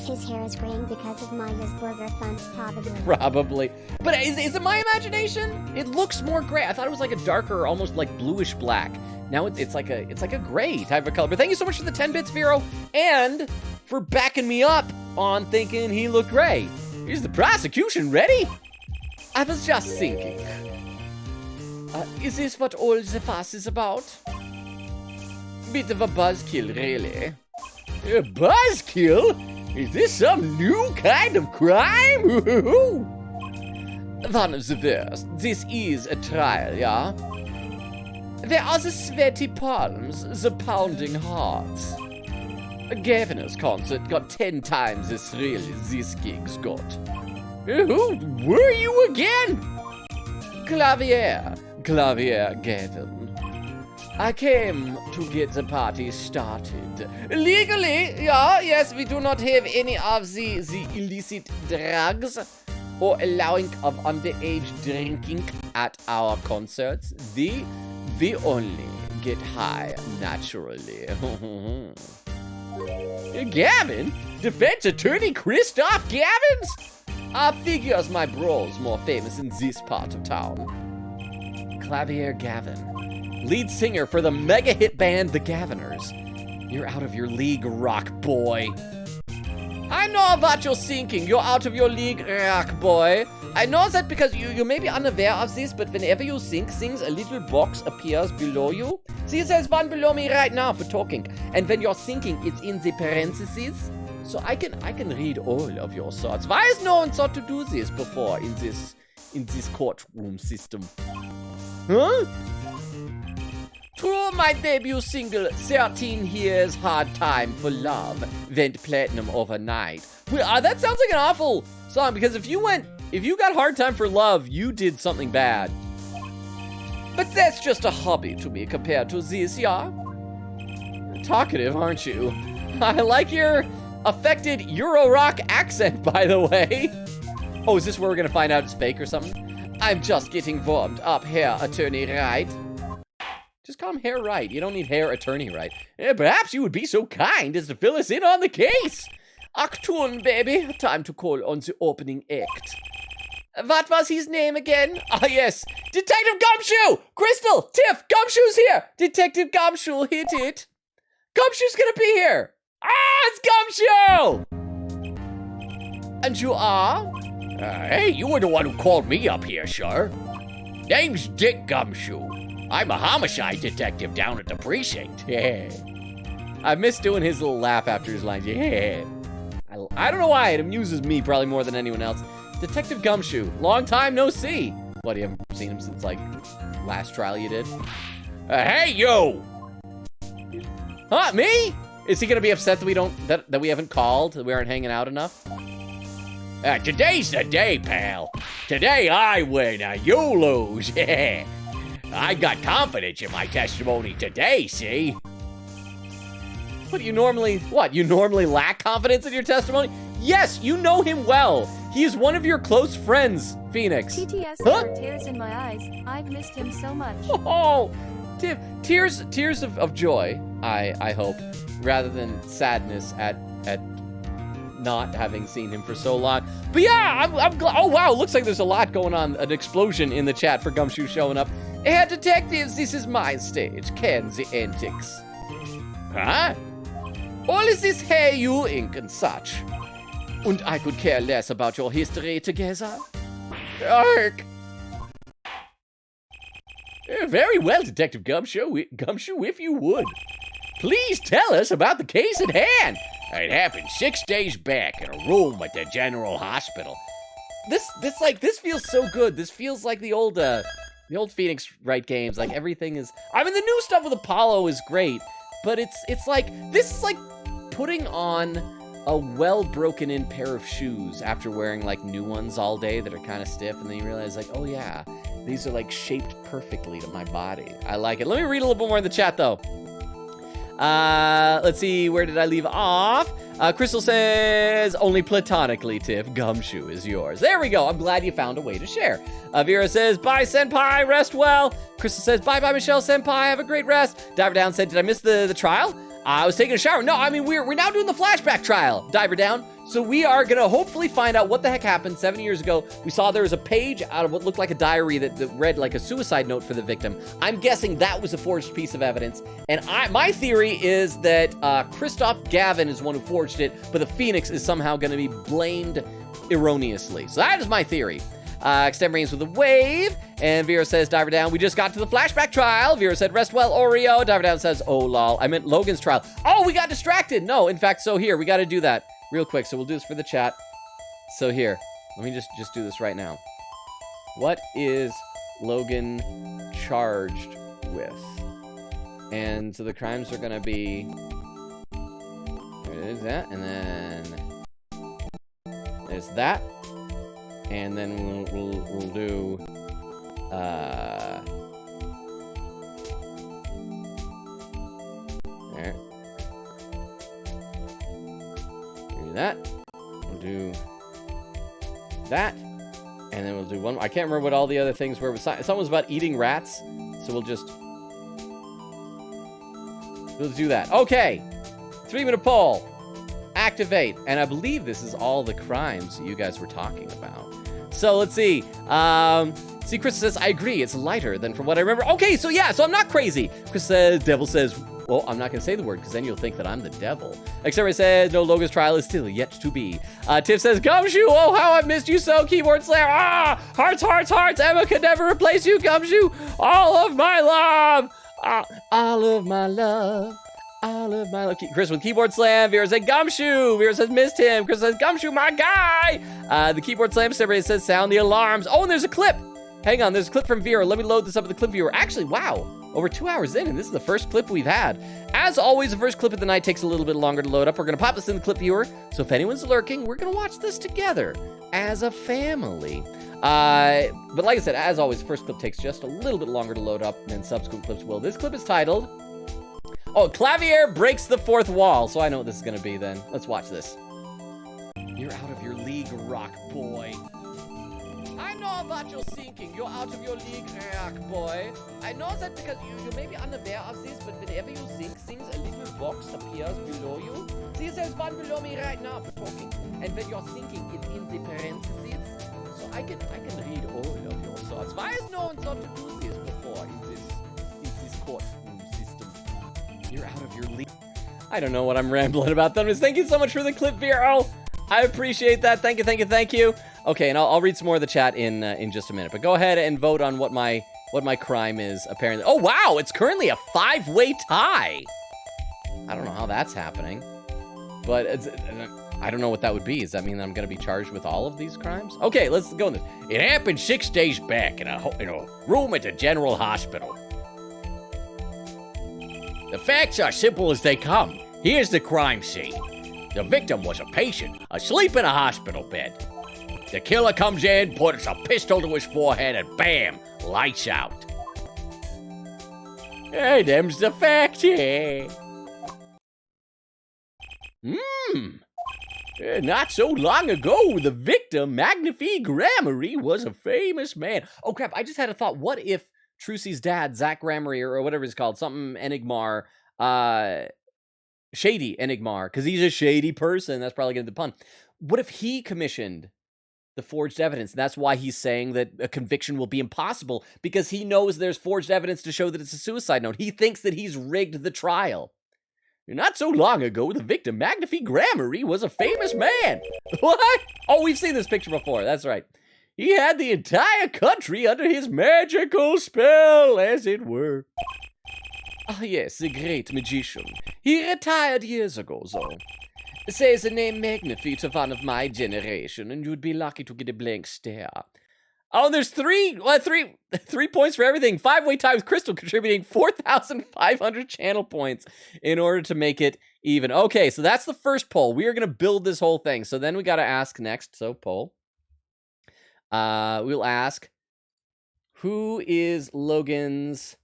His hair is graying because of Maya's burger funds, probably. Probably. But is it my imagination? It looks more gray. I thought it was like a darker, almost like bluish black. Now it's like a gray type of color. But thank you so much for the 10 bits, Vero, and for backing me up on thinking he looked gray. Is the prosecution ready? I was just thinking. Is this what all the fuss is about? Bit of a buzzkill, really. A buzzkill? Is this some new kind of crime? One of the worst. This is a trial, yeah? There are the sweaty palms, the pounding hearts. A Gaviner's concert got 10 times as thrill as this gig's got. Who were you again? Clavier Gavin. I came to get the party started. Legally, yeah, yes, we do not have any of the illicit drugs or allowing of underage drinking at our concerts. We only get high naturally. Gavin? Defense attorney Christoph Gavins? I figures my bro's more famous in this part of town. Clavier Gavin, lead singer for the mega hit band The Gaviners. You're out of your league, rock boy. I know what you're thinking. You're out of your league, rock boy. I know that because you may be unaware of this, but whenever you think things, a little box appears below you. See, there's one below me right now for talking. And when you're thinking, it's in the parentheses. So I can read all of your thoughts. Why has no one thought to do this before in this courtroom system? Huh? True, my debut single, 13 Years Hard Time for Love, went platinum overnight. Well, that sounds like an awful song, because if you got Hard Time for Love, you did something bad. But that's just a hobby to me compared to this, yeah? talkative, aren't you? I like your affected Euro rock accent, by the way. Oh, is this where we're gonna find out it's fake or something? I'm just getting warmed up here, Attorney Wright. Just call him Hair Wright. You don't need Hair Attorney Wright. Perhaps you would be so kind as to fill us in on the case. Act 1, baby. Time to call on the opening act. What was his name again? Ah, yes. Detective Gumshoe! Crystal! Tiff! Gumshoe's here! Detective Gumshoe, hit it. Gumshoe's gonna be here! Ah, it's Gumshoe! And you are? Hey, you were the one who called me up here, sir. Name's Dick Gumshoe. I'm a homicide detective down at the precinct. Yeah. I miss doing his little laugh after his lines. Yeah. I don't know why. It amuses me probably more than anyone else. Detective Gumshoe. Long time no see. What, you haven't seen him since, like, last trial you did? Hey, yo! Huh, me? Is he gonna be upset that we don't, that we haven't called, that we aren't hanging out enough? Today's the day, pal. Today I win, you lose. Yeah. I got confidence in my testimony today, see? What, you normally lack confidence in your testimony? Yes, you know him well. He is one of your close friends, Phoenix. TTS Huh? for tears in my eyes. I've missed him so much. Oh, tears of joy, I hope, rather than sadness at not having seen him for so long. But yeah, I'm glad. Oh wow, looks like there's a lot going on. An explosion in the chat for Gumshoe showing up. Hey, detectives, this is my stage. Can the antics? Huh? All is this hey you ink and such. And I could care less about your history together. Ark. Very well, Detective Gumshoe, if you would. Please tell us about the case at hand. It happened 6 days back in a room at the General Hospital. This feels so good. This feels like the old Phoenix Wright games. Like everything is. I mean, the new stuff with Apollo is great, but it's like this is like putting on a well broken in pair of shoes after wearing like new ones all day that are kind of stiff, and then you realize like, oh yeah, these are like shaped perfectly to my body. I like it. Let me read a little bit more in the chat though. Let's see, where did I leave off? Crystal says, only platonically, Tiff, Gumshoe is yours. There we go. I'm glad you found a way to share. Vera says, bye, Senpai, rest well. Crystal says, bye, Michelle, Senpai, have a great rest. Diver Down said, did I miss the trial? I was taking a shower. No, I mean, we're now doing the flashback trial, Diver Down. So we are going to hopefully find out what the heck happened 7 years ago. We saw there was a page out of what looked like a diary that read like a suicide note for the victim. I'm guessing that was a forged piece of evidence. And my theory is that Christoph Gavin is one who forged it, but the Phoenix is somehow going to be blamed erroneously. So that is my theory. Extend Brains with a wave. And Vera says, Diver Down, we just got to the flashback trial. Vera said, rest well, Oreo. Diver Down says, oh, lol. I meant Logan's trial. Oh, we got distracted. No, in fact, so here, we got to do that real quick. So we'll do this for the chat. So here, let me just do this right now. What is Logan charged with? And so the crimes are going to be, there's that, and then there's that. And then we'll do there. Do that. We'll do that. And then we'll do one. I can't remember what all the other things were. Something was about eating rats. So we'll do that. Okay. 3-minute poll. Activate. And I believe this is all the crimes that you guys were talking about. So let's see. See, Chris says, I agree. It's lighter than from what I remember. Okay, so yeah, so I'm not crazy. Chris says, Devil says, well, I'm not going to say the word because then you'll think that I'm the devil. Exterminator says, no, Logan's trial is still yet to be. Tiff says, Gumshoe, oh, how I missed you so. Keyboard Slayer, hearts, hearts, hearts. Emma could never replace you, Gumshoe. All of my love. All of my love. All of my love. Chris with Keyboard Slam. Vera said, Gumshoe. Vera says, missed him. Chris says, Gumshoe, my guy. The Keyboard Slam. Everybody says, sound the alarms. Oh, and there's a clip. Hang on, there's a clip from Vera. Let me load this up at the clip viewer. Actually, wow. Over 2 hours in, and this is the first clip we've had. As always, the first clip of the night takes a little bit longer to load up. We're going to pop this in the clip viewer. So if anyone's lurking, we're going to watch this together as a family. But like I said, as always, the first clip takes just a little bit longer to load up than subsequent clips will. This clip is titled, Oh, Clavier breaks the fourth wall, so I know what this is gonna be then. Let's watch this. You're out of your league, rock boy. I know what you're thinking. You're out of your league, rock boy. I know that because you may be unaware of this, but whenever you think things, a little box appears below you. See, there's one below me right now for talking. And when you're thinking, it's in the parentheses. So I can read all of your thoughts. Why has no one thought to do this before in this courtroom system? You're out of your league. I don't know what I'm rambling about, Thunderous. Thank you so much for the clip, Vero. I appreciate that. Thank you, thank you, thank you. Okay, and I'll read some more of the chat in just a minute. But go ahead and vote on what my crime is, apparently. Oh, wow, it's currently a 5-way tie. I don't know how that's happening. But I don't know what that would be. Does that mean that I'm going to be charged with all of these crimes? Okay, let's go in this. It happened 6 days back in a room at the General Hospital. The facts are simple as they come. Here's the crime scene. The victim was a patient, asleep in a hospital bed. The killer comes in, puts a pistol to his forehead, and bam, lights out. Hey, them's the facts, yeah. Not so long ago, the victim, Magnifi Gramarye, was a famous man. Oh, crap, I just had a thought. What if Trucy's dad, Zach Gramarye, or whatever he's called, something Enigmar, Shady Enigmar, because he's a shady person. That's probably going to be the pun. What if he commissioned the forged evidence? That's why he's saying that a conviction will be impossible, because he knows there's forged evidence to show that it's a suicide note. He thinks that he's rigged the trial. Not so long ago, the victim, Magnifi Gramarye, was a famous man. What? Oh, we've seen this picture before. That's right. He had the entire country under his magical spell, as it were. Ah, yes, the great magician. He retired years ago, though. Says the name Magnifi to one of my generation, and you'd be lucky to get a blank stare. Oh, and there's three points for everything. 5-way tie with Crystal contributing 4,500 channel points in order to make it even. Okay, so that's the first poll. We are going to build this whole thing. So then we got to ask next. So poll. We'll ask, who is Logan's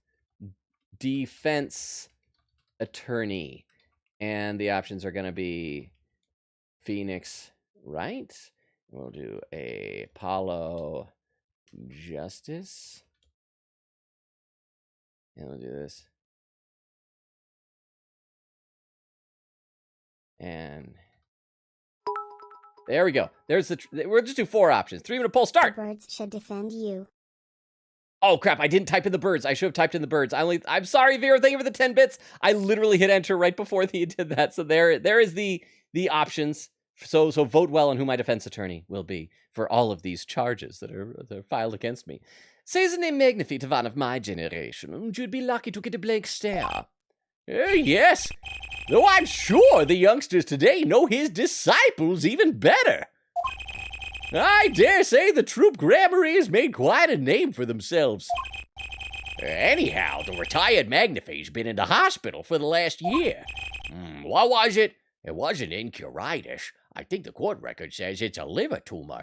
defense attorney? And the options are going to be Phoenix Wright. We'll do a Apollo Justice. And we'll do this. And there we go. We'll just do 4 options. 3-minute poll, start. The birds should defend you. Oh, crap. I didn't type in the birds. I should have typed in the birds. I'm sorry, Vera. Thank you for the 10 bits. I literally hit enter right before he did that. So there is the options. So vote well on who my defense attorney will be for all of these charges that are filed against me. Says the name Magnifi to one of my generation, and you'd be lucky to get a blank stare. Yes, though I'm sure the youngsters today know his disciples even better. I dare say the troop Gramarye has made quite a name for themselves. Anyhow, the retired Magnifi's been in the hospital for the last year. What was it? It wasn't encuritis. I think the court record says it's a liver tumor.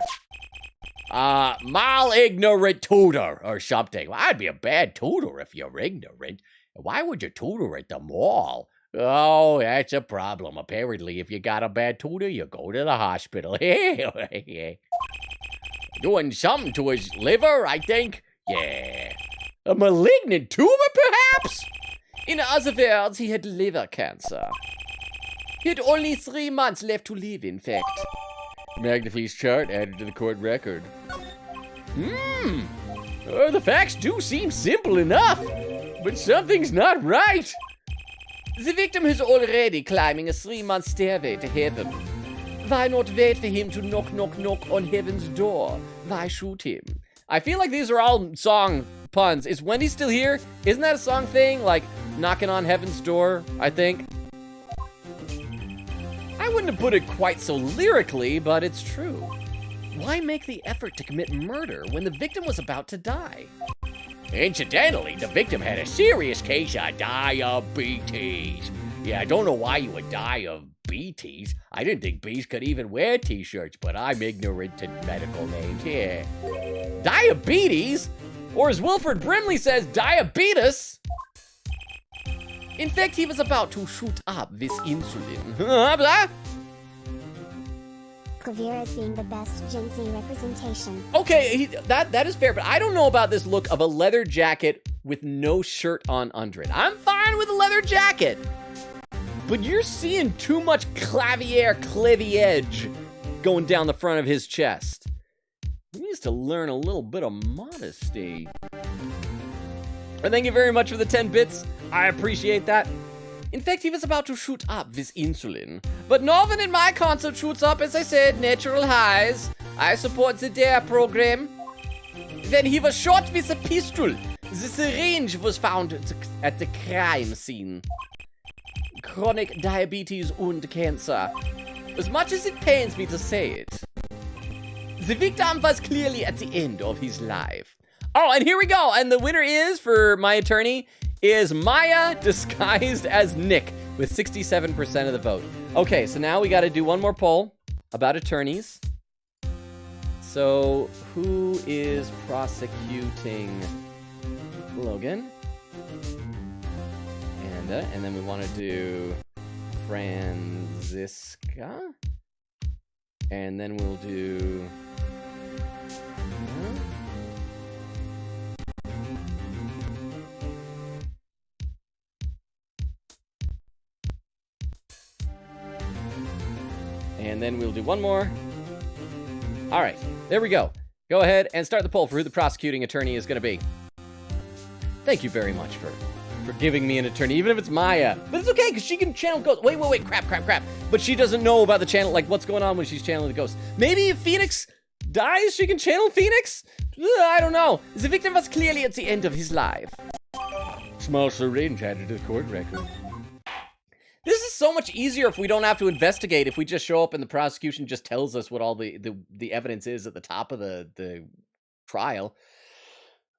Mal-ignorant tutor or something. Well, I'd be a bad tutor if you're ignorant. Why would you tutor at the mall? Oh, that's a problem. Apparently, if you got a bad tutor, you go to the hospital. Doing something to his liver, I think. Yeah. A malignant tumor, perhaps? In other words, he had liver cancer. He had only 3 months left to live, in fact. Magnifi's chart added to the court record. The facts do seem simple enough, but something's not right. The victim is already climbing a 3-month stairway to heaven. Why not wait for him to knock, knock, knock on heaven's door? Why shoot him? I feel like these are all song puns. Is Wendy still here? Isn't that a song thing? Like, knocking on heaven's door, I think. I wouldn't have put it quite so lyrically, but it's true. Why make the effort to commit murder when the victim was about to die? Incidentally, the victim had a serious case of diabetes. Yeah, I don't know why you would die of BTs. I didn't think bees could even wear t-shirts, but I'm ignorant to medical names. Yeah. Diabetes? Or as Wilford Brimley says, diabetes? In fact, he was about to shoot up this insulin. Blah. Clavier is being the best Gen Z representation. Okay, that is fair, but I don't know about this look of a leather jacket with no shirt on under it. I'm fine with a leather jacket, but you're seeing too much cleavage going down the front of his chest. He needs to learn a little bit of modesty. And thank you very much for the 10 bits. I appreciate that. In fact, he was about to shoot up this insulin. But nothing in my concept shoots up, as I said, natural highs. I support the DARE program. Then he was shot with a pistol. The syringe was found at the crime scene. Chronic diabetes and cancer. As much as it pains me to say it, the victim was clearly at the end of his life. Oh, and here we go. And the winner is, for my attorney, is Maya disguised as Nick with 67% of the vote. Okay, so now we got to do one more poll about attorneys. So, who is prosecuting Logan? And then we want to do Franziska. And then we'll do... And then we'll do one more. All right, there we go. Go ahead and start the poll for who the prosecuting attorney is going to be. Thank you very much for giving me an attorney, even if it's Maya. But it's okay, because she can channel ghosts. Wait, crap. But she doesn't know about the channel, like what's going on when she's channeling the ghosts. Maybe if Phoenix dies, she can channel Phoenix? I don't know. The victim was clearly at the end of his life. Small syringe added to the court record. This is so much easier if we don't have to investigate, if we just show up and the prosecution just tells us what all the evidence is at the top of the trial.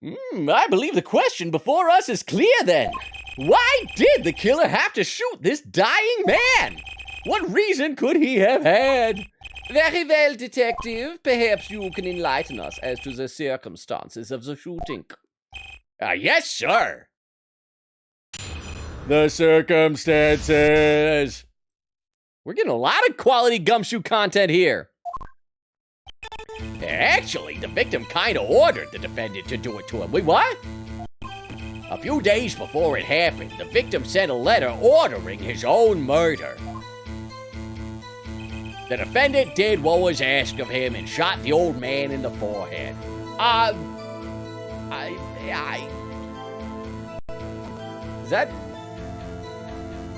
I believe the question before us is clear then. Why did the killer have to shoot this dying man? What reason could he have had? Very well, detective. Perhaps you can enlighten us as to the circumstances of the shooting. Yes, sir. The circumstances. We're getting a lot of quality gumshoe content here. Actually, the victim kind of ordered the defendant to do it to him. Wait, what? A few days before it happened, the victim sent a letter ordering his own murder. The defendant did what was asked of him and shot the old man in the forehead. Is that...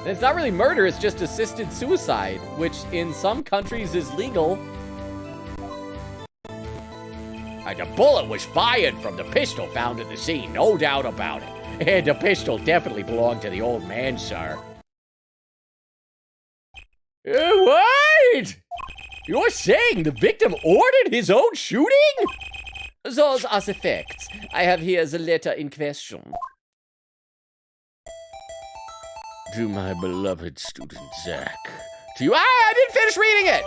It's not really murder, it's just assisted suicide, which in some countries is legal. The bullet was fired from the pistol found at the scene, no doubt about it. And the pistol definitely belonged to the old man, sir. What? You're saying the victim ordered his own shooting? Those are the facts. I have here the letter in question. To my beloved student, Zach. To you. I didn't finish reading it!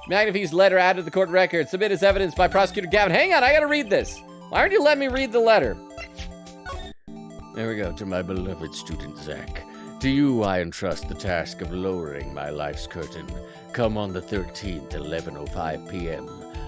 McAfee's letter added to the court record. Submit as evidence by prosecutor Gavin. Hang on, I gotta read this. Why aren't you letting me read the letter? There we go. To my beloved student, Zach. To you I entrust the task of lowering my life's curtain. Come on the 13th, 11:05 p.m.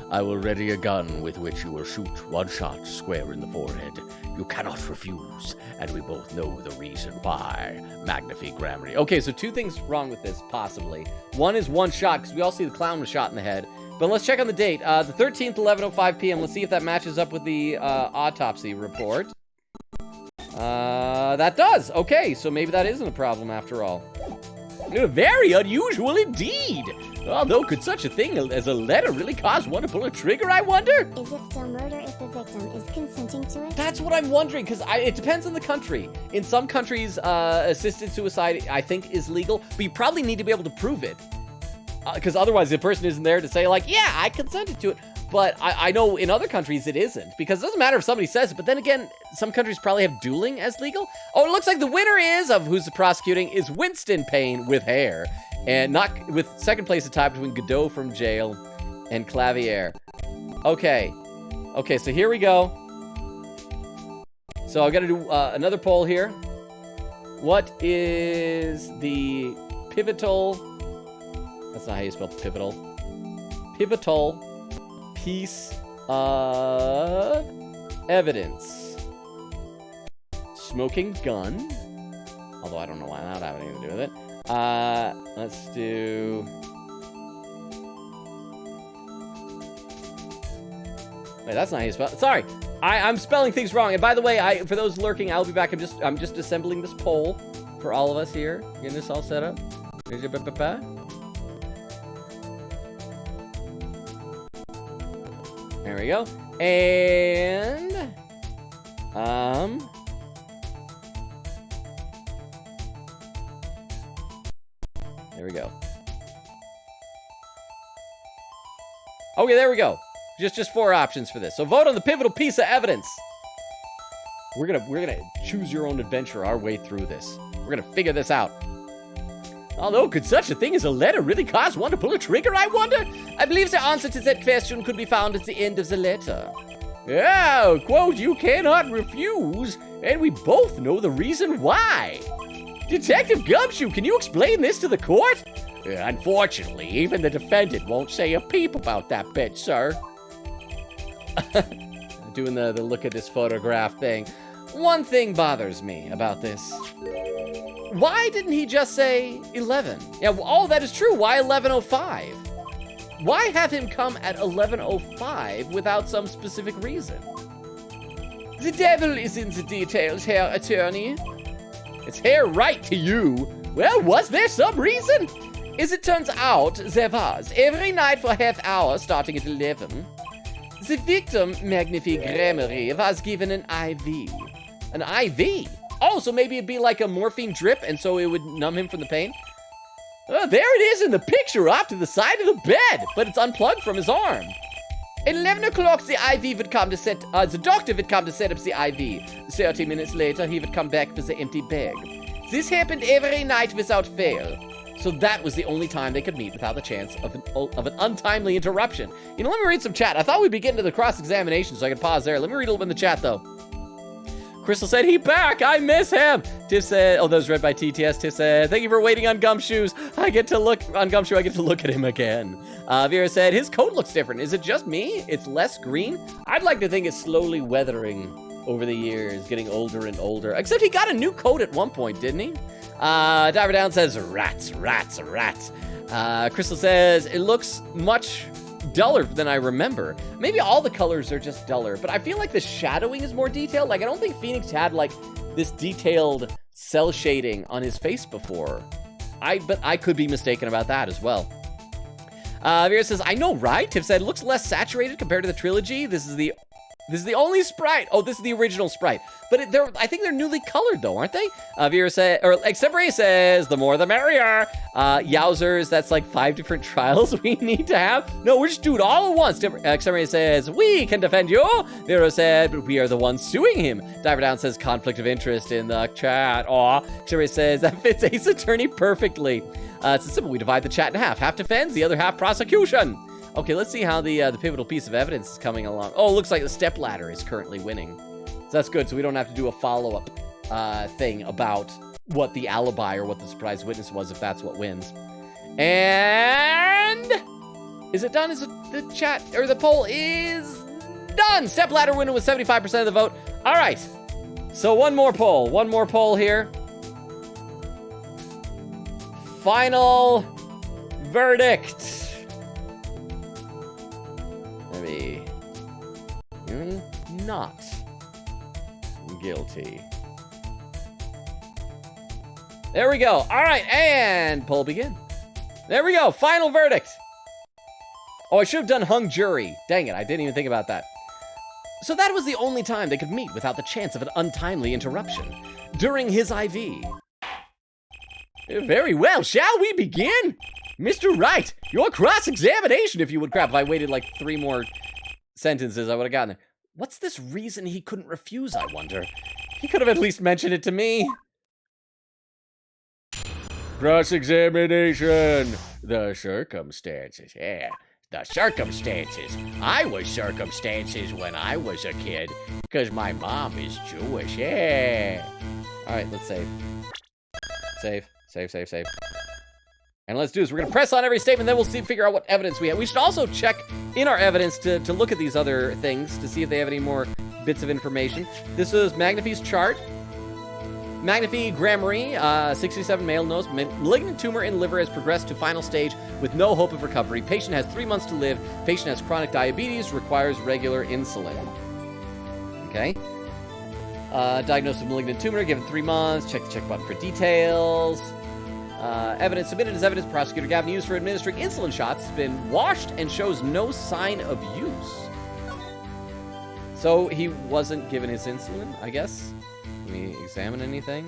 I will ready a gun with which you will shoot one shot square in the forehead. You cannot refuse, and we both know the reason why. McAfee Grammary. Okay, so two things wrong with this, possibly. One is one shot, because we all see the clown was shot in the head. But let's check on the date. The 13th, 11:05 p.m. Let's see if that matches up with the autopsy report. That does. Okay, so maybe that isn't a problem after all. Very unusual indeed. Although, could such a thing as a letter really cause one to pull a trigger, I wonder? Is it still murder if the victim is consenting to it? That's what I'm wondering, because it depends on the country. In some countries, assisted suicide, I think, is legal, but you probably need to be able to prove it. Because otherwise, the person isn't there to say, like, yeah, I consented to it. But I know in other countries it isn't, because it doesn't matter if somebody says it, but then again, some countries probably have dueling as legal. Oh, it looks like the winner of who's the prosecuting is Winston Payne with hair, and not with second place a tie between Godot from jail and Clavier. Okay, so here we go. So I gotta do another poll here. What is the pivotal... That's not how you spell pivotal. Pivotal piece of evidence. Smoking gun. Although I don't know why that would have anything to do with it. Let's do... Wait, that's not how you spell it. Sorry, I'm spelling things wrong. And by the way, for those lurking, I'll be back. I'm just assembling this poll for all of us here. Getting this all set up. There we go. And there we go. Okay, there we go. Just 4 options for this. So vote on the pivotal piece of evidence. We're gonna choose your own adventure our way through this. We're gonna figure this out. Although, could such a thing as a letter really cause one to pull a trigger, I wonder? I believe the answer to that question could be found at the end of the letter. Yeah, quote, you cannot refuse, and we both know the reason why. Detective Gumshoe, can you explain this to the court? Unfortunately, even the defendant won't say a peep about that bit, sir. Doing the look at this photograph thing. One thing bothers me about this. Why didn't he just say 11? Yeah, oh, that is true. Why 11:05? Why have him come at 11:05 without some specific reason? The devil is in the details, Herr Attorney. It's Herr right to you. Well, was there some reason? As it turns out, there was. Every night for half hour, starting at 11, the victim, Magnifique Gramery, was given an IV. An IV? Oh, so maybe it'd be like a morphine drip, and so it would numb him from the pain? Oh, there it is in the picture off to the side of the bed, but it's unplugged from his arm. At 11 o'clock, the IV would come to set, the doctor would come to set up the IV. 30 minutes later, he would come back with the empty bag. This happened every night without fail. So that was the only time they could meet without the chance of an untimely interruption. You know, let me read some chat. I thought we'd be getting to the cross-examination, so I could pause there. Let me read a little bit in the chat, though. Crystal said, he back! I miss him! Tiff said, oh, that was read by TTS. Tiff said, thank you for waiting on Gumshoes. I get to look at him again. Vera said, his coat looks different. Is it just me? It's less green? I'd like to think it's slowly weathering over the years, getting older and older. Except he got a new coat at one point, didn't he? Diver Down says, rats. Crystal says, it looks much duller than I remember. Maybe all the colors are just duller, but I feel like the shadowing is more detailed. Like, I don't think Phoenix had, like, this detailed cell shading on his face before. But I could be mistaken about that as well. Vera says, I know, right? Tiff said, it looks less saturated compared to the trilogy. This is the only sprite. Oh, this is the original sprite. But I think they're newly colored, though, aren't they? Vera said, or Extemporary says, the more the merrier. Yowzers, that's like 5 different trials we need to have. No, we're just doing it all at once. Extemporary says, we can defend you. Vera said, but we are the ones suing him. Diver Down says, conflict of interest in the chat. Aw. Extemporary says, that fits Ace Attorney perfectly. It's simple. We divide the chat in half. Half defense, the other half prosecution. Okay, let's see how the pivotal piece of evidence is coming along. Oh, it looks like the stepladder is currently winning. So that's good, so we don't have to do a follow-up thing about what the alibi or what the surprise witness was if that's what wins. And... is it done? Is it the chat, or the poll is done! Stepladder winning with 75% of the vote. All right, so one more poll here. Final verdict. Maybe not guilty. There we go. All right, and poll begin. There we go. Final verdict. Oh, I should have done hung jury. Dang it, I didn't even think about that. So that was the only time they could meet without the chance of an untimely interruption. During his IV. Very well, shall we begin? Mr. Wright, your cross-examination, if you would. Crap, if I waited like 3 more sentences, I would have gotten there. What's this reason he couldn't refuse, I wonder? He could have at least mentioned it to me. Cross-examination. The circumstances, yeah. The circumstances. I was circumstances when I was a kid, because my mom is Jewish, yeah. All right, let's save. Save. And let's do this. We're going to press on every statement, then we'll figure out what evidence we have. We should also check in our evidence to look at these other things to see if they have any more bits of information. This is Magnify's chart. Magnify Gramarye, 67 male, knows malignant tumor in liver has progressed to final stage with no hope of recovery. Patient has 3 months to live. Patient has chronic diabetes, requires regular insulin. Okay. Diagnosed with malignant tumor, given 3 months. Check the check button for details. Evidence submitted as evidence. Prosecutor Gavin used for administering insulin shots has been washed and shows no sign of use. So he wasn't given his insulin, I guess. Can we examine anything?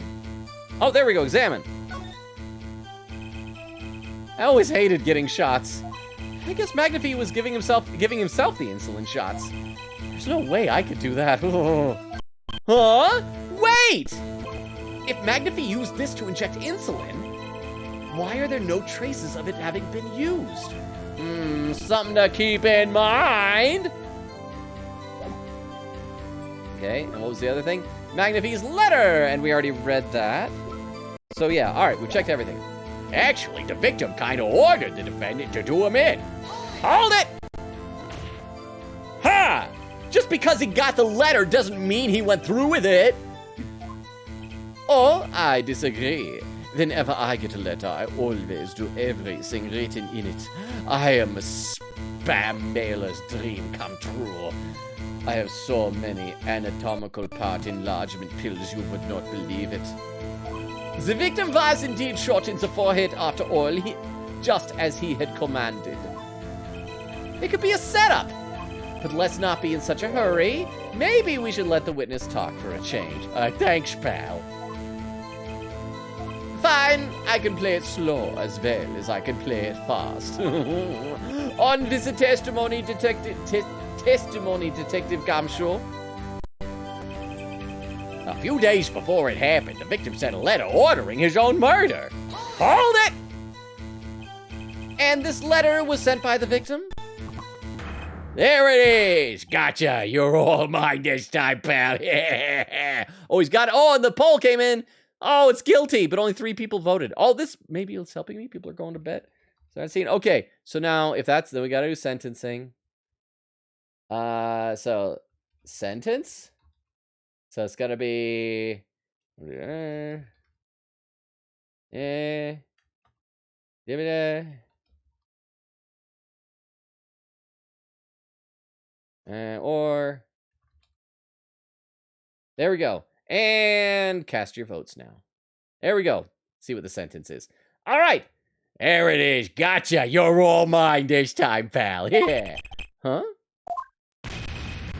Oh, there we go. Examine. I always hated getting shots. I guess Magnify was giving himself the insulin shots. There's no way I could do that. Huh? Wait! If Magnify used this to inject insulin, why are there no traces of it having been used? Something to keep in mind. Okay, and what was the other thing? Magnify's letter, and we already read that. So yeah, all right, we checked everything. Actually, the victim kind of ordered the defendant to do him in. Hold it! Ha! Just because he got the letter doesn't mean he went through with it. Oh, I disagree. Whenever I get a letter, I always do everything written in it. I am a spam mailer's dream come true. I have so many anatomical part enlargement pills you would not believe it. The victim was indeed shot in the forehead after all, just as he had commanded. It could be a setup, but let's not be in such a hurry. Maybe we should let the witness talk for a change. Thanks, pal. Fine, I can play it slow as well as I can play it fast. On visit testimony, Detective Gamshaw. A few days before it happened, the victim sent a letter ordering his own murder. Hold it! And this letter was sent by the victim? There it is! Gotcha! You're all mine this time, pal. Oh, he's got it. Oh, and the poll came in. Oh, it's guilty, but only 3 people voted. Oh, this, maybe it's helping me. People are going to bed. So I'm seeing, okay. So now, if that's, then we got to do sentencing. So, sentence? So it's got to be... or... There we go. And cast your votes now. There we go. See what the sentence is. All right. There it is. Gotcha. You're all mine this time, pal. Yeah. Huh?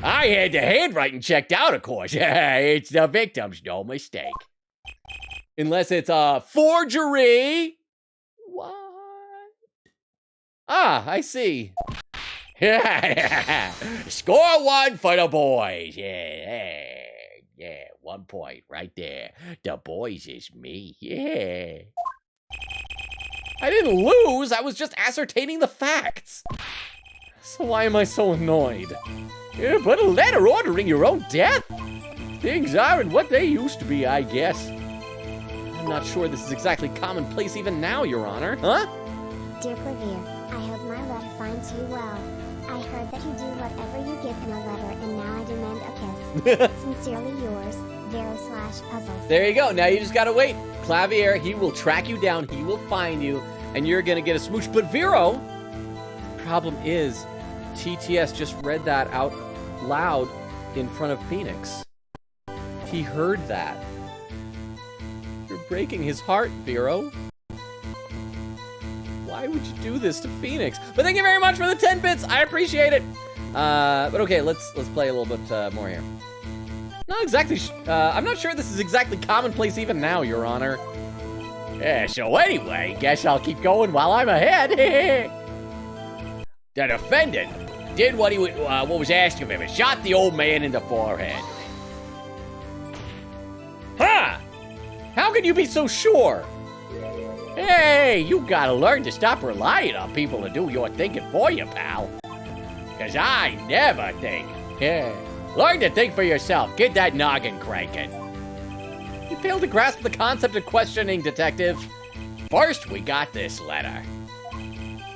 I had the handwriting checked out, of course. It's the victim's, no mistake. Unless it's a forgery. What? Ah, I see. Score 1 for the boys. Yeah, 1 point right there. The boys is me. Yeah. I didn't lose. I was just ascertaining the facts. So why am I so annoyed? Yeah, but a letter ordering your own death? Things aren't what they used to be, I guess. I'm not sure this is exactly commonplace even now, Your Honor. Huh? Dear Clavier, I hope my letter finds you well. I heard that you do whatever you give in a letter, and now I demand a kiss. Sincerely yours, Vero/Puzzles. There you go. Now you just gotta wait. Clavier, he will track you down. He will find you, and you're gonna get a smooch. But Vero, the problem is, TTS just read that out loud in front of Phoenix. He heard that. You're breaking his heart, Vero. Why would you do this to Phoenix? But thank you very much for the 10 bits. I appreciate it. But okay, let's play a little bit more here. Not exactly. I'm not sure this is exactly commonplace even now, Your Honor. Yeah. So anyway, guess I'll keep going while I'm ahead. The defendant did what was asked of him and shot the old man in the forehead. Huh? How can you be so sure? Hey, you gotta learn to stop relying on people to do your thinking for you, pal. Cause I never think. Yeah. Learn to think for yourself. Get that noggin cranking. You fail to grasp the concept of questioning, Detective. First, we got this letter.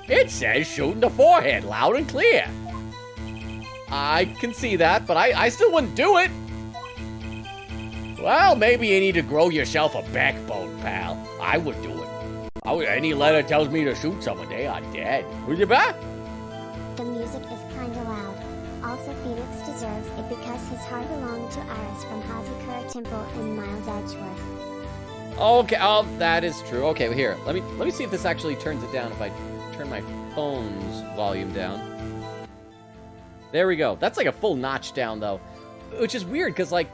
It says shoot in the forehead, loud and clear. I can see that, but I still wouldn't do it. Well, maybe you need to grow yourself a backbone, pal. I would do it. Any letter tells me to shoot someone, they are dead. Will you bet? The music is kinda loud. Also, Phoenix deserves it because his heart belonged to Iris from Hazakura Temple and Miles Edgeworth. Okay, oh, that is true. Okay, well, here, let me see if this actually turns it down if I turn my phone's volume down. There we go. That's like a full notch down, though, which is weird because, like,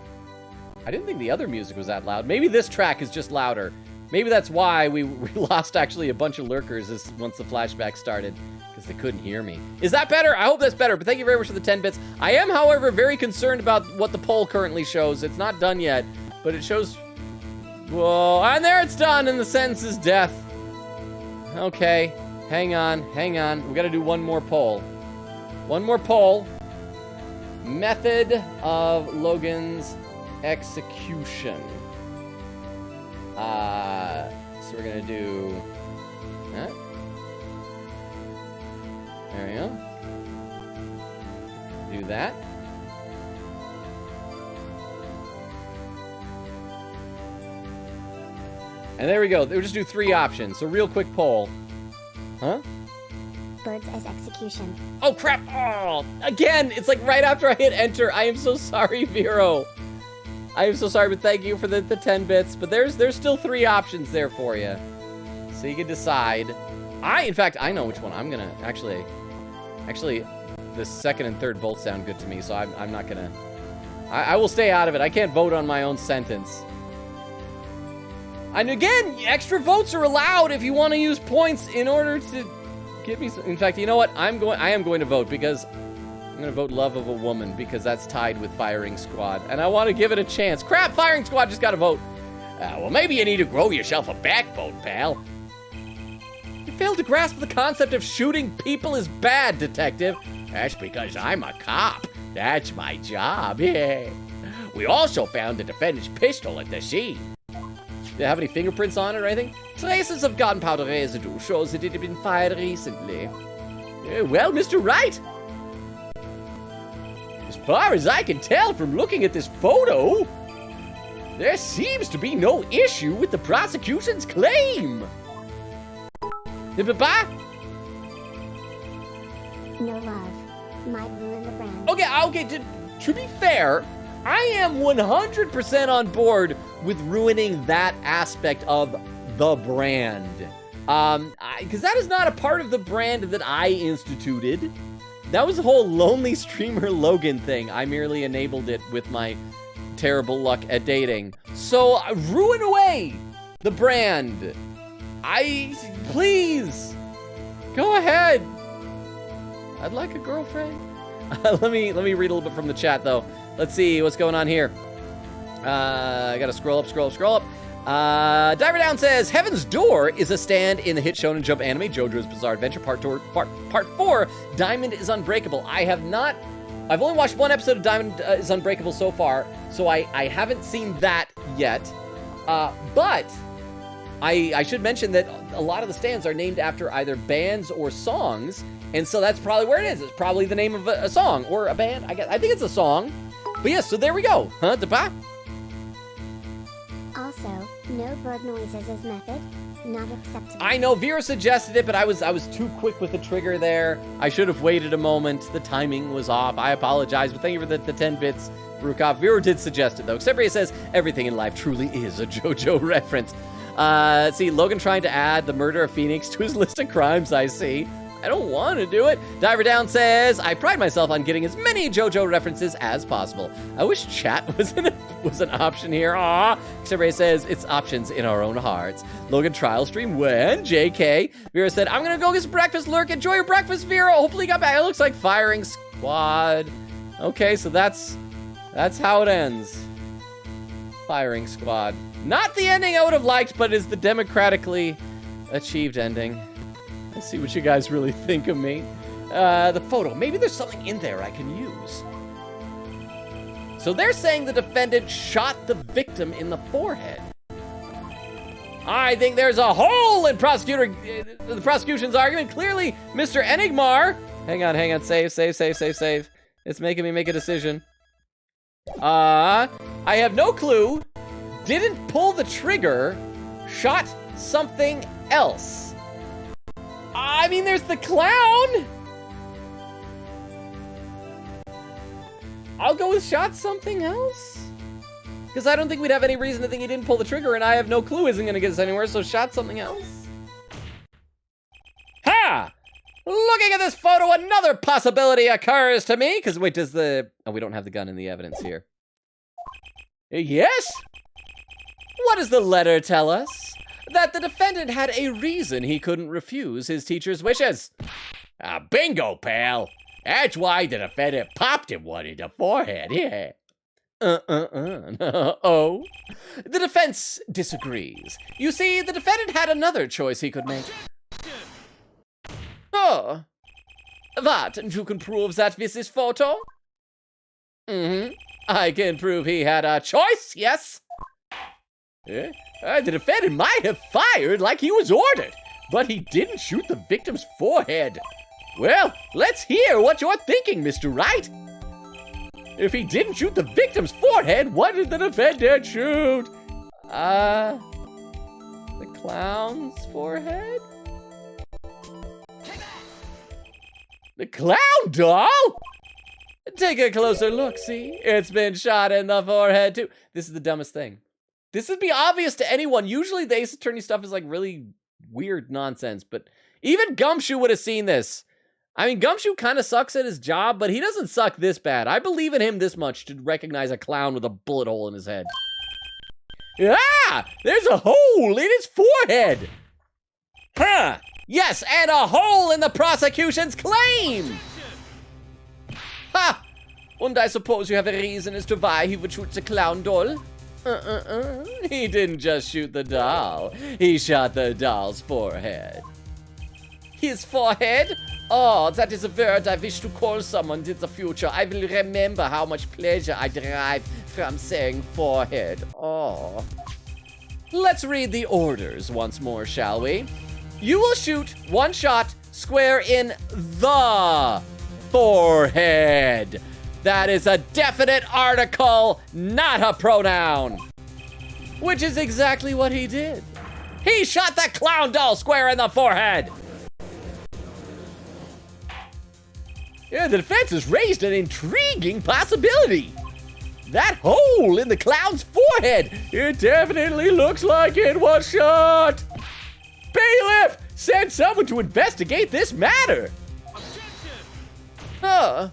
I didn't think the other music was that loud. Maybe this track is just louder. Maybe that's why we lost actually a bunch of lurkers once the flashback started, because they couldn't hear me. Is that better? I hope that's better, but thank you very much for the 10 bits. I am, however, very concerned about what the poll currently shows. It's not done yet, but it shows... Whoa, and there it's done, and the sentence is death. Okay, hang on. We gotta do one more poll. One more poll. Method of Logan's execution. So we're gonna do that. There we go. Do that. And there we go. We'll just do 3 options. So real quick poll. Huh? Birds as execution. Oh, crap. Oh, again, it's like right after I hit enter. I am so sorry, Vero. I am so sorry, but thank you for the 10 bits. But there's still 3 options there for you. So you can decide. In fact, I know which one I'm gonna actually, the second and third both sound good to me, so I'm not gonna, I will stay out of it. I can't vote on my own sentence. And again, extra votes are allowed if you want to use points in order to give me some. In fact, you know what? I am going to vote because I'm going to vote Love of a Woman because that's tied with Firing Squad. And I want to give it a chance. Crap, Firing Squad just got a vote. Well, maybe you need to grow yourself a backbone, pal. You failed to grasp the concept of shooting people is bad, Detective. That's because I'm a cop. That's my job, yeah. We also found the defendant's pistol at the scene. Do you have any fingerprints on it or anything? Traces of gunpowder residue shows that it had been fired recently. Well, Mr. Wright, as far as I can tell from looking at this photo, there seems to be no issue with the prosecution's claim. No love. Might ruin the brand. Okay, to be fair, I am 100% on board with ruining that aspect of the brand. Because that is not a part of the brand that I instituted. That was the whole lonely streamer Logan thing. I merely enabled it with my terrible luck at dating. So, ruin away the brand. Please, go ahead. I'd like a girlfriend. Let me read a little bit from the chat, though. Let's see what's going on here. I gotta scroll up. Diver Down says, Heaven's Door is a stand in the hit Shonen Jump anime, JoJo's Bizarre Adventure Part 4, Diamond is Unbreakable. I've only watched 1 episode of Diamond is Unbreakable so far, so I haven't seen that yet. But I should mention that a lot of the stands are named after either bands or songs, and so that's probably where it is. It's probably the name of a song or a band. I think it's a song. But yes, so there we go. Huh, Dapa? Also, no bird noises as method. Not acceptable. I know Vera suggested it, but I was too quick with the trigger there. I should have waited a moment. The timing was off. I apologize, but thank you for the 10 bits, Rukov. Vera did suggest it, though. Xebria says, everything in life truly is a JoJo reference. See, Logan trying to add the murder of Phoenix to his list of crimes, I see. I don't want to do it. Diver Down says, I pride myself on getting as many JoJo references as possible. I wish chat was an option here. Aw. Xebria says, it's options in our own hearts. Logan trial stream when? JK. Vera said, I'm going to go get some breakfast, Lurk. Enjoy your breakfast, Vera. Hopefully you got back. It looks like Firing Squad. Okay, so that's how it ends. Firing Squad. Not the ending I would have liked, but is the democratically achieved ending. Let's see what you guys really think of me. The photo. Maybe there's something in there I can use. So they're saying the defendant shot the victim in the forehead. I think there's a hole in the prosecution's argument. Clearly, Mr. Enigmar. Hang on. Save. It's making me make a decision. I have no clue. Didn't pull the trigger. Shot something else. I mean, there's the clown. I'll go with shot something else. Because I don't think we'd have any reason to think he didn't pull the trigger, and I have no clue isn't going to get us anywhere, so shot something else. Ha! Looking at this photo, another possibility occurs to me. Because, wait, does the... Oh, we don't have the gun in the evidence here. Yes? What does the letter tell us? That the defendant had a reason he couldn't refuse his teacher's wishes. Bingo, pal. That's why the defendant popped him one in the forehead, yeah. Oh. The defense disagrees. You see, the defendant had another choice he could make. Oh. What? And you can prove that with this photo? I can prove he had a choice, yes. The defendant might have fired like he was ordered, but he didn't shoot the victim's forehead. Well, let's hear what you're thinking, Mr. Wright. If he didn't shoot the victim's forehead, what did the defendant shoot? The clown's forehead? The clown doll? Take a closer look, see? It's been shot in the forehead, too. This is the dumbest thing. This would be obvious to anyone. Usually the Ace Attorney stuff is like really weird nonsense, but even Gumshoe would have seen this. I mean, Gumshoe kind of sucks at his job, but he doesn't suck this bad. I believe in him this much to recognize a clown with a bullet hole in his head. Ah! There's a hole in his forehead! Huh! Yes, and a hole in the prosecution's claim! Ha! And I suppose you have a reason as to why he would shoot the clown doll? He didn't just shoot the doll. He shot the doll's forehead. His forehead? Oh, that is a word I wish to call someone in the future. I will remember how much pleasure I derive from saying forehead. Oh. Let's read the orders once more, shall we? You will shoot one shot square in the forehead. That is a definite article, not a pronoun. Which is exactly what he did. He shot the clown doll square in the forehead. Yeah, the defense has raised an intriguing possibility. That hole in the clown's forehead, it definitely looks like it was shot. Bailiff, send someone to investigate this matter. Huh.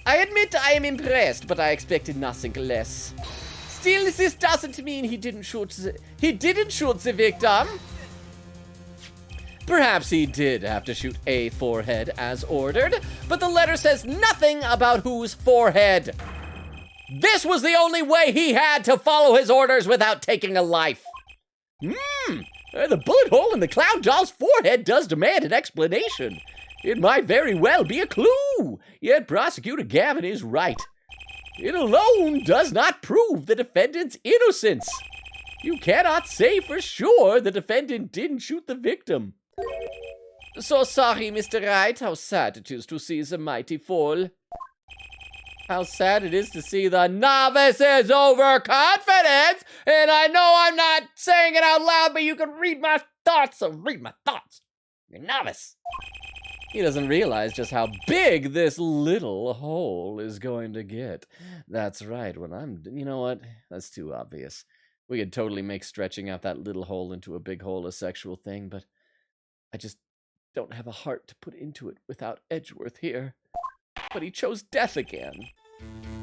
I admit I am impressed, but I expected nothing less. Still, this doesn't mean he didn't shoot the victim. Perhaps he did have to shoot a forehead as ordered, but the letter says nothing about whose forehead. This was the only way he had to follow his orders without taking a life. The bullet hole in the clown doll's forehead does demand an explanation. It might very well be a clue, yet Prosecutor Gavin is right. It alone does not prove the defendant's innocence. You cannot say for sure the defendant didn't shoot the victim. So sorry, Mr. Wright. How sad it is to see the mighty fall. How sad it is to see the novice's overconfidence. And I know I'm not saying it out loud, but you can read my thoughts, so read my thoughts. You're novice. He doesn't realize just how big this little hole is going to get. That's right, you know what? That's too obvious. We could totally make stretching out that little hole into a big hole a sexual thing, but I just don't have a heart to put into it without Edgeworth here. But he chose death again.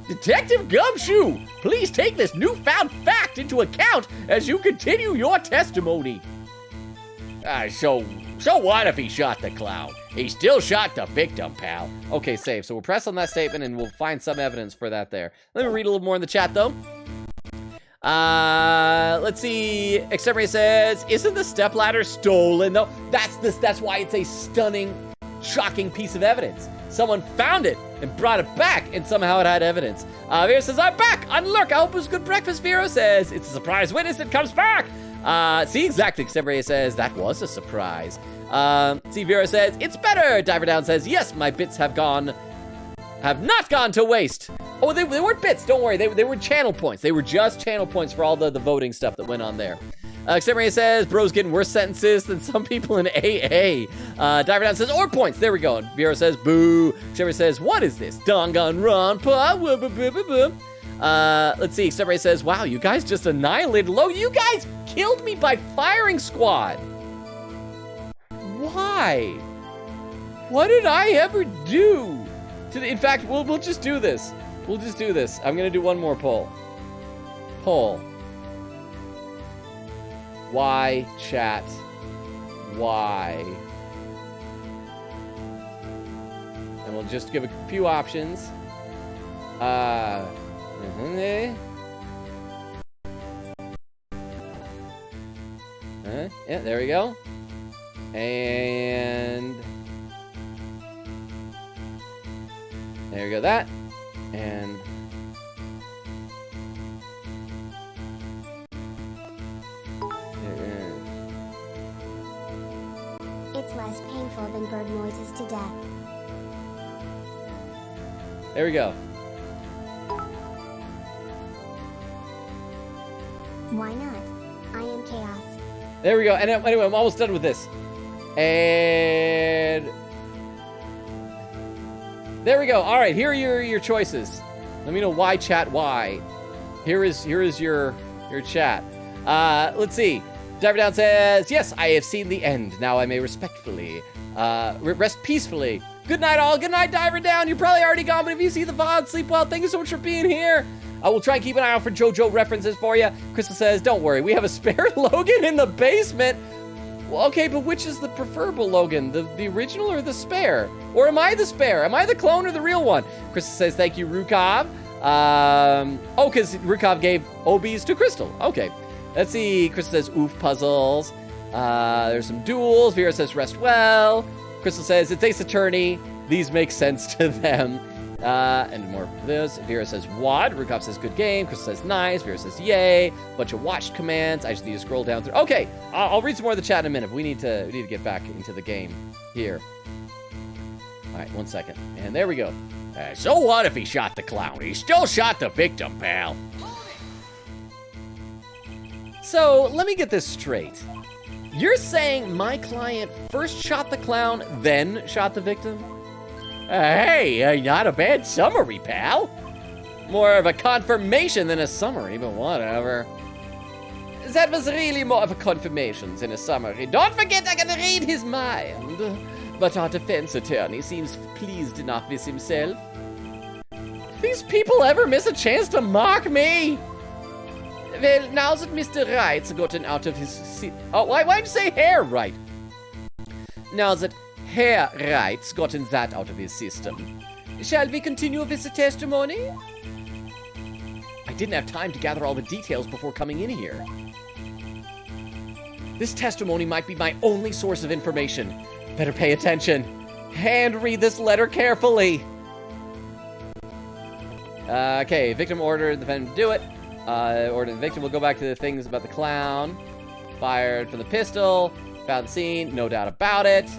Detective Gumshoe, please take this newfound fact into account as you continue your testimony. So what if he shot the clown? He still shot the victim, pal. Okay, save. So we'll press on that statement and we'll find some evidence for that there. Let me read a little more in the chat, though. Let's see. Exterminator says, isn't the stepladder stolen, though? That's why it's a stunning, shocking piece of evidence. Someone found it and brought it back, and somehow it had evidence. Vera says, I'm back. Unlurk. I hope it was good breakfast. Vero says, it's a surprise witness that comes back. See, exactly. Extemporary says, that was a surprise. See, Vera says, it's better. Diver Down says, yes, my bits have not gone to waste. Oh, they weren't bits. Don't worry. They were channel points. They were just channel points for all the voting stuff that went on there. Extemporary says, bro's getting worse sentences than some people in AA. Diver Down says, or points. There we go. And Vera says, boo. Extemporary says, what is this? Dongon run, pa, woo, boo, boo, boo, boo. Let's see. Extemporary says, wow, you guys just annihilated Logan. You guys killed me by firing squad. Why? What did I ever do? In fact, we'll just do this. We'll just do this. I'm gonna do one more poll. Poll. Why, chat? Why? And we'll just give a few options. Yeah, there we go. And there we go, that. And It's less painful than bird noises to death. there we go. Why not? I am chaos. There we go. And anyway, I'm almost done with this. And there we go. All right, here are your choices. Let me know why, chat. Why? Here is your chat. Let's see. Diver Down says, yes, I have seen the end. Now I may respectfully rest peacefully. Good night, all. Good night, Diver Down. You're probably already gone, but if you see the VOD, sleep well. Thank you so much for being here. I will try and keep an eye out for JoJo references for you. Crystal says, don't worry, we have a spare Logan in the basement. Well, okay, but which is the preferable Logan? The original or the spare? Or am I the spare? Am I the clone or the real one? Crystal says, thank you, Rukov. Oh, because Rukov gave OBs to Crystal. Okay. Let's see. Crystal says, oof, puzzles. There's some duels. Vera says, rest well. Crystal says, it's Ace Attorney. These make sense to them. And more of this. Vera says, what? Rukov says, good game. Crystal says, nice. Vera says, yay. Bunch of watched commands. I just need to scroll down through. Okay, I'll read some more of the chat in a minute. But we need to get back into the game here. All right, 1 second. And there we go. So what if he shot the clown? He still shot the victim, pal. So let me get this straight. You're saying my client first shot the clown, then shot the victim? Hey, not a bad summary, pal. More of a confirmation than a summary, but whatever. That was really more of a confirmation than a summary. Don't forget I can read his mind. But our defense attorney seems pleased enough with himself. These people ever miss a chance to mock me? Well, now that Mr. Wright's gotten out of his... Oh, why'd you say hair right? Now that Herr Wright's gotten that out of his system, shall we continue with the testimony? I didn't have time to gather all the details before coming in here. This testimony might be my only source of information. Better pay attention and read this letter carefully. Okay, victim ordered the defendant to do it. Ordered the victim will go back to the things about the clown. Fired from the pistol. Found the scene, no doubt about it.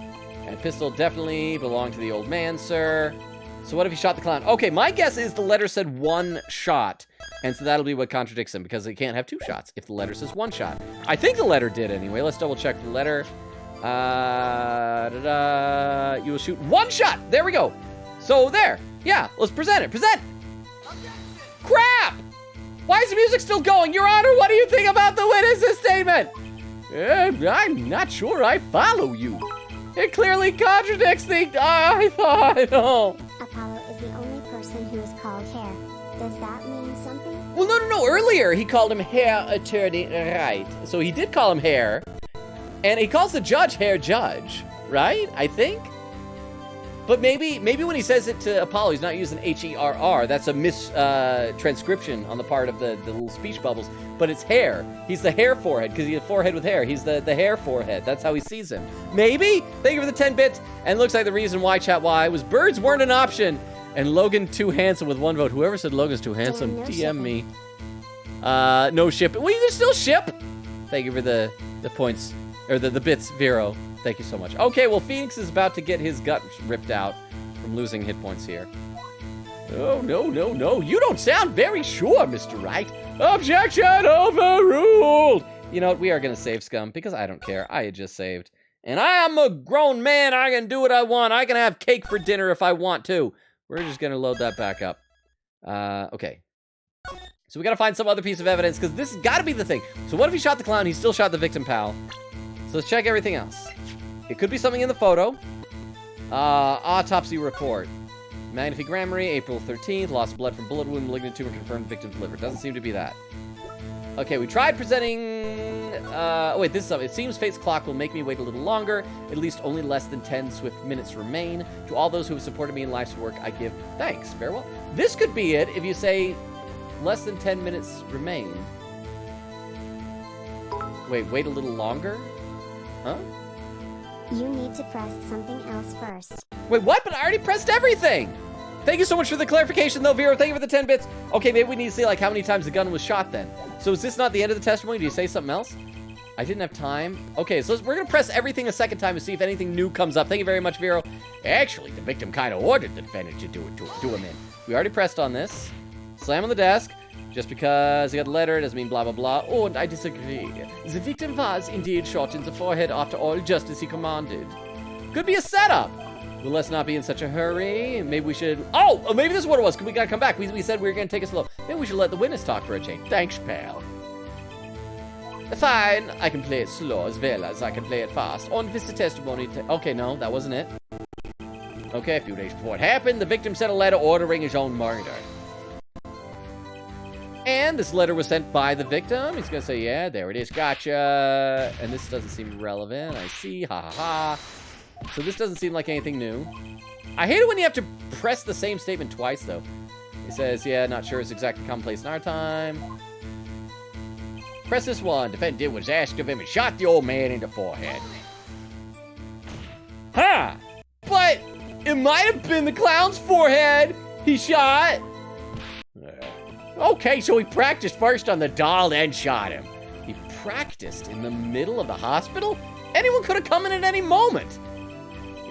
And pistol definitely belonged to the old man, sir. So what if he shot the clown? Okay, my guess is the letter said one shot. And so that'll be what contradicts him, because he can't have two shots if the letter says one shot. I think the letter did anyway. Let's double check the letter. You will shoot one shot. There we go. So there. Yeah, let's present it. Present. Crap! Why is the music still going? Your Honor, what do you think about the witness's statement? I'm not sure I follow you. It clearly contradicts the... I thought... Oh. Apollo is the only person who is called Hair. Does that mean something? Well, no. Earlier, he called him Herr Attorney Wright. So he did call him Hair. And he calls the judge Hair Judge, right? I think? But maybe when he says it to Apollo, he's not using H-E-R-R. That's a transcription on the part of the little speech bubbles. But it's hair. He's the hair forehead, because he has a forehead with hair. He's the hair forehead. That's how he sees him. Maybe? Thank you for the 10 bits. And looks like the reason why, chat why, was birds weren't an option. And Logan too handsome with 1 vote. Whoever said Logan's too handsome, no DM shipping. me. No shipping. Well, you can still ship. Thank you for the points, or the bits, Vero. Thank you so much. Okay, well, Phoenix is about to get his gut ripped out from losing hit points here. Oh, no. You don't sound very sure, Mr. Wright. Objection overruled. You know what? We are going to save Scum because I don't care. I had just saved. And I am a grown man. I can do what I want. I can have cake for dinner if I want to. We're just going to load that back up. Okay. So we got to find some other piece of evidence because this has got to be the thing. So what if he shot the clown? He still shot the victim, pal. So let's check everything else. It could be something in the photo. Autopsy report. Magnifigrammery, April 13th. Loss of blood from bullet wound, malignant tumor confirmed, victim's liver. Doesn't seem to be that. Okay, we tried presenting... wait, this is something. It seems fate's clock will make me wait a little longer. At least only less than 10 swift minutes remain. To all those who have supported me in life's work, I give thanks. Farewell. This could be it if you say less than 10 minutes remain. Wait a little longer? Huh? You need to press something else first. Wait, what? But I already pressed everything! Thank you so much for the clarification, though, Vero. Thank you for the 10 bits. Okay, maybe we need to see, like, how many times the gun was shot, then. So is this not the end of the testimony? Do you say something else? I didn't have time. Okay, so we're going to press everything a second time to see if anything new comes up. Thank you very much, Vero. Actually, the victim kind of ordered the defendant to do him in. We already pressed on this. Slam on the desk. Just because he got a letter doesn't mean blah, blah, blah. Oh, and I disagree. The victim was indeed shot in the forehead after all, just as he commanded. Could be a setup. Well, let's not be in such a hurry. Maybe we should... Oh, maybe this is what it was. We gotta come back. We said we were gonna take it slow. Maybe we should let the witness talk for a change. Thanks, pal. Fine. I can play it slow as well as I can play it fast. On this testimony... Okay, no, that wasn't it. Okay, a few days before it happened, the victim sent a letter ordering his own murder. And this letter was sent by the victim. He's gonna say, yeah, there it is, gotcha. And this doesn't seem relevant. I see, ha ha ha. So this doesn't seem like anything new. I hate it when you have to press the same statement twice, though. He says, yeah, not sure it's exactly commonplace in our time. Press this one. Defendant was asked of him and shot the old man in the forehead. Huh! But it might have been the clown's forehead he shot. Okay, so he practiced first on the doll, then shot him. He practiced in the middle of the hospital? Anyone could have come in at any moment.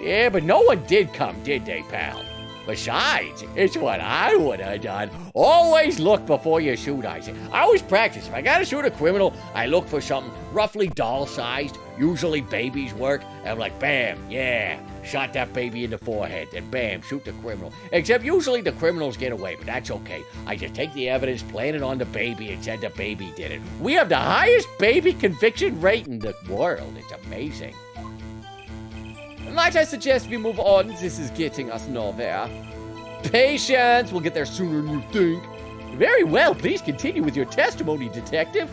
Yeah, but no one did come, did they, pal? Besides, it's what I would have done. Always look before you shoot, I say. I always practice. If I gotta shoot a criminal, I look for something roughly doll-sized, usually babies work, and I'm like, bam, yeah, shot that baby in the forehead, then bam, shoot the criminal. Except usually the criminals get away, but that's okay. I just take the evidence, plant it on the baby, and said the baby did it. We have the highest baby conviction rate in the world. It's amazing. Might I suggest we move on? This is getting us nowhere. Patience! We'll get there sooner than you think. Very well, please continue with your testimony, detective.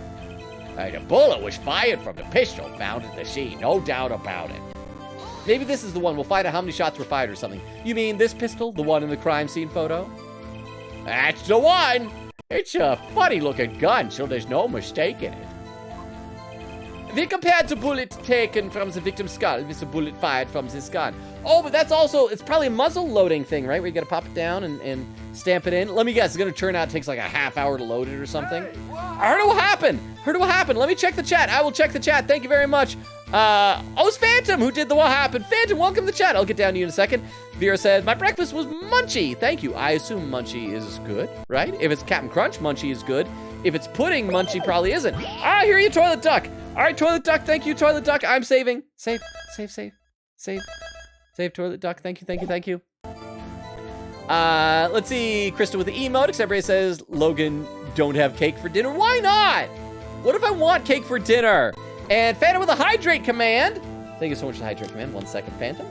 The bullet was fired from the pistol found at the scene, no doubt about it. Maybe this is the one. We'll find out how many shots were fired or something. You mean this pistol? The one in the crime scene photo? That's the one! It's a funny-looking gun, so there's no mistake in it. We compared the bullet taken from the victim's skull with the bullet fired from this gun. Oh, but that's also, it's probably a muzzle loading thing, right? Where you gotta pop it down and stamp it in. Let me guess, it's gonna turn out it takes like a half hour to load it or something. I heard it will happen. Let me check the chat. I will check the chat. Thank you very much. It's Phantom who did the what happened. Phantom, welcome to the chat. I'll get down to you in a second. Vera said, my breakfast was Munchie. Thank you. I assume Munchie is good, right? If it's Captain Crunch, Munchie is good. If it's pudding, Munchie probably isn't. Ah, here you, Toilet Duck. All right, Toilet Duck, thank you, Toilet Duck. I'm saving. Save, Toilet Duck. Thank you. Let's see, Krista with the emote. Everybody says, Logan, don't have cake for dinner. Why not? What if I want cake for dinner? And Phantom with a hydrate command. Thank you so much for the hydrate command. 1 second, Phantom.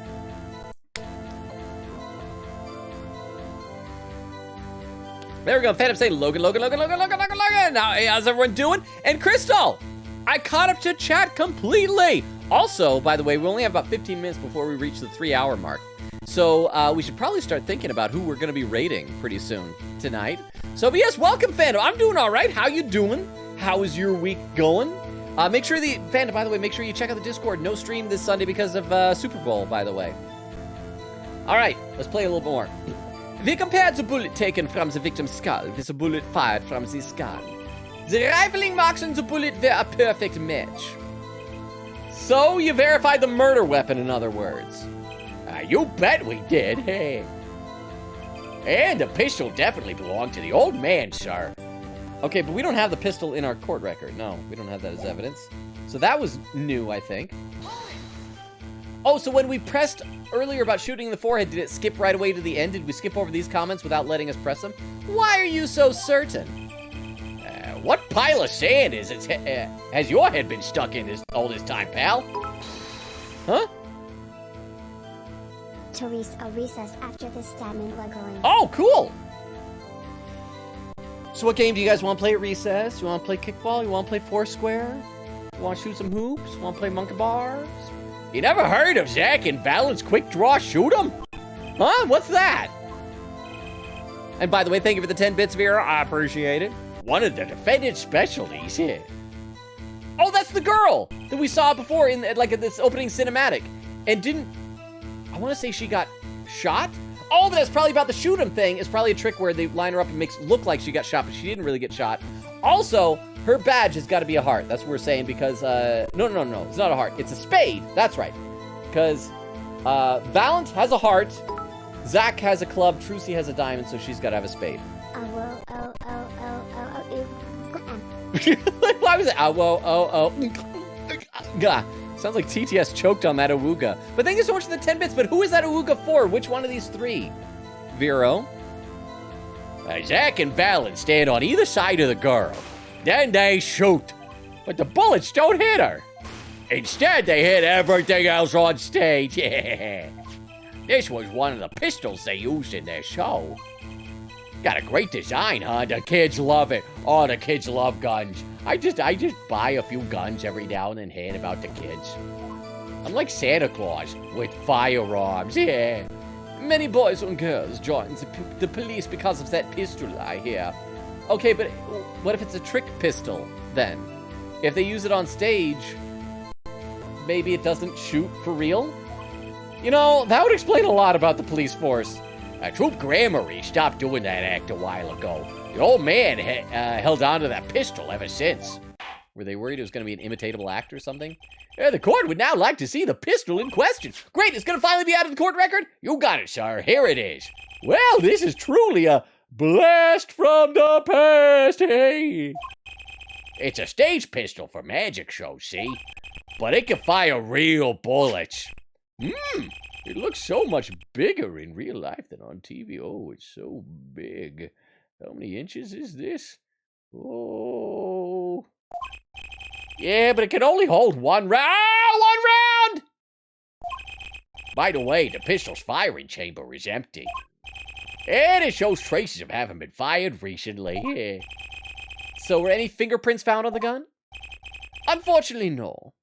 There we go. Phantom saying, Logan. Now, hey, how's everyone doing? And Crystal, I caught up to chat completely. Also, by the way, we only have about 15 minutes before we reach the 3-hour mark. So we should probably start thinking about who we're going to be rating pretty soon tonight. So, but yes, welcome, fandom. I'm doing all right. How you doing? How is your week going? Make sure fandom, by the way, make sure you check out the Discord. No stream this Sunday because of Super Bowl, by the way. All right, let's play a little more. We compared the bullet taken from the victim's skull with the bullet fired from the skull. The rifling marks on the bullet were a perfect match. So you verified the murder weapon, in other words. You bet we did, hey. And the pistol definitely belonged to the old man, sir. Okay, but we don't have the pistol in our court record. No, we don't have that as evidence. So that was new, I think. Oh, so when we pressed earlier about shooting in the forehead, did it skip right away to the end? Did we skip over these comments without letting us press them? Why are you so certain? What pile of sand has your head been stuck in all this time, pal? Huh? A recess after the stabbing Legoland. Oh, cool! So what game do you guys want to play at recess? You want to play kickball? You want to play Foursquare? You want to shoot some hoops? You want to play monkey bars? You never heard of Zach and Valent's quick draw shoot 'em? Huh? What's that? And by the way, thank you for the 10 bits, Vera. I appreciate it. One of the defendant's specialties here. Oh, that's the girl that we saw before in this opening cinematic. And I want to say she got shot? Oh, but that's probably about the shoot 'em thing. It's probably a trick where they line her up and makes it look like she got shot, but she didn't really get shot. Also, her badge has got to be a heart. That's what we're saying because, no. It's not a heart. It's a spade. That's right. Because Valent has a heart. Zach has a club. Trucy has a diamond, so she's got to have a spade. Why was it? Gah. Sounds like TTS choked on that awooga. But thank you so much for the 10 bits. But who is that awooga for? Which one of these three? Vero. Zach and Valen stand on either side of the girl. Then they shoot. But the bullets don't hit her. Instead, they hit everything else on stage. Yeah. This was one of the pistols they used in their show. Got a great design, huh? The kids love it. Oh, the kids love guns. I just buy a few guns every now and then hand them out to kids. I'm like Santa Claus with firearms, yeah. Many boys and girls join the police because of that pistol, I hear. Okay, but what if it's a trick pistol, then? If they use it on stage, maybe it doesn't shoot for real? You know, that would explain a lot about the police force. Troop Grammary stopped doing that act a while ago. The old man held on to that pistol ever since. Were they worried it was going to be an imitatable act or something? The court would now like to see the pistol in question. Great, it's going to finally be out of the court record? You got it, sir. Here it is. Well, this is truly a blast from the past, hey? It's a stage pistol for magic shows, see? But it can fire real bullets. It looks so much bigger in real life than on TV. Oh, it's so big. How many inches is this? Oh. Yeah, but it can only hold one round. One round! By the way, the pistol's firing chamber is empty. And it shows traces of having been fired recently. Yeah. So were any fingerprints found on the gun? Unfortunately, no.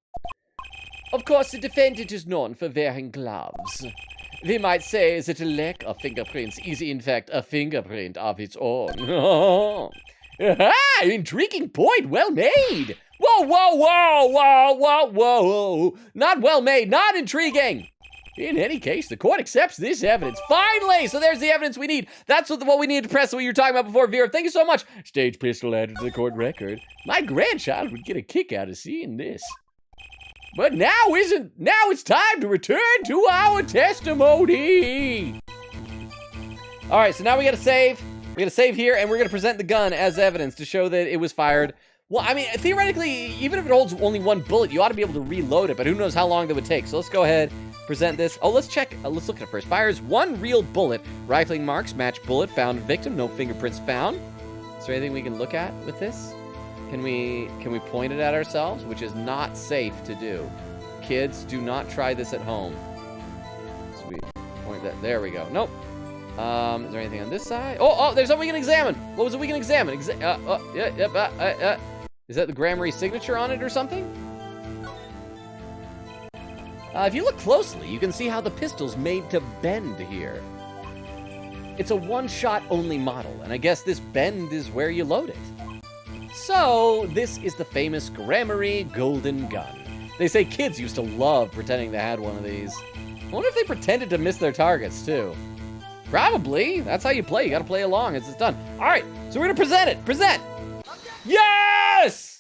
Of course, the defendant is known for wearing gloves. We might say that a lack of fingerprints is in fact a fingerprint of its own. Ah, intriguing point, well made. Whoa. Not well made, not intriguing. In any case, the court accepts this evidence. Finally! So there's the evidence we need. That's what we need to press what you were talking about before, Vera. Thank you so much. Stage pistol added to the court record. My grandchild would get a kick out of seeing this. But now it's time to return to our testimony. All right, so now we gotta save. We gotta save here, and we're gonna present the gun as evidence to show that it was fired. Well, I mean, theoretically, even if it holds only one bullet, you ought to be able to reload it, but who knows how long that would take. So let's go ahead, present this. Oh, let's check. Let's look at it first. Fires one real bullet. Rifling marks, match bullet, found victim, no fingerprints found. Is there anything we can look at with this? Can we point it at ourselves? Which is not safe to do. Kids, do not try this at home. So we point that. There we go. Nope. Is there anything on this side? Oh, there's something we can examine. What was it we can examine? Is that the Grammary signature on it or something? If you look closely, you can see how the pistol's made to bend here. It's a one-shot only model, and I guess this bend is where you load it. So, this is the famous Gramarye Golden Gun. They say kids used to love pretending they had one of these. I wonder if they pretended to miss their targets, too. Probably. That's how you play. You gotta play along as it's done. All right, so we're gonna present it. Present! Yes!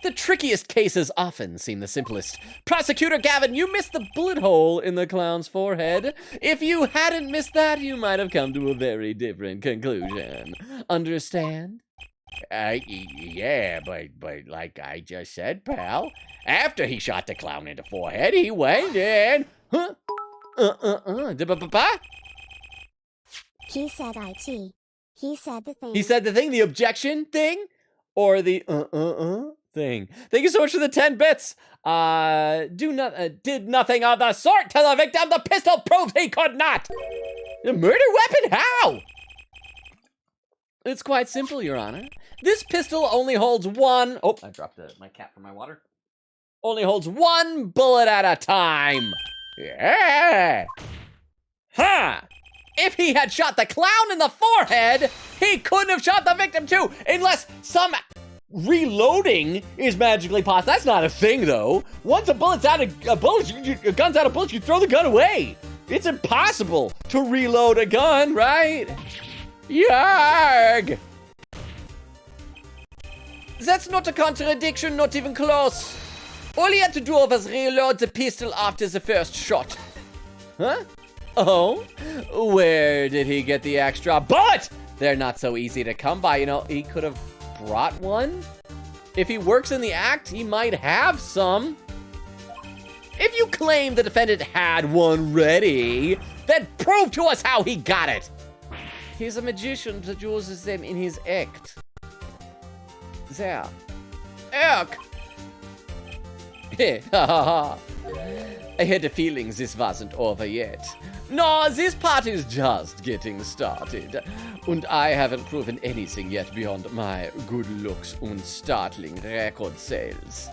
The trickiest cases often seem the simplest. Prosecutor Gavin, you missed the bullet hole in the clown's forehead. If you hadn't missed that, you might have come to a very different conclusion. Understand? Yeah, but like I just said, pal, after he shot the clown in the forehead, he went in. Huh? He said IT. He said the thing. He said the thing, the objection thing, or the thing. Thank you so much for the 10 bits. Did nothing of the sort to the victim. The pistol proved he could not. The murder weapon? How? It's quite simple, Your Honor. This pistol only holds one. Oh, I dropped my cap for my water. Only holds one bullet at a time. Yeah. Huh. If he had shot the clown in the forehead, he couldn't have shot the victim too, unless some reloading is magically possible. That's not a thing, though. Once a bullet's out of bullets, a gun's out of bullets, you throw the gun away. It's impossible to reload a gun, right? Yarg! That's not a contradiction, not even close. All he had to do was reload the pistol after the first shot. Huh? Oh? Where did he get the extra bullet? They're not so easy to come by, you know. He could have brought one. If he works in the act, he might have some. If you claim the defendant had one ready, then prove to us how he got it. He's a magician that uses them in his act. There. Erk! I had a feeling this wasn't over yet. No, this party's just getting started. And I haven't proven anything yet beyond my good looks and startling record sales.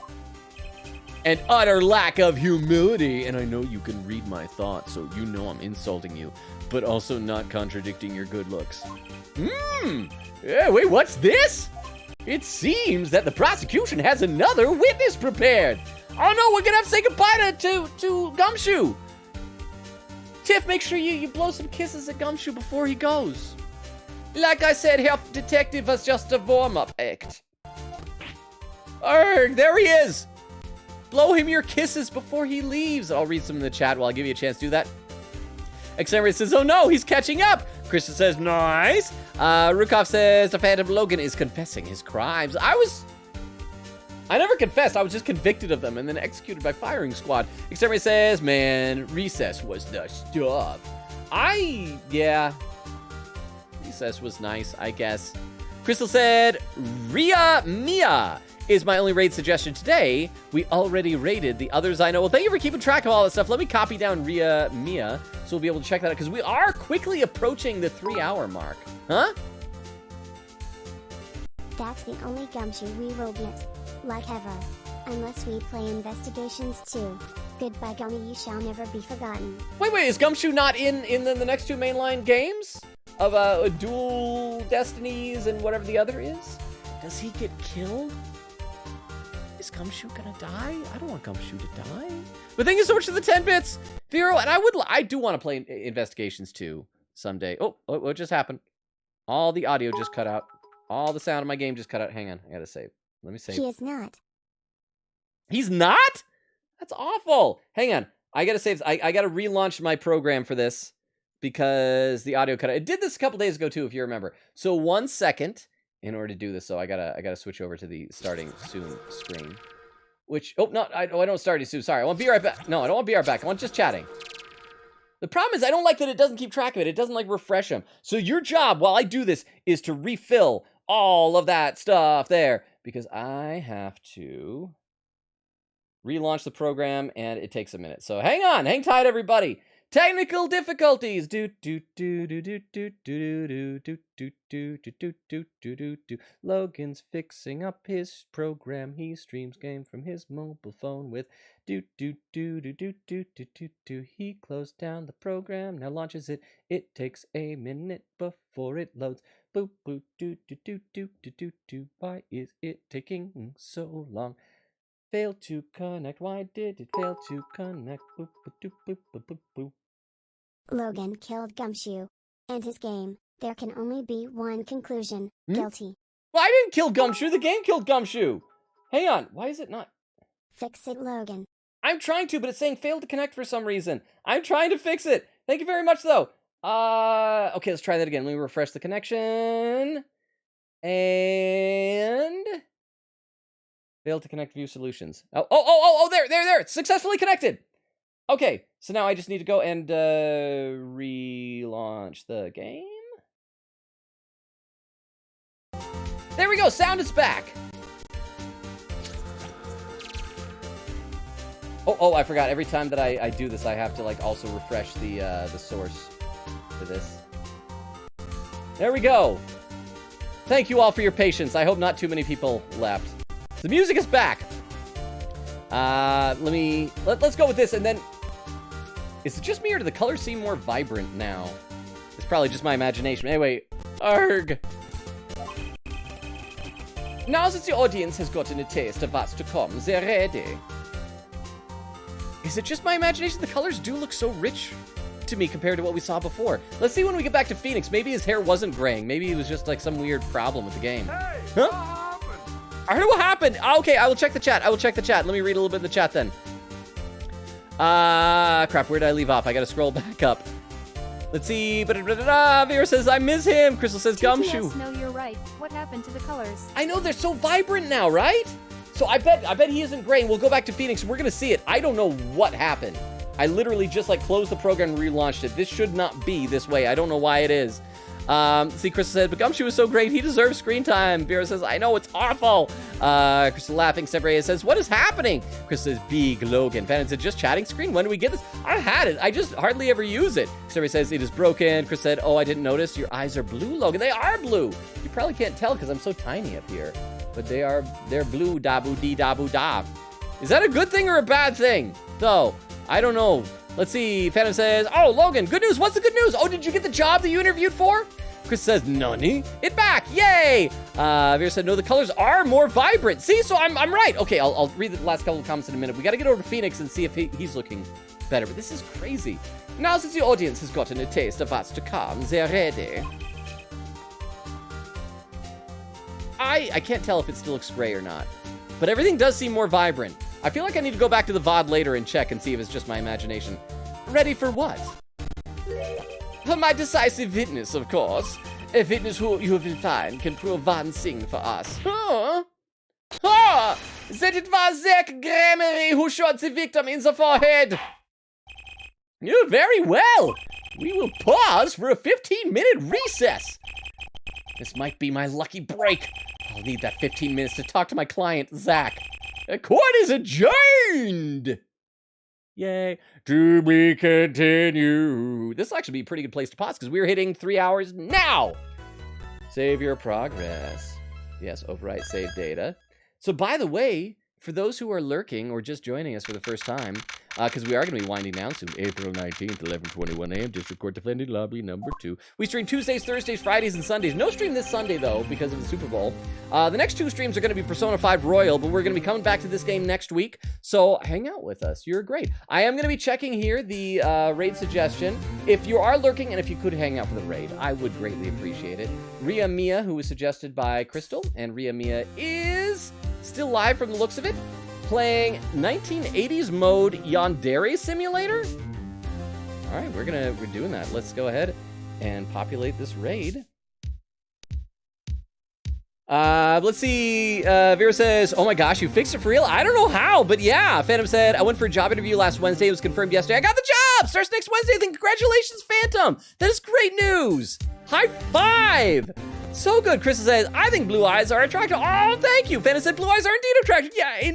And utter lack of humility. And I know you can read my thoughts, so you know I'm insulting you, but also not contradicting your good looks. Yeah, wait, what's this? It seems that the prosecution has another witness prepared. Oh no, we're gonna have to say goodbye to Gumshoe. Tiff, make sure you blow some kisses at Gumshoe before he goes. Like I said, Health Detective was just a warm-up act. Arrgh, there he is. Blow him your kisses before he leaves. I'll read some in the chat while I give you a chance to do that. Xemery says, oh no, he's catching up. Krista says, nice. Rukov says, the Phantom Logan is confessing his crimes. I never confessed, I was just convicted of them and then executed by firing squad. Xemery says, man, Recess was the stuff. Yeah. Recess was nice, I guess. Crystal said, Ria Mia is my only raid suggestion today. We already raided the others I know. Well, thank you for keeping track of all that stuff. Let me copy down Ria Mia so we'll be able to check that out because we are quickly approaching the 3-hour mark. Huh? That's the only Gumshoe we will get, like ever. Unless we play Investigations 2. Goodbye Gummy, you shall never be forgotten. Wait, is Gumshoe not in the next 2 mainline games? Of Dual Destinies and whatever the other is? Does he get killed? Is Gumshoe gonna die? I don't want Gumshoe to die. But thank you so much for the 10 bits, Vero. And I do want to play Investigations 2 someday. Oh, what just happened? All the audio just cut out. All the sound of my game just cut out. Hang on, I gotta save. Let me save. He is not. He's not? That's awful. Hang on, I gotta save. I gotta relaunch my program for this because the audio cut out. It did this a couple days ago too, if you remember. So 1 second. In order to do this, so I gotta switch over to the starting soon screen. Which, I don't start it soon. Sorry, I want to be right back. No, I don't want to be right back. I want just chatting. The problem is I don't like that it doesn't keep track of it. It doesn't like refresh them. So your job while I do this is to refill all of that stuff there because I have to relaunch the program and it takes a minute. So hang on, hang tight, everybody. Technical difficulties. Do do do do do do do do do do do do do do do do do. Logan's fixing up his program. He streams game from his mobile phone with do do do do do do do do do. He closed down the program, now launches it. It takes a minute before it loads. Boop boop do do do do do do do. Why is it taking so long? Failed to connect. Why did it fail to connect? Boop boop doop boop boop boop boop. Logan killed Gumshoe. And his game. There can only be one conclusion. Guilty. Well, I didn't kill Gumshoe. The game killed Gumshoe. Hang on. Why is it not? Fix it, Logan. I'm trying to, but it's saying failed to connect for some reason. I'm trying to fix it. Thank you very much, though. Okay, let's try that again. Let me refresh the connection. And failed to connect view solutions. Oh, there. It's successfully connected. Okay, so now I just need to go and relaunch the game. There we go. Sound is back. Oh, I forgot. Every time that I do this, I have to like also refresh the source for this. There we go. Thank you all for your patience. I hope not too many people left. The music is back. Let's go with this, and then is it just me or do the colors seem more vibrant now? It's probably just my imagination. Anyway, arg. Now that the audience has gotten a taste of what's to come, they're ready. Is it just my imagination? The colors do look so rich to me compared to what we saw before. Let's see when we get back to Phoenix. Maybe his hair wasn't graying. Maybe it was just like some weird problem with the game. Hey, huh? what happened? I heard what happened. Okay, I will check the chat. Let me read a little bit of the chat then. Crap, where did I leave off? I gotta scroll back up. Let's see. Vera says, I miss him. Crystal says, Gumshoe. No, you're right. What happened to the colors? I know, they're so vibrant now, right? So I bet he isn't gray, and we'll go back to Phoenix, and we're gonna see it. I don't know what happened. I literally just like closed the program and relaunched it. This should not be this way. I don't know why it is. See, Crystal said, but Gumshoe is so great. He deserves screen time. Vera says, I know, it's awful. Crystal laughing. Separate says, what is happening? Crystal says, big Logan. Fan said, just chatting screen? When do we get this? I had it. I just hardly ever use it. Separate says, it is broken. Chris said, oh, I didn't notice. Your eyes are blue, Logan. They are blue. You probably can't tell because I'm so tiny up here. But they're blue, dabu-dee-dabu-da. Is that a good thing or a bad thing? Though, I don't know. Let's see. Phantom says, oh, Logan, good news. What's the good news? Oh, did you get the job that you interviewed for? Chris says, nani? It back. Yay. Vera said, no, the colors are more vibrant. See, so I'm right. Okay, I'll read the last couple of comments in a minute. We got to get over to Phoenix and see if he's looking better. But this is crazy. Now, since the audience has gotten a taste of what's to come, they're ready. I can't tell if it still looks gray or not. But everything does seem more vibrant. I feel like I need to go back to the VOD later and check and see if it's just my imagination. Ready for what? For my decisive witness, of course. A witness who you have been found can prove one thing for us. Huh? Ha! That it was Zach Gramery who shot the victim in the forehead. You very well. We will pause for a 15-minute recess. This might be my lucky break. I'll need that 15 minutes to talk to my client, Zach. The court is adjourned! Yay. To be continued. This will actually be a pretty good place to pause because we're hitting 3 hours now. Save your progress. Yes, overwrite save data. So by the way, for those who are lurking or just joining us for the first time, because we are going to be winding down soon, April 19th, 11:21 a.m., District Court Defendant Lobby number 2. We stream Tuesdays, Thursdays, Fridays, and Sundays. No stream this Sunday, though, because of the Super Bowl. The next 2 streams are going to be Persona 5 Royal, but we're going to be coming back to this game next week, so hang out with us. You're great. I am going to be checking here the raid suggestion. If you are lurking, and if you could hang out for the raid, I would greatly appreciate it. Ria Mia, who was suggested by Crystal, and Ria Mia is still live from the looks of it, playing 1980s mode Yandere Simulator. All right, we're doing that. Let's go ahead and populate this raid. Let's see. Vera says, oh my gosh, you fixed it for real? I don't know how, but yeah. Phantom said, I went for a job interview last Wednesday. It was confirmed yesterday. I got the job! Starts next Wednesday. Then congratulations, Phantom. That is great news. High five. So good. Chris says, I think blue eyes are attractive. Oh, thank you. Phantom said, blue eyes are indeed attractive. Yeah,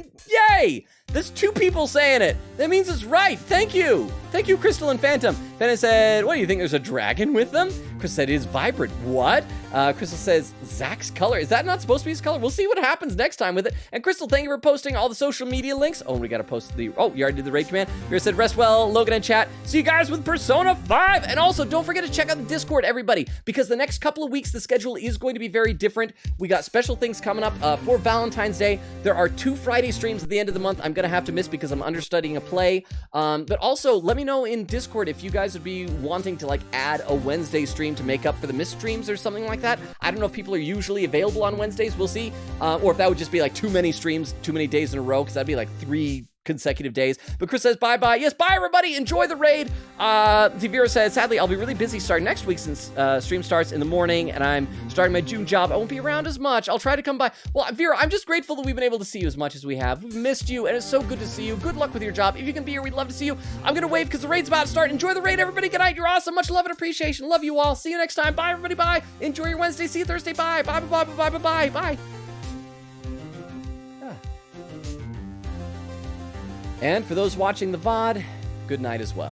yay. There's 2 people saying it. That means it's right. Thank you. Thank you, Crystal and Phantom. Phantom said, what do you think? There's a dragon with them? Chris said, it is vibrant. What? Crystal says, Zach's color. Is that not supposed to be his color? We'll see what happens next time with it. And Crystal, thank you for posting all the social media links. Oh, we got to post the, oh, you already did the raid command. Vera said, rest well, Logan and chat. See you guys with Persona 5. And also, don't forget to check out the Discord, everybody, because the next couple of weeks, the schedule is going to be very different. We got special things coming up for Valentine's Day. There are 2 Friday streams at the end of the month I'm going to have to miss because I'm understudying a play. But also, let me know in Discord if you guys would be wanting to like add a Wednesday stream to make up for the missed streams or something like that. I don't know if people are usually available on Wednesdays. We'll see. Or if that would just be like too many streams, too many days in a row, because that'd be like 3 consecutive days. But Chris says bye-bye. Yes, bye everybody. Enjoy the raid. Devira says, sadly, I'll be really busy starting next week since stream starts in the morning and I'm starting my June job. I won't be around as much. I'll try to come by. Well, Vera, I'm just grateful that we've been able to see you as much as we have. We've missed you and it's so good to see you. Good luck with your job. If you can be here, we'd love to see you. I'm gonna wave because the raid's about to start. Enjoy the raid, everybody. Good night. You're awesome. Much love and appreciation. Love you all. See you next time. Bye, everybody. Bye. Enjoy your Wednesday. See you Thursday. Bye. Bye, bye, bye, bye, bye, bye, bye. And for those watching the VOD, good night as well.